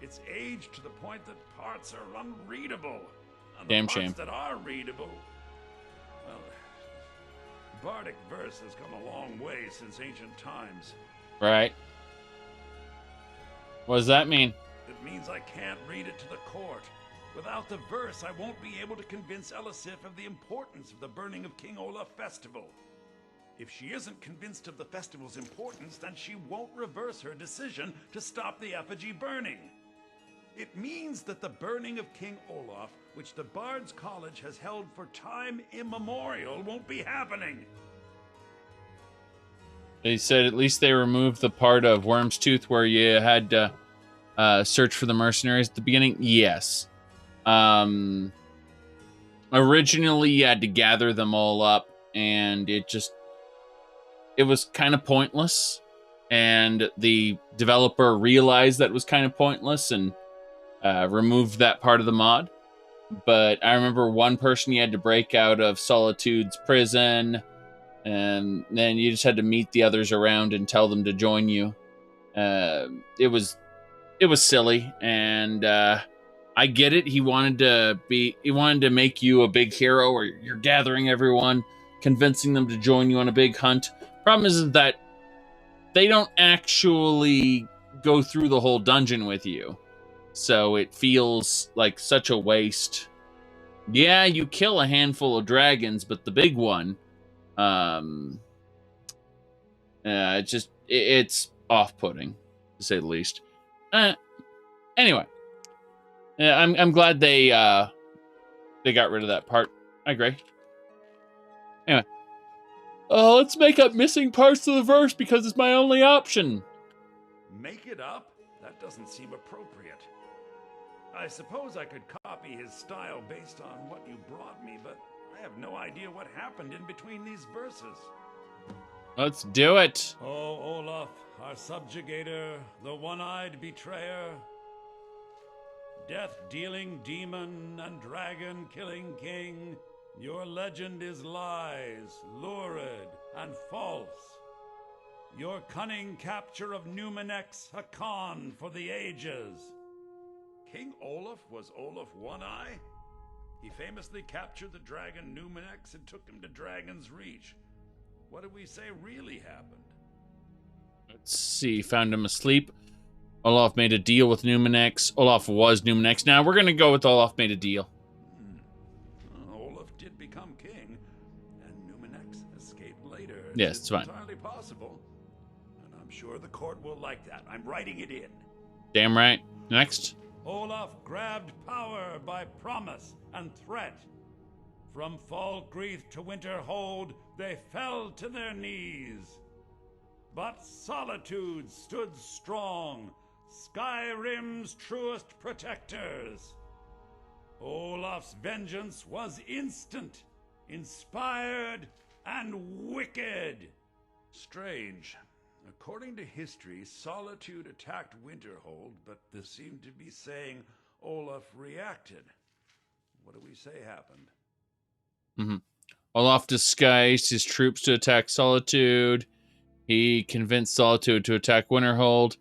It's aged to the point that parts are unreadable. And Damn the shame. parts that are readable, well, Bardic verse has come a long way since ancient times. Right. What does that mean? It means I can't read it to the court. Without the verse, I won't be able to convince Elisif of the importance of the burning of King Olaf festival. If she isn't convinced of the festival's importance, then she won't reverse her decision to stop the effigy burning. It means that the burning of King Olaf, which the Bard's College has held for time immemorial, won't be happening. They said at least they removed the part of Worm's Tooth where you had to search for the mercenaries at the beginning. Yes. Originally, you had to gather them all up, and it was kind of pointless. And the developer realized that was kind of pointless and removed that part of the mod. But I remember one person you had to break out of Solitude's prison, and then you just had to meet the others around and tell them to join you. It was silly, and I I get it. He wanted to make you a big hero, or you're gathering everyone, convincing them to join you on a big hunt. Problem is that they don't actually go through the whole dungeon with you. So it feels like such a waste. Yeah, you kill a handful of dragons, but the big one, it's off-putting, to say the least. Anyway, I'm glad they got rid of that part. I agree. Anyway, let's make up missing parts of the verse because it's my only option. Make it up? That doesn't seem appropriate. I suppose I could copy his style based on what you brought me, but I have no idea what happened in between these verses. Let's do it. Oh, Olaf, our subjugator, the one-eyed betrayer, death-dealing demon and dragon-killing king, your legend is lies, lurid, and false. Your cunning capture of Numenex, a con for the ages. King Olaf was Olaf One-Eye? He famously captured the dragon Numenex and took him to Dragon's Reach. What did we say really happened? Let's see. Found him asleep. Olaf made a deal with Numenex. Olaf was Numenex. Now we're going to go with Olaf made a deal. Olaf did become king, and Numenex escaped later. Yes, it's fine. Entirely possible. And I'm sure the court will like that. I'm writing it in. Damn right. Next. Olaf grabbed power by promise and threat. From Falkreath to Winterhold, they fell to their knees. But solitude stood strong, Skyrim's truest protectors. Olaf's vengeance was instant, inspired, and wicked. Strange. According to history, Solitude attacked Winterhold, but this seemed to be saying Olaf reacted. What do we say happened? Olaf disguised his troops to attack Solitude. He convinced Solitude to attack Winterhold.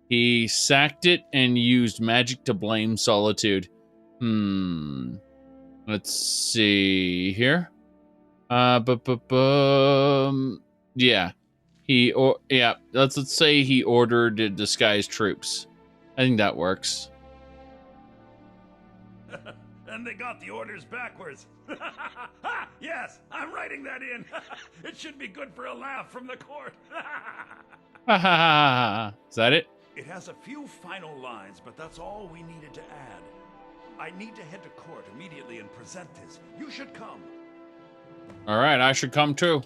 He sacked it and used magic to blame Solitude. Let's see here. Yeah. Let's say he ordered disguised troops. I think that works. And they got the orders backwards. Yes, I'm writing that in. It should be good for a laugh from the court. Is that it? It has a few final lines, but that's all we needed to add. I need to head to court immediately and present this. You should come. All right, I should come too.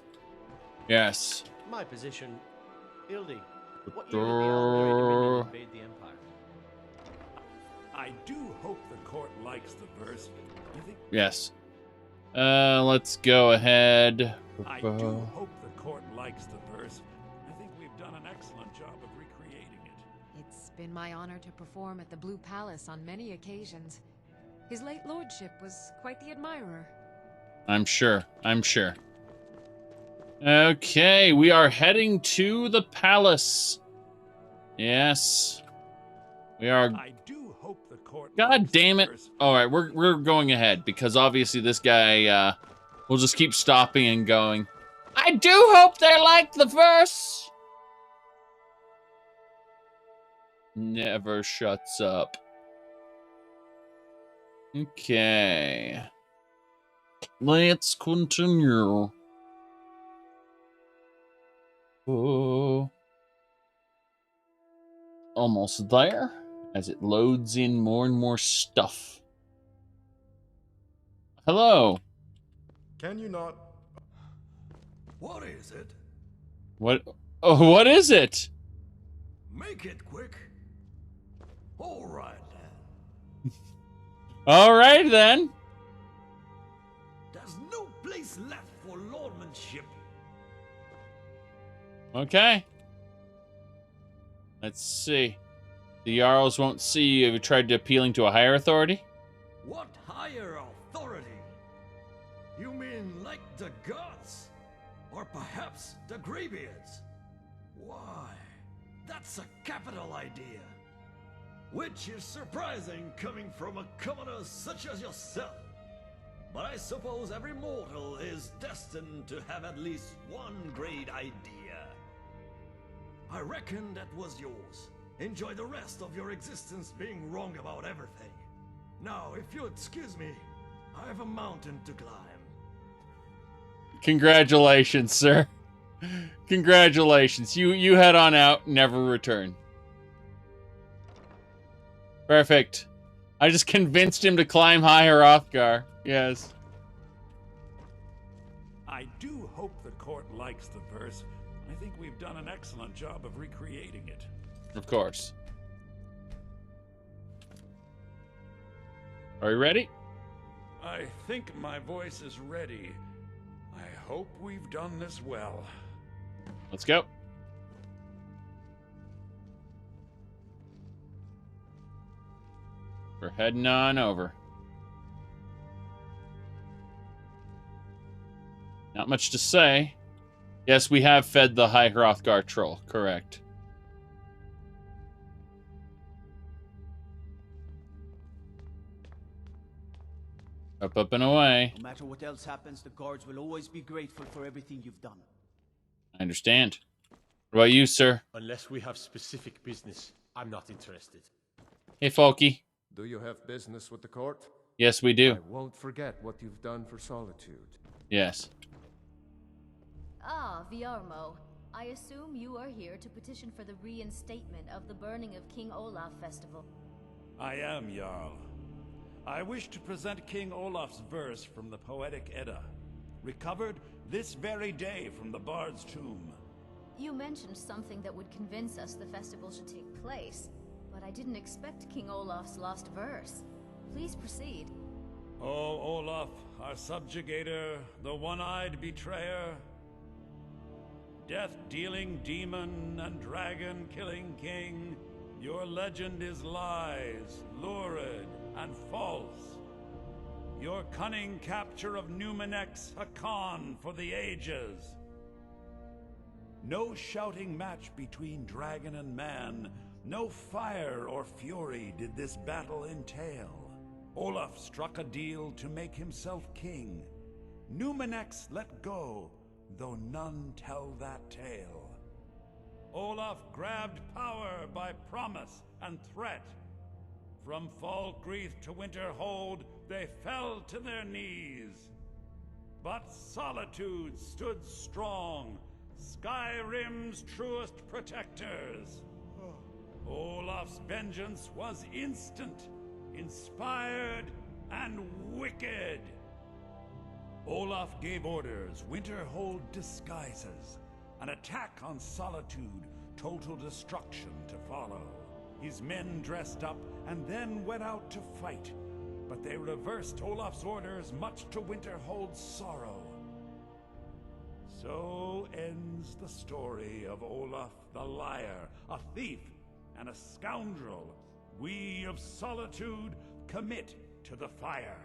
Yes. My position, Ildi. What year did the Altmer Dominion invade the Empire? I do hope the court likes the verse. You think? Yes. Let's go ahead. I do hope the court likes the verse. I think we've done an excellent job of recreating it. It's been my honor to perform at the Blue Palace on many occasions. His late lordship was quite the admirer. I'm sure. Okay, we are heading to the palace. Yes. We are. I do hope the court. God damn it. All right, we're going ahead because obviously this guy will just keep stopping and going. I do hope they like the verse. Never shuts up. Okay. Let's continue. Oh. Almost there as it loads in more and more stuff. Hello. Can you not? What is it? What? Oh, what is it? Make it quick. All right then. All right then. There's no place left for lordmanship. Okay. Let's see. The Jarls won't see you if you tried appealing to a higher authority. What higher authority? You mean like the gods? Or perhaps the Greybeards? Why, that's a capital idea. which is surprising coming from a commoner such as yourself. But I suppose every mortal is destined to have at least one great idea. I reckon that was yours. Enjoy the rest of your existence being wrong about everything. Now, if you'll excuse me, I have a mountain to climb. Congratulations, sir. Congratulations. You head on out, never return. Perfect. I just convinced him to climb higher Hrothgar. Yes. I do hope the court likes the verse. I think we've done an excellent job of recreating it. Of course. Are you ready? I think my voice is ready. I hope we've done this well. Let's go. We're heading on over. Not much to say. Yes, we have fed the High Hrothgar troll, correct. Up and away. No matter what else happens, the guards will always be grateful for everything you've done. I understand. What about you, sir? Unless we have specific business, I'm not interested. Hey, Folky. Do you have business with the court? Yes, we do. I won't forget what you've done for Solitude. Yes. Ah, Viarmo. I assume you are here to petition for the reinstatement of the burning of King Olaf festival. I am, Jarl. I wish to present King Olaf's verse from the Poetic Edda, recovered this very day from the Bard's tomb. You mentioned something that would convince us the festival should take place, but I didn't expect King Olaf's lost verse. Please proceed. O Olaf, our subjugator, the one-eyed betrayer, death-dealing demon and dragon-killing king, your legend is lies, lurid, and false. Your cunning capture of Numenex, a con for the ages. No shouting match between dragon and man, no fire or fury did this battle entail. Olaf struck a deal to make himself king. Numenex let go, though none tell that tale. Olaf grabbed power by promise and threat. From Falkreath to Winterhold, they fell to their knees. But Solitude stood strong, Skyrim's truest protectors. Olaf's vengeance was instant, inspired, and wicked. Olaf gave orders, Winterhold disguises, an attack on Solitude, total destruction to follow. His men dressed up and then went out to fight, but they reversed Olaf's orders, much to Winterhold's sorrow. So ends the story of Olaf the liar, a thief and a scoundrel. We of Solitude commit to the fire.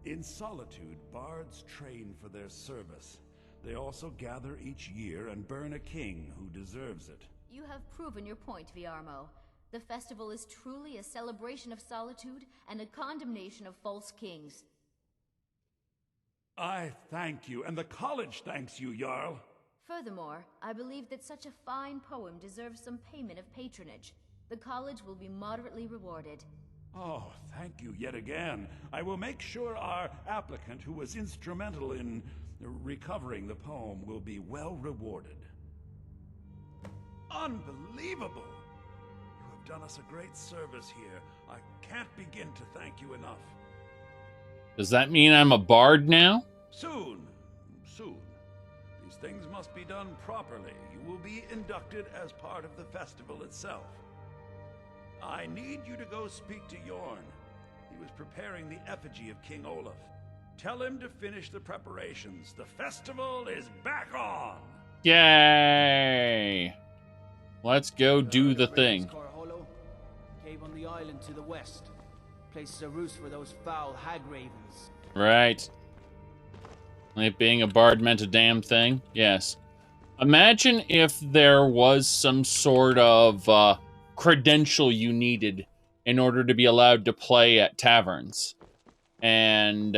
In Solitude, bards train for their service. They also gather each year and burn a king who deserves it. You have proven your point, Viarmo. The festival is truly a celebration of solitude and a condemnation of false kings. I thank you, and the college thanks you, Jarl. Furthermore, I believe that such a fine poem deserves some payment of patronage. The college will be moderately rewarded. Oh, thank you yet again. I will make sure our applicant, who was instrumental in recovering the poem, will be well rewarded. Unbelievable! You have done us a great service here. I can't begin to thank you enough. Does that mean I'm a bard now? Soon. These things must be done properly. You will be inducted as part of the festival itself. I need you to go speak to Yorn. He was preparing the effigy of King Olaf. Tell him to finish the preparations. The festival is back on! Yay! Let's go do the thing. Cave on the island to the west. Places a roost for those foul hag ravens. Right. Like being a bard meant a damn thing? Yes. Imagine if there was some sort of credential you needed in order to be allowed to play at taverns. And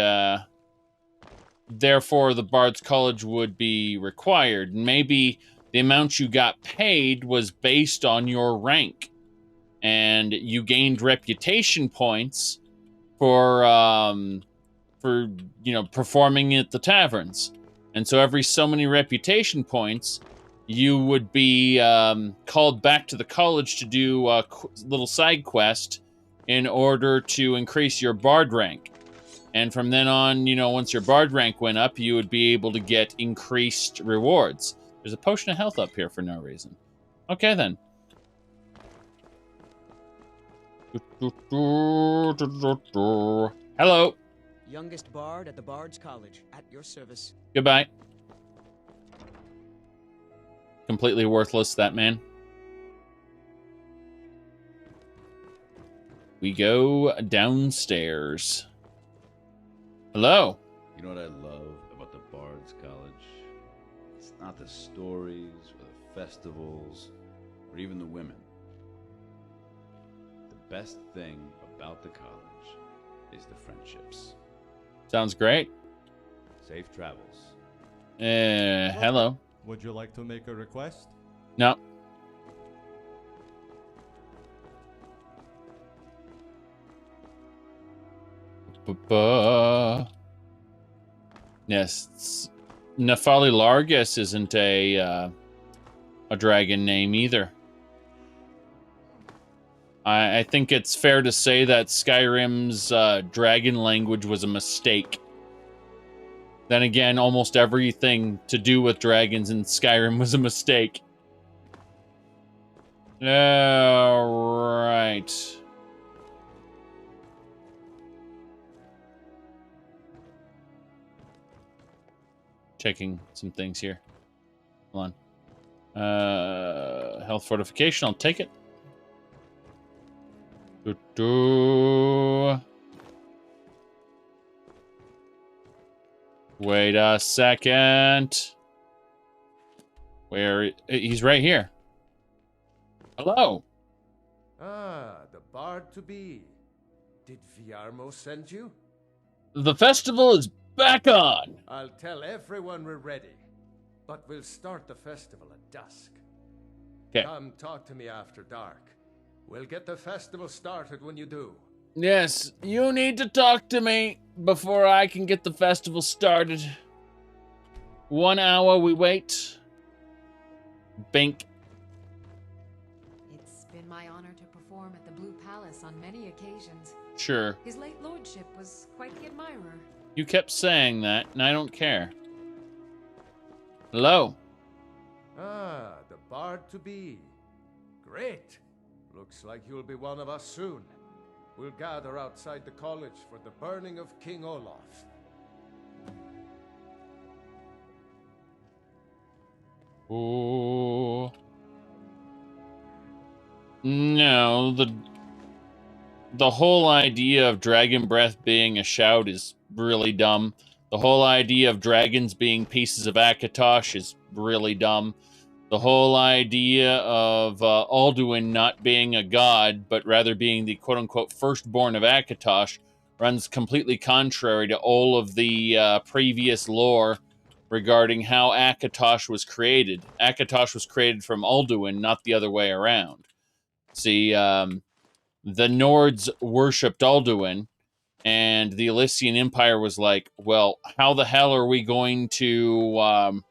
therefore, the Bard's College would be required. Maybe the amount you got paid was based on your rank. And you gained reputation points for performing at the taverns. And so every so many reputation points, you would be called back to the college to do a little side quest in order to increase your bard rank. And from then on, once your bard rank went up, you would be able to get increased rewards. There's a potion of health up here for no reason. Okay, then. Hello. Youngest bard at the Bard's College, at your service. Goodbye. Completely worthless, that man. We go downstairs. Hello. You know what I love about the Bard's College? It's not the stories or the festivals or even the women. The best thing about the college is the friendships. Sounds great. Safe travels. Hello. Would you like to make a request? No. Yes, Nefali Largus isn't a dragon name either. I think it's fair to say that Skyrim's dragon language was a mistake. Then again, almost everything to do with dragons in Skyrim was a mistake. All right. Checking some things here. Hold on. Health fortification, I'll take it. Wait a second. Where? He's right here. Hello. Ah, the bard to be. Did Viarmo send you? The festival is back on. I'll tell everyone we're ready, but we'll start the festival at dusk. Okay. Come talk to me after dark. We'll get the festival started when you do. Yes, you need to talk to me before I can get the festival started. 1 hour we wait. Bink. It's been my honor to perform at the Blue Palace on many occasions. Sure. His late lordship was quite the admirer. You kept saying that, and I don't care. Hello. Ah, the bard to be. Great. Looks like you'll be one of us soon. We'll gather outside the college for the burning of King Olaf. Oh. No, the whole idea of dragon breath being a shout is really dumb. The whole idea of dragons being pieces of Akatosh is really dumb. The whole idea of Alduin not being a god, but rather being the quote-unquote firstborn of Akatosh runs completely contrary to all of the previous lore regarding how Akatosh was created. Akatosh was created from Alduin, not the other way around. See, the Nords worshipped Alduin, and the Elysian Empire was like, well, how the hell are we going to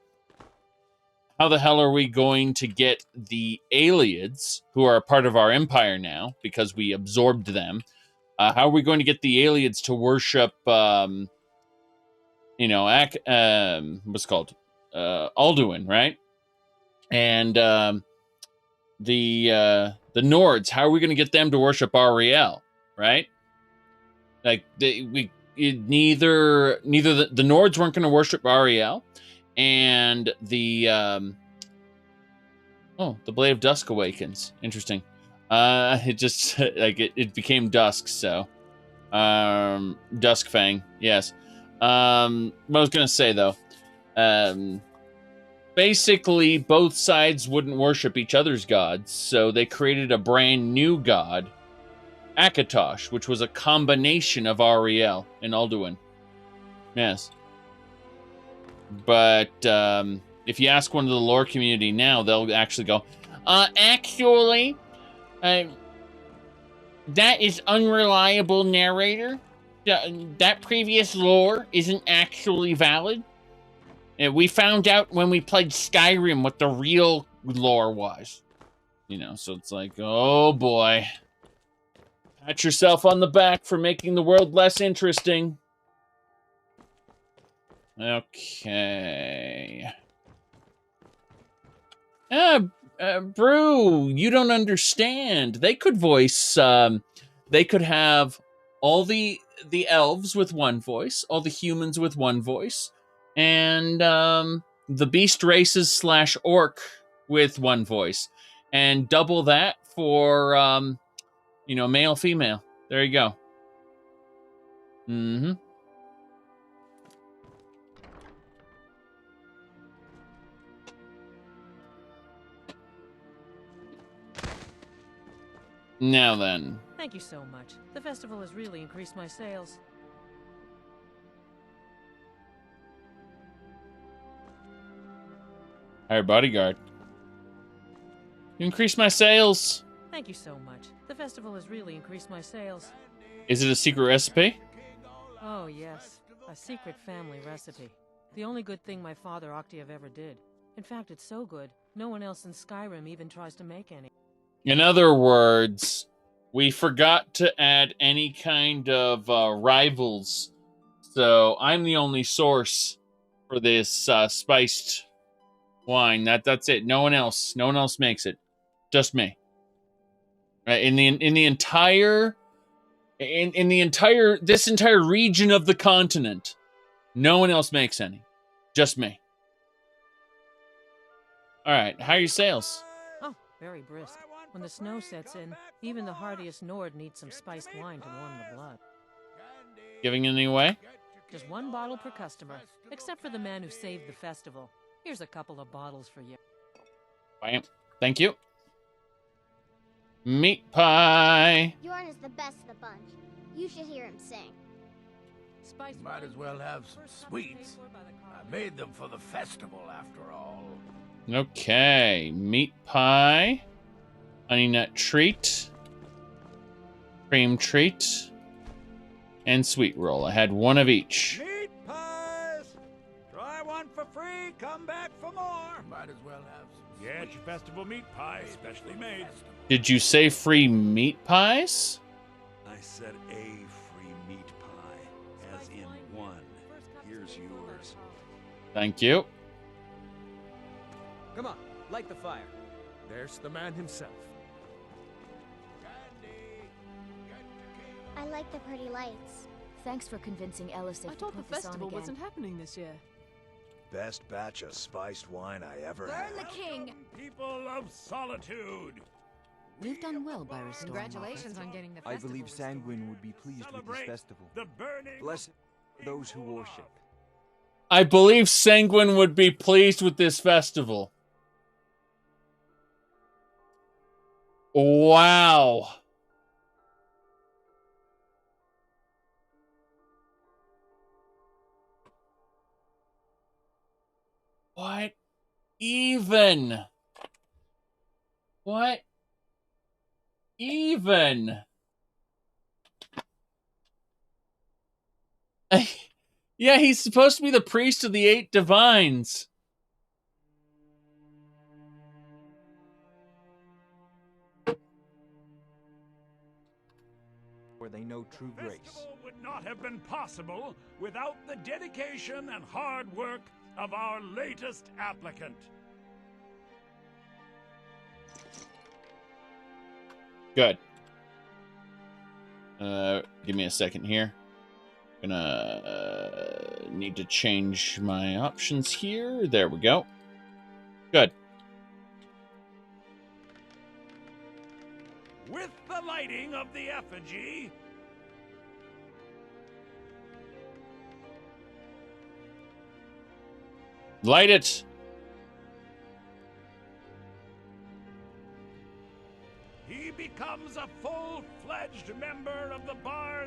get the Aelids, who are a part of our empire now, because we absorbed them? How are we going to get the Aelids to worship, what's it called? Alduin, right? And the Nords, how are we going to get them to worship Ariel, right? Like neither the Nords weren't going to worship Ariel, and the Blade of Dusk awakens. Interesting. It just it became dusk, so Duskfang, yes. What I was gonna say though, basically both sides wouldn't worship each other's gods, so they created a brand new god, Akatosh, which was a combination of Ariel and Alduin. Yes. But if you ask one of the lore community now, they'll actually go, actually, that is unreliable narrator. That previous lore isn't actually valid. And we found out when we played Skyrim what the real lore was. You know, so it's like, oh boy. Pat yourself on the back for making the world less interesting. Okay. Brew, you don't understand. They could voice, they could have all the elves with one voice, all the humans with one voice, and the beast races / orc with one voice, and double that for male, female. There you go. Mm-hmm. Now then. Thank you so much. The festival has really increased my sales. Hire bodyguard. You increased my sales. Thank you so much. The festival has really increased my sales. Is it a secret recipe? Oh, yes. A secret family recipe. The only good thing my father Octave ever did. In fact, it's so good, no one else in Skyrim even tries to make any. In other words, we forgot to add any kind of rivals. So I'm the only source for this spiced wine. That's it. No one else makes it. Just me. Right, in the entire region of the continent, no one else makes any. Just me. All right, how are your sales? Oh, very brisk. When the snow sets in, even the hardiest Nord needs some spiced wine to warm the blood. Giving any away? Just one bottle per customer, except for the man who saved the festival. Here's a couple of bottles for you. Bam. Thank you. Meat pie. Yorn is the best of the bunch. You should hear him sing. Might as well have some sweets. I made them for the festival, after all. Okay, meat pie, honey nut treat, cream treat, and sweet roll. I had one of each. Meat pies! Try one for free, come back for more. Might as well have some Get your festival meat pie, specially made. Did you say free meat pies? I said a free meat pie, as in one. Here's yours. Thank you. Come on, light the fire. There's the man himself. I like the pretty lights. Thanks for convincing Elisif I to thought put the this on festival again. wasn't happening this year. Best batch of spiced wine I ever Burn had. the king! People of solitude. You've done well by restoring Congratulations on getting the I festival believe Sanguine would be pleased with this Celebrate festival. the burning Blessed are those who worship. I believe Sanguine would be pleased with this festival. Wow. What even? What even? Yeah, he's supposed to be the priest of the 8 divines. Where they know true grace. Festival would not have been possible without the dedication and hard work of our latest applicant. Good. Give me a second here. Gonna need to change my options here. There we go. Good. With the lighting of the effigy, Light it.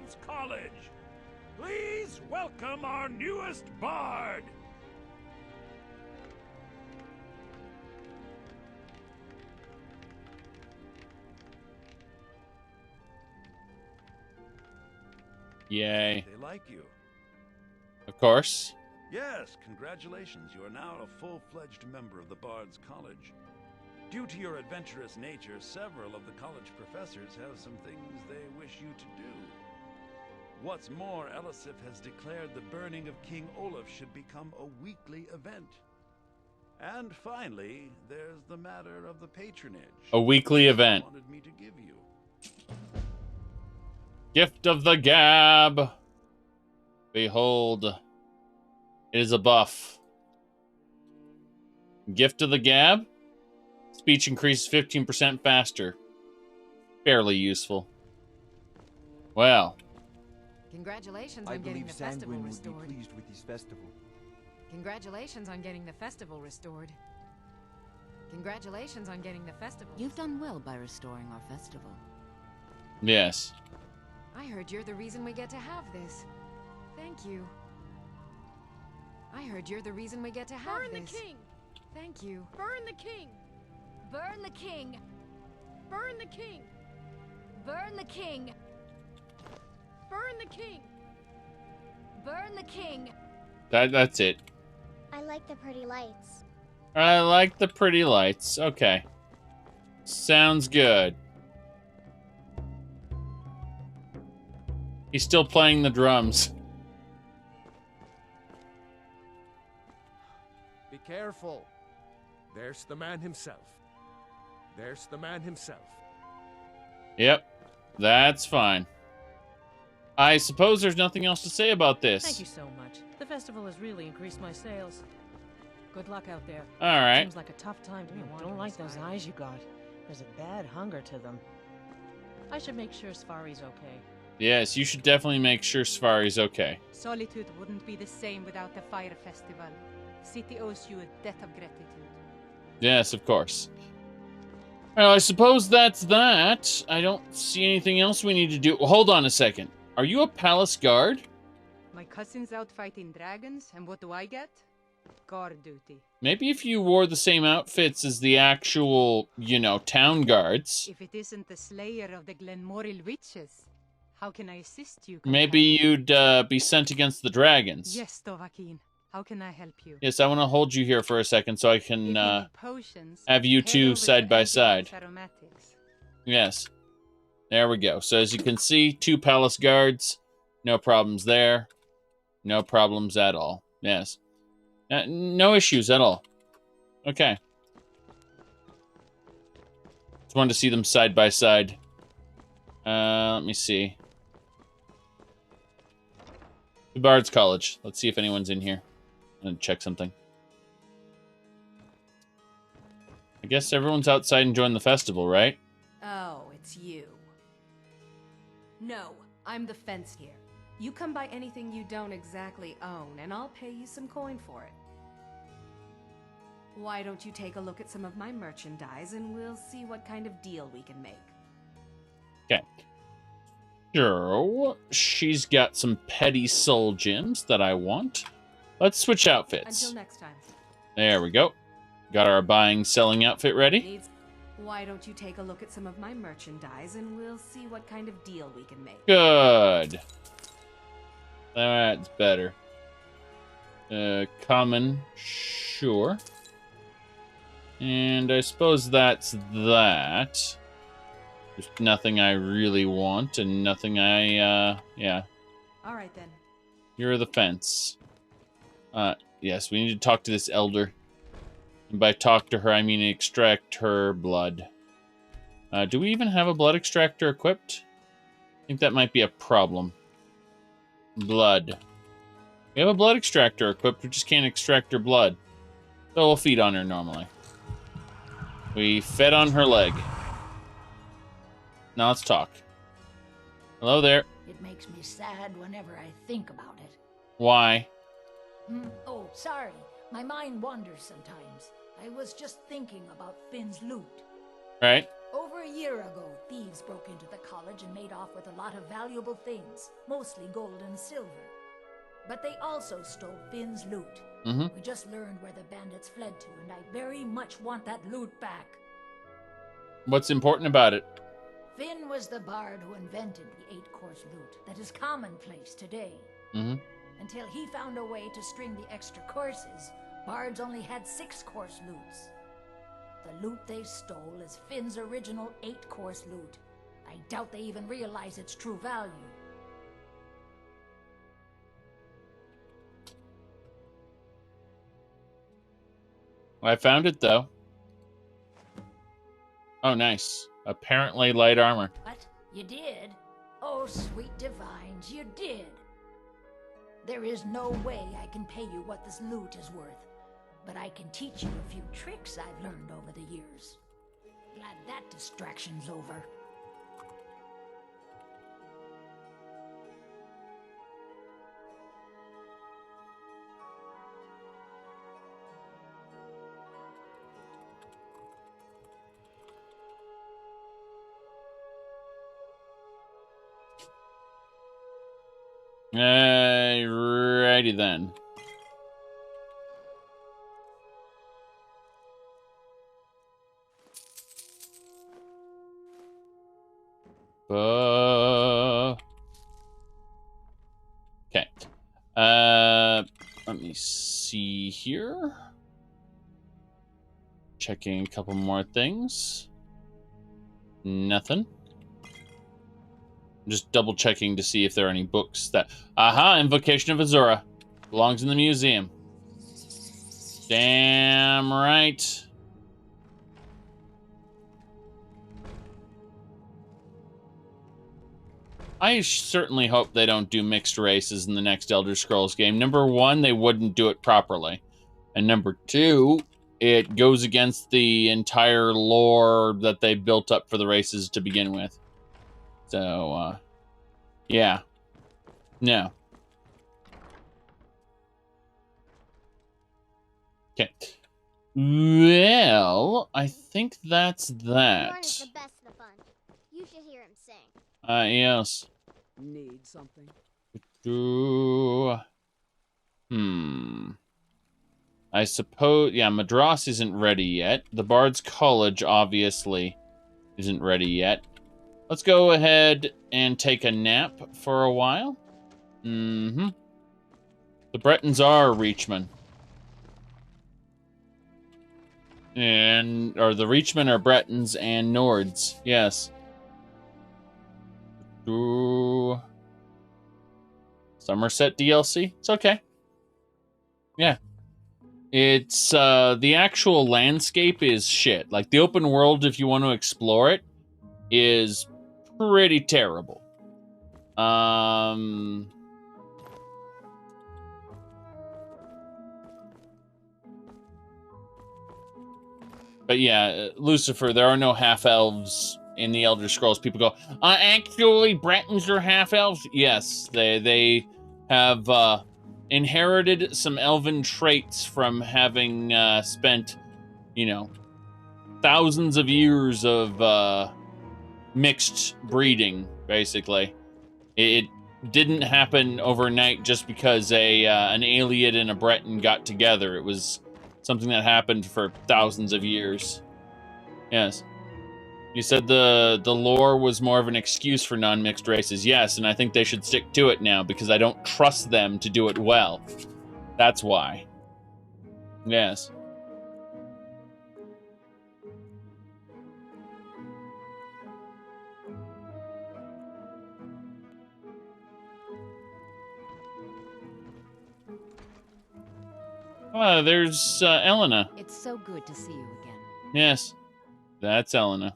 Bard's College. Please welcome our newest bard. Yay. They like you. Of course. Yes, congratulations. You are now a full-fledged member of the Bard's College. Due to your adventurous nature, several of the college professors have some things they wish you to do. What's more, Elisif has declared the burning of King Olaf should become a weekly event. And finally, there's the matter of the patronage. A weekly event. Wanted me to give you. Gift of the Gab. Behold. It is a buff. Gift of the Gab. Speech increases 15% faster. Fairly useful. Well. Congratulations I on getting believe the festival Sanguine would restored. be pleased with this festival. Congratulations on getting the festival restored. Congratulations on getting the festival. You've done well by restoring our festival. Yes. I heard you're the reason we get to have this. Thank you. I heard you're the reason we get to have Burn this. the king! Thank you. Burn the king! Burn the king! Burn the king! Burn the king! Burn the king! Burn the king! That's it. I like the pretty lights. I like the pretty lights. Okay. Sounds good. He's still playing the drums. Be careful. There's the man himself. There's the man himself. Yep. That's fine. I suppose there's nothing else to say about this. Thank you so much. The festival has really increased my sales. Good luck out there. All right. Seems like a tough time to be wandering. Don't like those eyes you got. There's a bad hunger to them. I should make sure Sfari's okay. Yes, you should definitely make sure Sfari's okay. Solitude wouldn't be the same without the fire festival. City owes you a debt of gratitude. Yes, of course. Well, I suppose that's that. I don't see anything else we need to do. Hold on a second. Are you a palace guard? My cousin's out fighting dragons, and what do I get? Guard duty. Maybe if you wore the same outfits as the actual, town guards. If it isn't the slayer of the Glenmoril witches, how can I assist you? Maybe you'd be sent against the dragons. Yes, Dovahkiin. How can I help you? Yes, I want to hold you here for a second so I can potions, have you two side by side. Aromatics. Yes. There we go. So as you can see, 2 palace guards. No problems there. No problems at all. Yes. No issues at all. Okay. Just wanted to see them side by side. Let me see. The Bard's College. Let's see if anyone's in here. I'm gonna check something. I guess everyone's outside enjoying the festival, right? Oh, it's you. No, I'm the fence here. You come by anything you don't exactly own, and I'll pay you some coin for it. Why don't you take a look at some of my merchandise, and we'll see what kind of deal we can make. Okay. Sure. She's got some petty soul gems that I want. Let's switch outfits. Until next time. There we go. Got our buying, selling outfit ready. Why don't you take a look at some of my merchandise, and we'll see what kind of deal we can make. Good. That's better. Common, sure. And I suppose that's that. There's nothing I really want, and nothing yeah. All right, then. You're the fence. Yes, we need to talk to this elder. And by talk to her, I mean extract her blood. Do we even have a blood extractor equipped? I think that might be a problem. Blood. We have a blood extractor equipped, we just can't extract her blood. So we'll feed on her normally. We fed on her leg. Now let's talk. Hello there. It makes me sad whenever I think about it. Why? Oh, sorry. My mind wanders sometimes. I was just thinking about Finn's loot. Right. Over a year ago, thieves broke into the college and made off with a lot of valuable things, mostly gold and silver. But they also stole Finn's loot. We just learned where the bandits fled to, and I very much want that loot back. What's important about it? Finn was the bard who invented the 8-course loot that is commonplace today. Until he found a way to string the extra courses, bards only had 6-course loots. The loot they stole is Finn's original 8-course loot. I doubt they even realize its true value. I found it, though. Oh, nice. Apparently light armor. What? You did? Oh, sweet divines, you did. There is no way I can pay you what this loot is worth, but I can teach you a few tricks I've learned over the years. Glad that distraction's over. Righty then. Okay. Let me see here. Checking a couple more things. Nothing. I'm just double checking to see if there are any books that... Aha! Invocation of Azura. Belongs in the museum. Damn right. I certainly hope they don't do mixed races in the next Elder Scrolls game. Number one, they wouldn't do it properly. And number two, it goes against the entire lore that they built up for the races to begin with. So, yeah. No. Okay. Well, I think that's that. Bjorn is the best of the bunch. You should hear him sing. Yes. Need something? I suppose, yeah, Madras isn't ready yet. The Bard's College, obviously, isn't ready yet. Let's go ahead and take a nap for a while. The Bretons are Reachmen. Or the Reachmen are Bretons and Nords, yes. Somerset DLC? It's okay. Yeah. It's, the actual landscape is shit. Like, the open world, if you want to explore it, is pretty terrible. But yeah, Lucifer, there are no half-elves in the Elder Scrolls. People go, actually, Bretons are half-elves? Yes, they have inherited some elven traits from having spent, you know, thousands of years of mixed breeding, basically. It didn't happen overnight just because an alien and a Breton got together. It was something that happened for thousands of years. Yes. You said the lore was more of an excuse for non-mixed races. Yes, and I think they should stick to it now because I don't trust them to do it well. That's why. Yes. There's Elena. It's so good to see you again. Yes, that's Elena.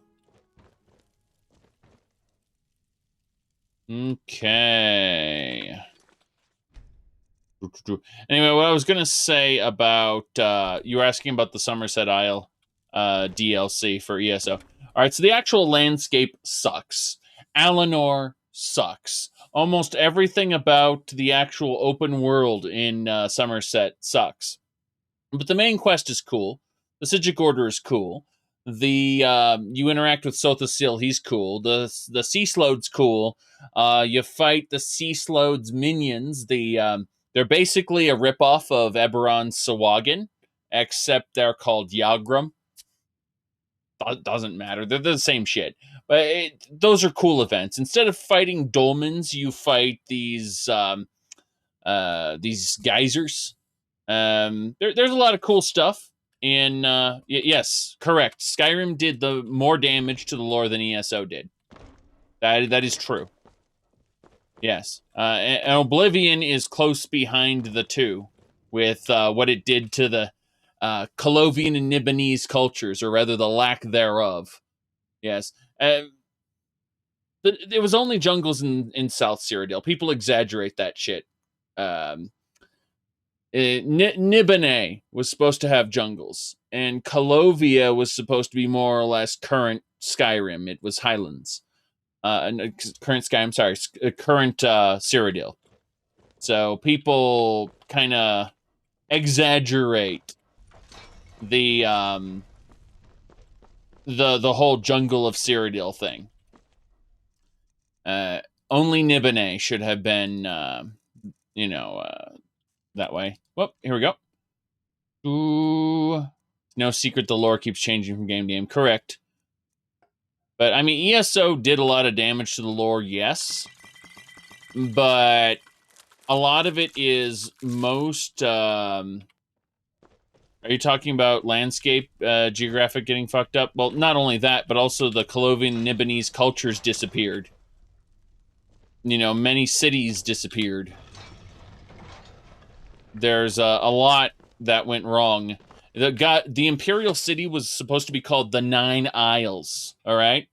Okay. Anyway, what I was going to say about, you were asking about the Somerset Isle DLC for ESO. All right, so the actual landscape sucks. Alinor sucks. Almost everything about the actual open world in Somerset sucks. But the main quest is cool. The Sigic Order is cool. You interact with Sothasil. He's cool. The Sea Slode's cool. You fight the Sea Slode's minions. They're basically a ripoff of Eberron's Sawagan, except they're called Yagrum. Doesn't matter. They're the same shit. But those are cool events. Instead of fighting dolmens, you fight these geysers. There's a lot of cool stuff. And yes, correct. Skyrim did the more damage to the lore than ESO did. That is true. Yes. And Oblivion is close behind the two with what it did to the Colovian and Nibonese cultures, or rather the lack thereof. Yes. There was only jungles in South Cyrodiil. People exaggerate that shit. Nibone was supposed to have jungles, and Calovia was supposed to be more or less current Skyrim. It was Highlands. Current Skyrim, sorry, current Cyrodiil. So people kind of exaggerate the whole jungle of Cyrodiil thing. Only Nibone should have been, that way. Whoop, here we go. Ooh. No secret the lore keeps changing from game to game. Correct. But, I mean, ESO did a lot of damage to the lore, yes. But a lot of it is most... are you talking about landscape, geographic getting fucked up? Well, not only that, but also the Colovian Nibonese cultures disappeared. Many cities disappeared. There's a lot that went wrong. The Imperial City was supposed to be called the Nine Isles, all right?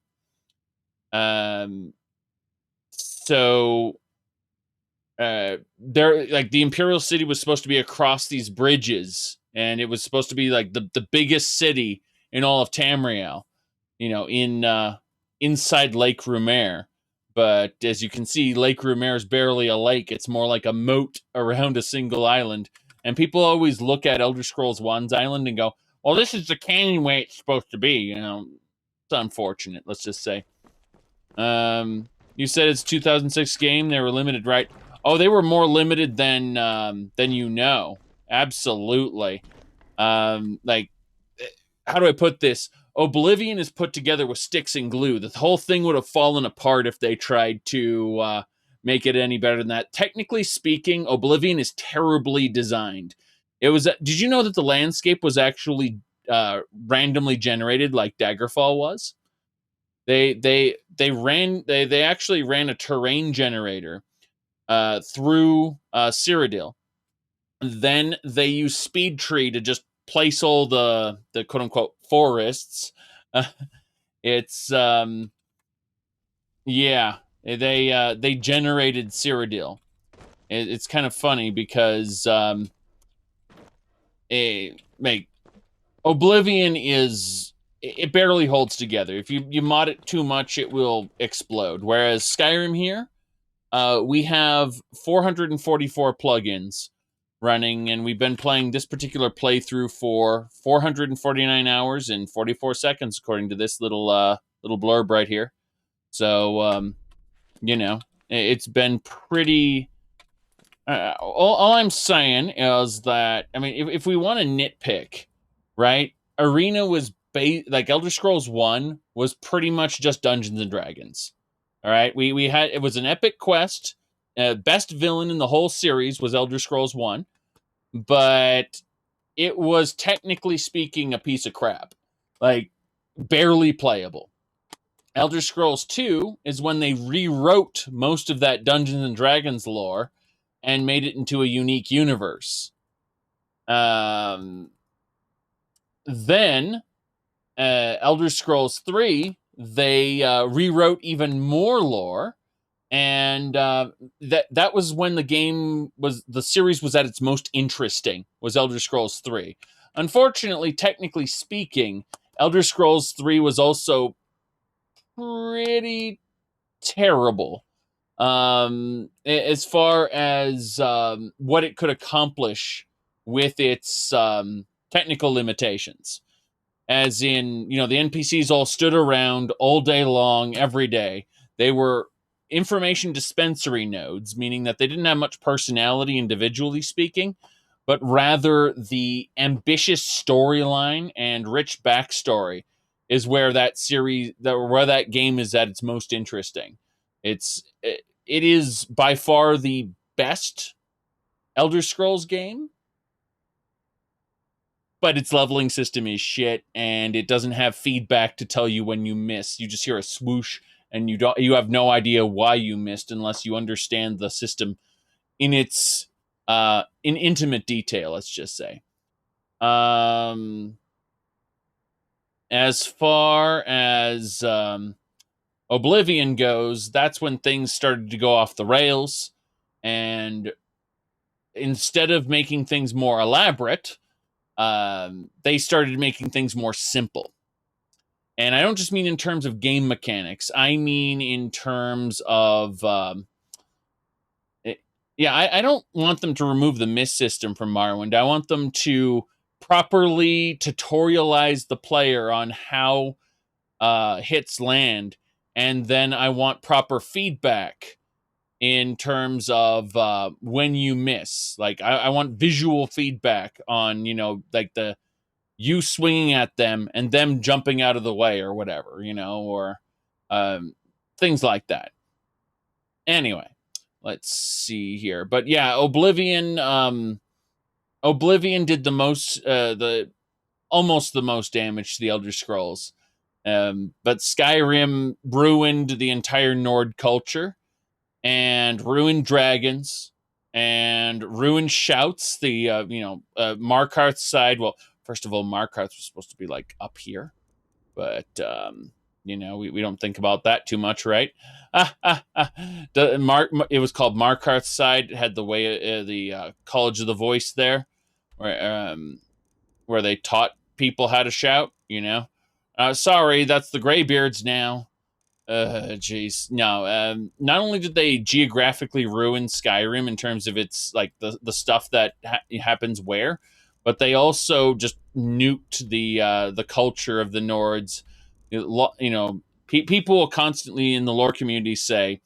The Imperial City was supposed to be across these bridges, and it was supposed to be like the biggest city in all of Tamriel, inside Lake Rumer. But as you can see, Lake Rumer is barely a lake. It's more like a moat around a single island. And people always look at Elder Scrolls 1's island and go, well, this is the canon way it's supposed to be. It's unfortunate, let's just say. You said it's 2006 game. They were limited, right? Oh, they were more limited than Absolutely. How do I put this? Oblivion is put together with sticks and glue. The whole thing would have fallen apart if they tried to make it any better than that. Technically speaking, Oblivion is terribly designed. Did you know that the landscape was actually randomly generated like Daggerfall was? They actually ran a terrain generator through Cyrodiil. Then they used Speed Tree to just place all the quote unquote forests. They generated Cyrodiil. It's kind of funny because Oblivion it barely holds together. If you mod it too much, it will explode. Whereas Skyrim here, we have 444 plugins running, and we've been playing this particular playthrough for 449 hours and 44 seconds, according to this little blurb right here. So, it's been pretty... all I'm saying is that, I mean, if we want to nitpick, right? Arena was... Elder Scrolls 1 was pretty much just Dungeons and Dragons. All right? It was an epic quest. Best villain in the whole series was Elder Scrolls 1. But it was, technically speaking, a piece of crap. Barely playable. Elder Scrolls 2 is when they rewrote most of that Dungeons and Dragons lore and made it into a unique universe. Then, Elder Scrolls 3, they rewrote even more lore. And that was when the series was at its most interesting, was Elder Scrolls 3. Unfortunately, technically speaking, Elder Scrolls 3 was also pretty terrible as far as what it could accomplish with its technical limitations. as in, the NPCs all stood around all day long, every day. They were information dispensary nodes, meaning that they didn't have much personality individually speaking, but rather the ambitious storyline and rich backstory is where that game is at its most interesting. It is by far the best Elder Scrolls game, but its leveling system is shit, and it doesn't have feedback to tell you when you miss. You just hear a swoosh, and you have no idea why you missed unless you understand the system in its in intimate detail, let's just say. As far as Oblivion goes, that's when things started to go off the rails, and instead of making things more elaborate, they started making things more simple. And I don't just mean in terms of game mechanics. I mean in terms of... I don't want them to remove the miss system from Morrowind. I want them to properly tutorialize the player on how hits land. And then I want proper feedback in terms of when you miss. Like, I want visual feedback on, like you swinging at them and them jumping out of the way or whatever, or things like that. Anyway, let's see here. But yeah, Oblivion did the most, almost the most damage to the Elder Scrolls. But Skyrim ruined the entire Nord culture, and ruined dragons, and ruined shouts. The Markarth's side. Well, first of all, Markarth was supposed to be like up here, but we don't think about that too much, right? It was called Markarth's side. It had the way the College of the Voice there, where they taught people how to shout. Sorry, that's the Greybeards now. Jeez. No, not only did they geographically ruin Skyrim in terms of its, like, the stuff that happens where, but they also just nuked the culture of the Nords. People will constantly in the lore community say,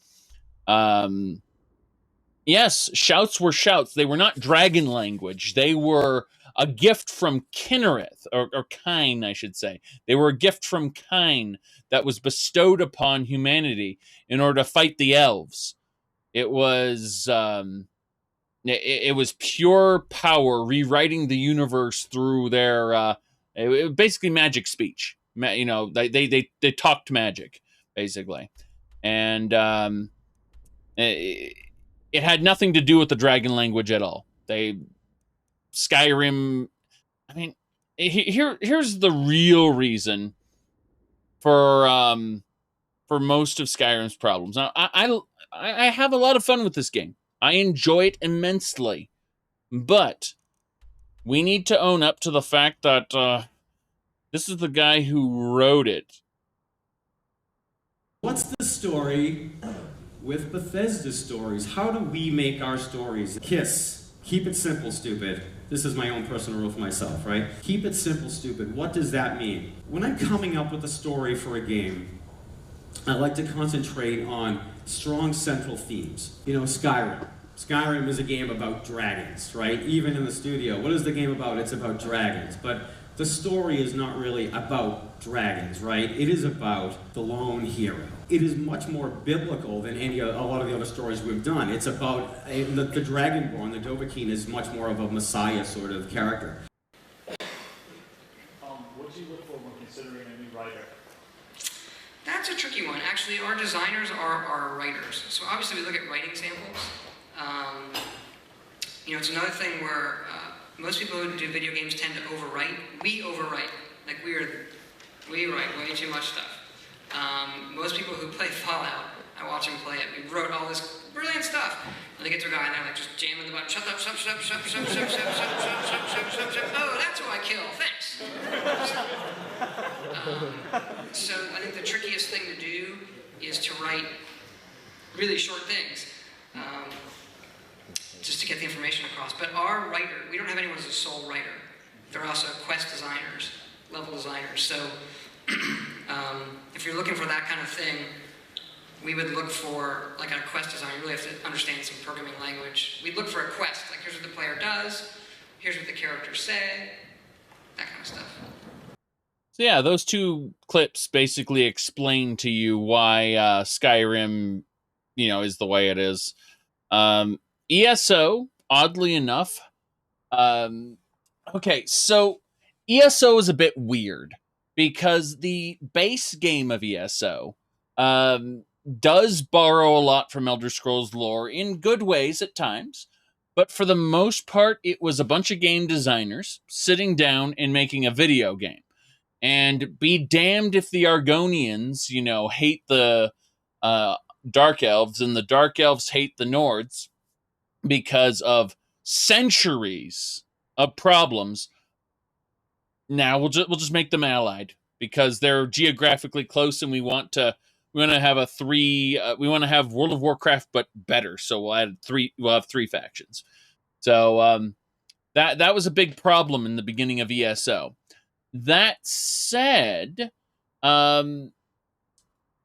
yes, shouts were shouts. They were not dragon language. They were a gift from Kinnereth, or Kine, I should say. They were a gift from Kine that was bestowed upon humanity in order to fight the elves. It was it was pure power rewriting the universe through their basically magic speech. They talked magic basically, and it had nothing to do with the dragon language at all. Skyrim. I mean, here's the real reason for most of Skyrim's problems. Now, I have a lot of fun with this game. I enjoy it immensely, but we need to own up to the fact that this is the guy who wrote it. What's the story with Bethesda stories? How do we make our stories? KISS. Keep it simple, stupid. This is my own personal rule for myself, right? Keep it simple, stupid. What does that mean? When I'm coming up with a story for a game, I like to concentrate on strong central themes. Skyrim. Skyrim is a game about dragons, right? Even in the studio. What is the game about? It's about dragons. But the story is not really about dragons, right? It is about the lone hero. It is much more biblical than a lot of the other stories we've done. It's about the Dragonborn, the Dovahkiin, is much more of a messiah sort of character. What do you look for when considering a new writer? That's a tricky one. Actually, our designers are our writers. So obviously we look at writing samples. It's another thing where most people who do video games tend to overwrite. We overwrite. Like we write way too much stuff. Most people who play Fallout, I watch them play it. We wrote all this brilliant stuff. And they get to a guy and they're like just jamming the button. Shut up, shut up, shut up, shut up, shut up, shut up, shut up, shut up, shut up, shut up, shut up, shut up, shut up. Oh, that's who I kill. Thanks. So I think the trickiest thing to do is to write really short things. Just to get the information across. But our writer, we don't have anyone who's a sole writer. They're also quest designers. level designers. So if you're looking for that kind of thing, we would look for, like a quest design, you really have to understand some programming language. We'd look for a quest, like here's what the player does, here's what the characters say, that kind of stuff. So yeah, those two clips basically explain to you why Skyrim, is the way it is. ESO, oddly enough, okay, so ESO is a bit weird because the base game of ESO does borrow a lot from Elder Scrolls lore in good ways at times, but for the most part, it was a bunch of game designers sitting down and making a video game. And be damned if the Argonians, hate the Dark Elves, and the Dark Elves hate the Nords because of centuries of problems. Now we'll just make them allied because they're geographically close, and we want to have we want to have World of Warcraft but better. So we'll have three factions. So that was a big problem in the beginning of ESO. That said, Lawrence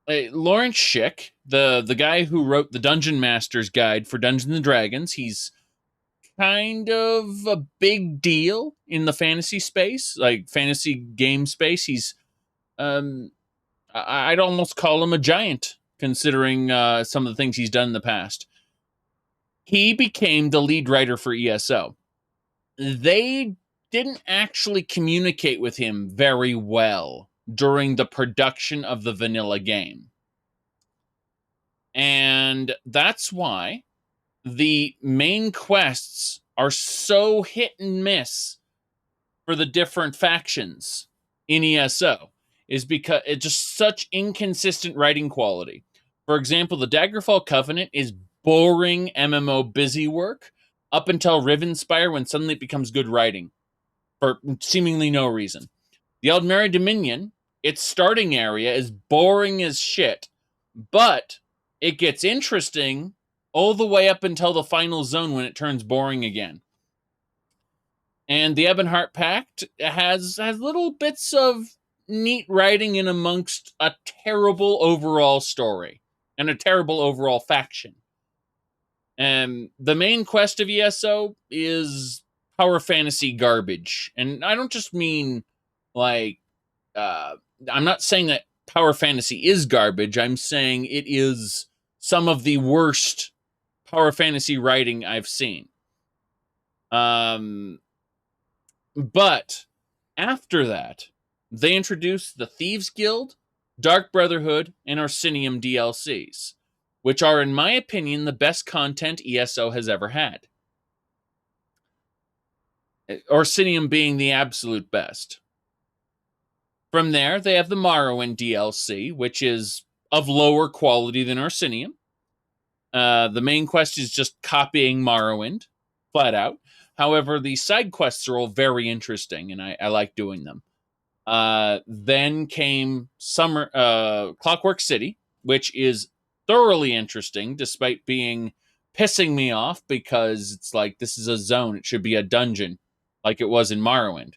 Schick, the guy who wrote the Dungeon Master's Guide for Dungeons and Dragons, he's kind of a big deal in the fantasy space, like fantasy game space. He's, I'd almost call him a giant, considering some of the things he's done in the past. He became the lead writer for ESO. They didn't actually communicate with him very well during the production of the vanilla game. And that's why the main quests are so hit and miss for the different factions in ESO, is because it's just such inconsistent writing quality. For example, the Daggerfall Covenant is boring MMO busy work up until Rivenspire, when suddenly it becomes good writing for seemingly no reason. The Altmer Dominion, its starting area is boring as shit, but it gets interesting all the way up until the final zone when it turns boring again. And the Ebonheart Pact has little bits of neat writing in amongst a terrible overall story and a terrible overall faction. And the main quest of ESO is power fantasy garbage. And I don't just mean like, I'm not saying that power fantasy is garbage. I'm saying it is some of the worst power fantasy writing I've seen. But after that, they introduced the Thieves Guild, Dark Brotherhood, and Orsinium DLCs, which are, in my opinion, the best content ESO has ever had. Orsinium being the absolute best. From there, they have the Morrowind DLC, which is of lower quality than Orsinium. The main quest is just copying Morrowind, flat out. However, the side quests are all very interesting, and I like doing them. Then came Clockwork City, which is thoroughly interesting, despite pissing me off, because it's like, this is a zone. It should be a dungeon, like it was in Morrowind.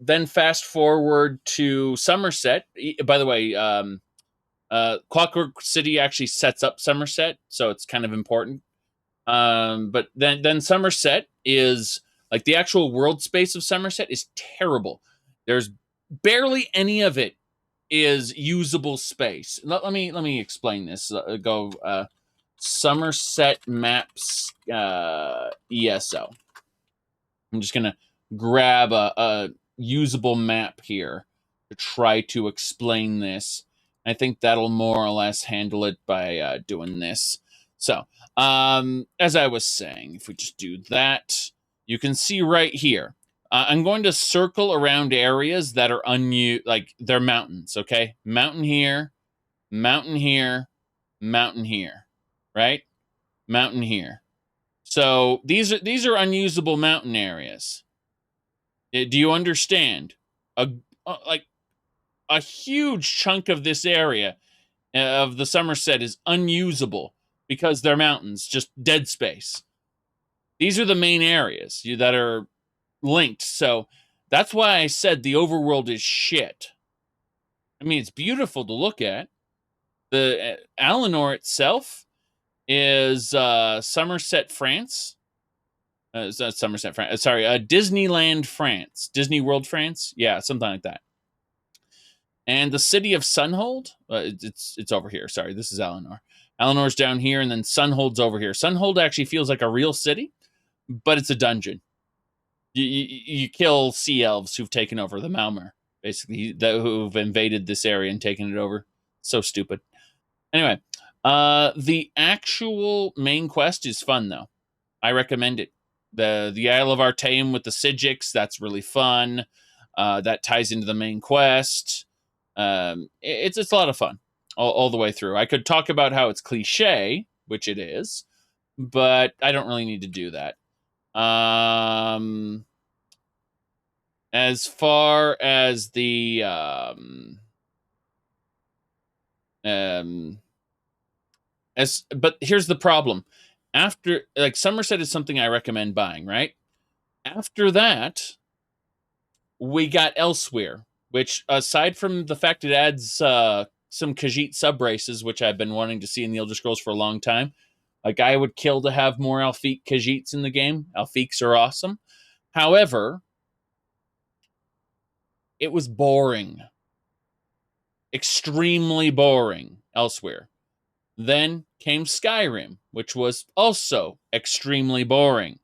Then fast forward to Somerset. By the way, Clockwork City actually sets up Somerset, so it's kind of important. But then Somerset is, like, the actual world space of Somerset is terrible. There's barely any of it is usable space. Let me explain this. Somerset maps ESO. I'm just gonna grab a usable map here to try to explain this. I think that'll more or less handle it by doing this. So, as I was saying, if we just do that, you can see right here. I'm going to circle around areas that are like they're mountains, okay? Mountain here, mountain here, mountain here, right? Mountain here. So these are unusable mountain areas. Do you understand? A huge chunk of this area of the Somerset is unusable because they're mountains, just dead space. These are the main areas that are linked. So that's why I said the overworld is shit. I mean, it's beautiful to look at. The Alinor itself is Somerset, France. It's not Somerset, France. Sorry, Disneyland, France. Disney World, France. Yeah, something like that. And the city of Sunhold, it's over here. Sorry, this is Alinor. Alinor's down here, and then Sunhold's over here. Sunhold actually feels like a real city, but it's a dungeon. You kill sea elves who've taken over the Malmer, basically, who've invaded this area and taken it over. So stupid. Anyway, the actual main quest is fun, though. I recommend it. The Isle of Artaeum with the Sigics, that's really fun. That ties into the main quest. It's a lot of fun all the way through. I could talk about how it's cliche, which it is, but I don't really need to do that. As far as the but here's the problem. After, like, Somerset is something I recommend buying, right? After that, we got Elsewhere, which, aside from the fact it adds some Khajiit sub-races, which I've been wanting to see in the Elder Scrolls for a long time. Like, I would kill to have more Alfiq Khajiits in the game. Alfiqs are awesome. However, it was boring. Extremely boring Elsewhere. Then came Skyrim, which was also extremely boring.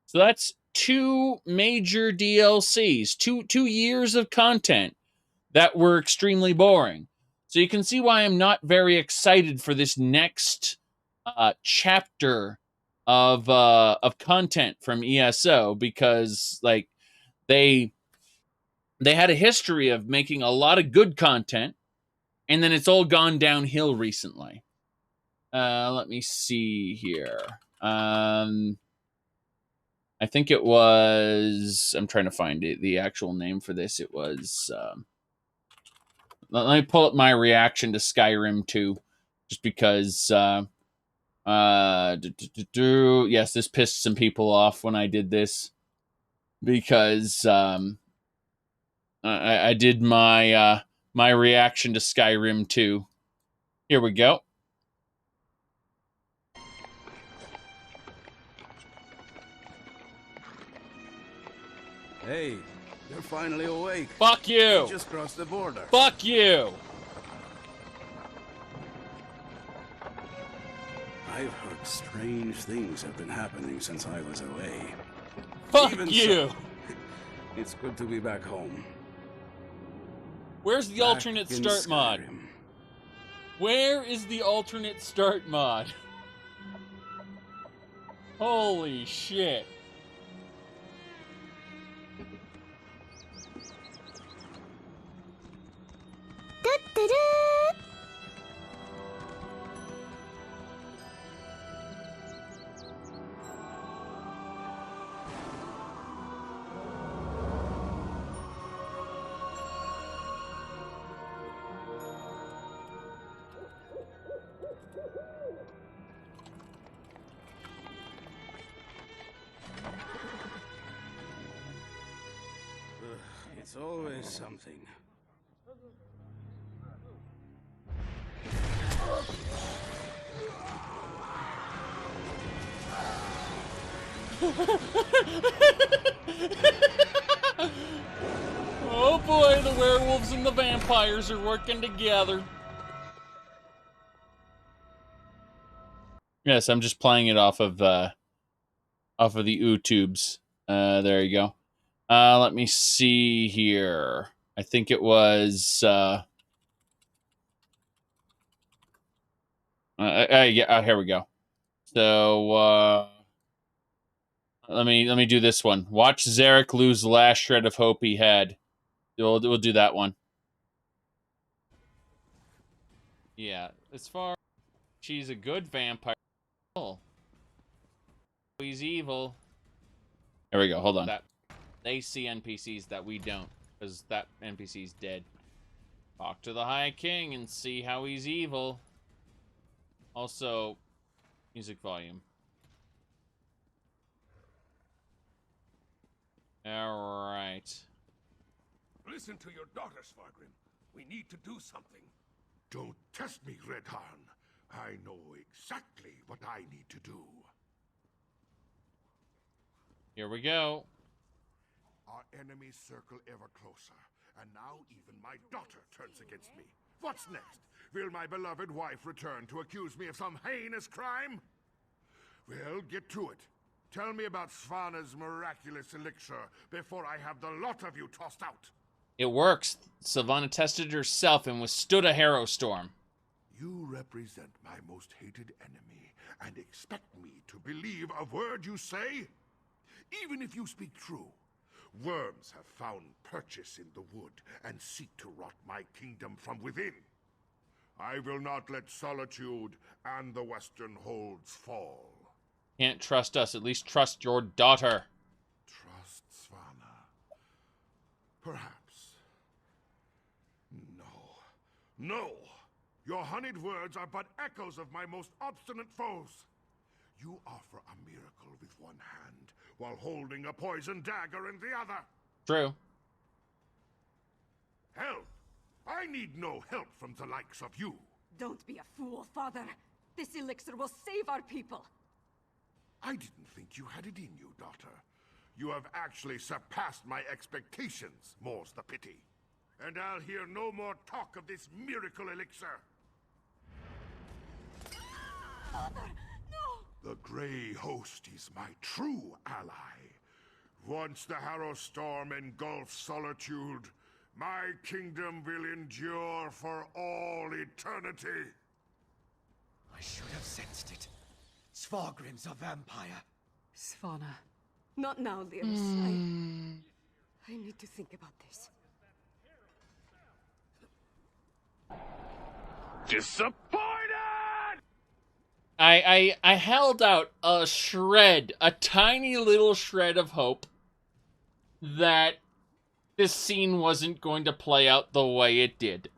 So that's 2 major DLCs, two years of content that were extremely boring. So you can see why I'm not very excited for this next chapter of content from ESO, because like they had a history of making a lot of good content, and then it's all gone downhill recently. Let me see here. I think it was... I'm trying to find the actual name for this. It was... let me pull up my reaction to Skyrim 2, just because... yes, this pissed some people off when I did this, because I did my my reaction to Skyrim 2. Here we go. Hey, you're finally awake. Fuck you! You just crossed the border. Fuck you! I've heard strange things have been happening since I was away. Fuck Even you! So, it's good to be back home. Where's the alternate start mod? Where is the alternate start mod? Holy shit. It's always something. Oh boy, the werewolves and the vampires are working together. Yes, I'm just playing it off of the YouTubes. There you go. Let me see here. I think it was yeah, here we go. So let me do this one. Watch Zarek lose the last shred of hope he had. We'll do that one. Yeah, as far she's a good vampire. Oh, he's evil. There we go. Hold on. They see NPCs that we don't, because that NPC's dead. Talk to the High King and see how he's evil. Also, music volume. All right. Listen to your daughter, Svargrim. We need to do something. Don't test me, Redharn. I know exactly what I need to do. Here we go. Our enemies circle ever closer, and now even my daughter turns against me. What's next? Will my beloved wife return to accuse me of some heinous crime? Well, get to it. Tell me about Svana's miraculous elixir before I have the lot of you tossed out. It works. Sylvana tested herself and withstood a harrow storm. You represent my most hated enemy and expect me to believe a word you say? Even if you speak true, worms have found purchase in the wood and seek to rot my kingdom from within. I will not let Solitude and the Western Holds fall. Can't trust us. At least trust your daughter. Trust Svana. Perhaps. No. Your honeyed words are but echoes of my most obstinate foes. You offer a miracle with one hand while holding a poison dagger in the other. True. Help! I need no help from the likes of you. Don't be a fool, Father. This elixir will save our people. I didn't think you had it in you, daughter. You have actually surpassed my expectations, more's the pity. And I'll hear no more talk of this miracle elixir. Father, no! The Grey Host is my true ally. Once the Harrow Storm engulfs Solitude, my kingdom will endure for all eternity. I should have sensed it. Svargrim's a vampire. Svana. Not now, dearest. I need to think about this. Disappointed! I held out a shred, a tiny little shred of hope that this scene wasn't going to play out the way it did.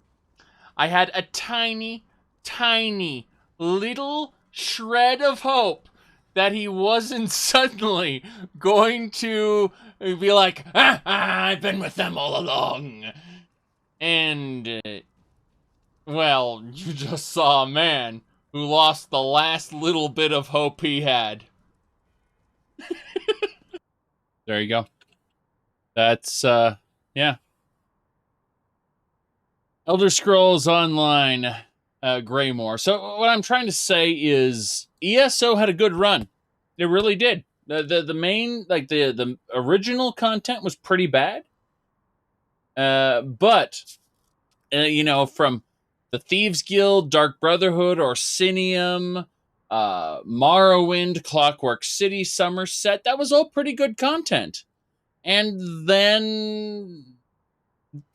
I had a tiny, tiny little shred of hope that he wasn't suddenly going to be like, I've been with them all along. And, well, you just saw a man who lost the last little bit of hope he had. There you go. That's, yeah. Elder Scrolls Online, Greymore. So what I'm trying to say is ESO had a good run. It really did. The main, like the original content was pretty bad. But, you know, from the Thieves Guild, Dark Brotherhood, Orsinium, Morrowind, Clockwork City, Somerset, that was all pretty good content. And then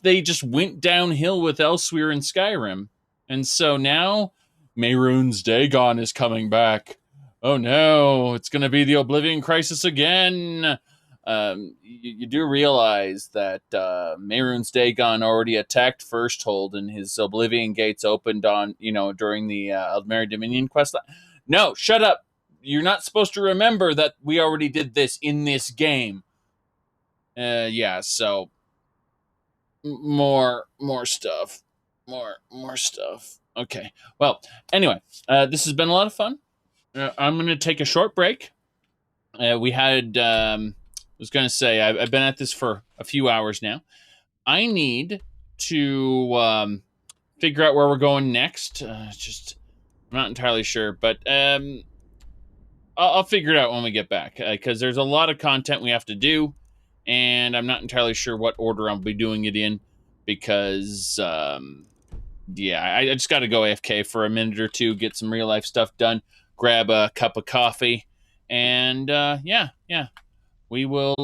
they just went downhill with Elsewhere and Skyrim. And so now Mehrunes Dagon is coming back. Oh no, it's going to be the Oblivion Crisis again. You do realize that Mehrunes Dagon already attacked Firsthold and his Oblivion Gates opened on, you know, during the Altmer Dominion quest. No, shut up. You're not supposed to remember that we already did this in this game. Yeah, so more stuff. More stuff. Okay. Well, anyway, this has been a lot of fun. I'm going to take a short break. We had, I was going to say, I've been at this for a few hours now. I need to figure out where we're going next. I'm not entirely sure, but I'll figure it out when we get back, because there's a lot of content we have to do, and I'm not entirely sure what order I'll be doing it in, because, yeah, I just got to go AFK for a minute or two, get some real-life stuff done, grab a cup of coffee, and, yeah, we will,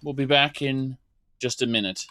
we'll be back in just a minute.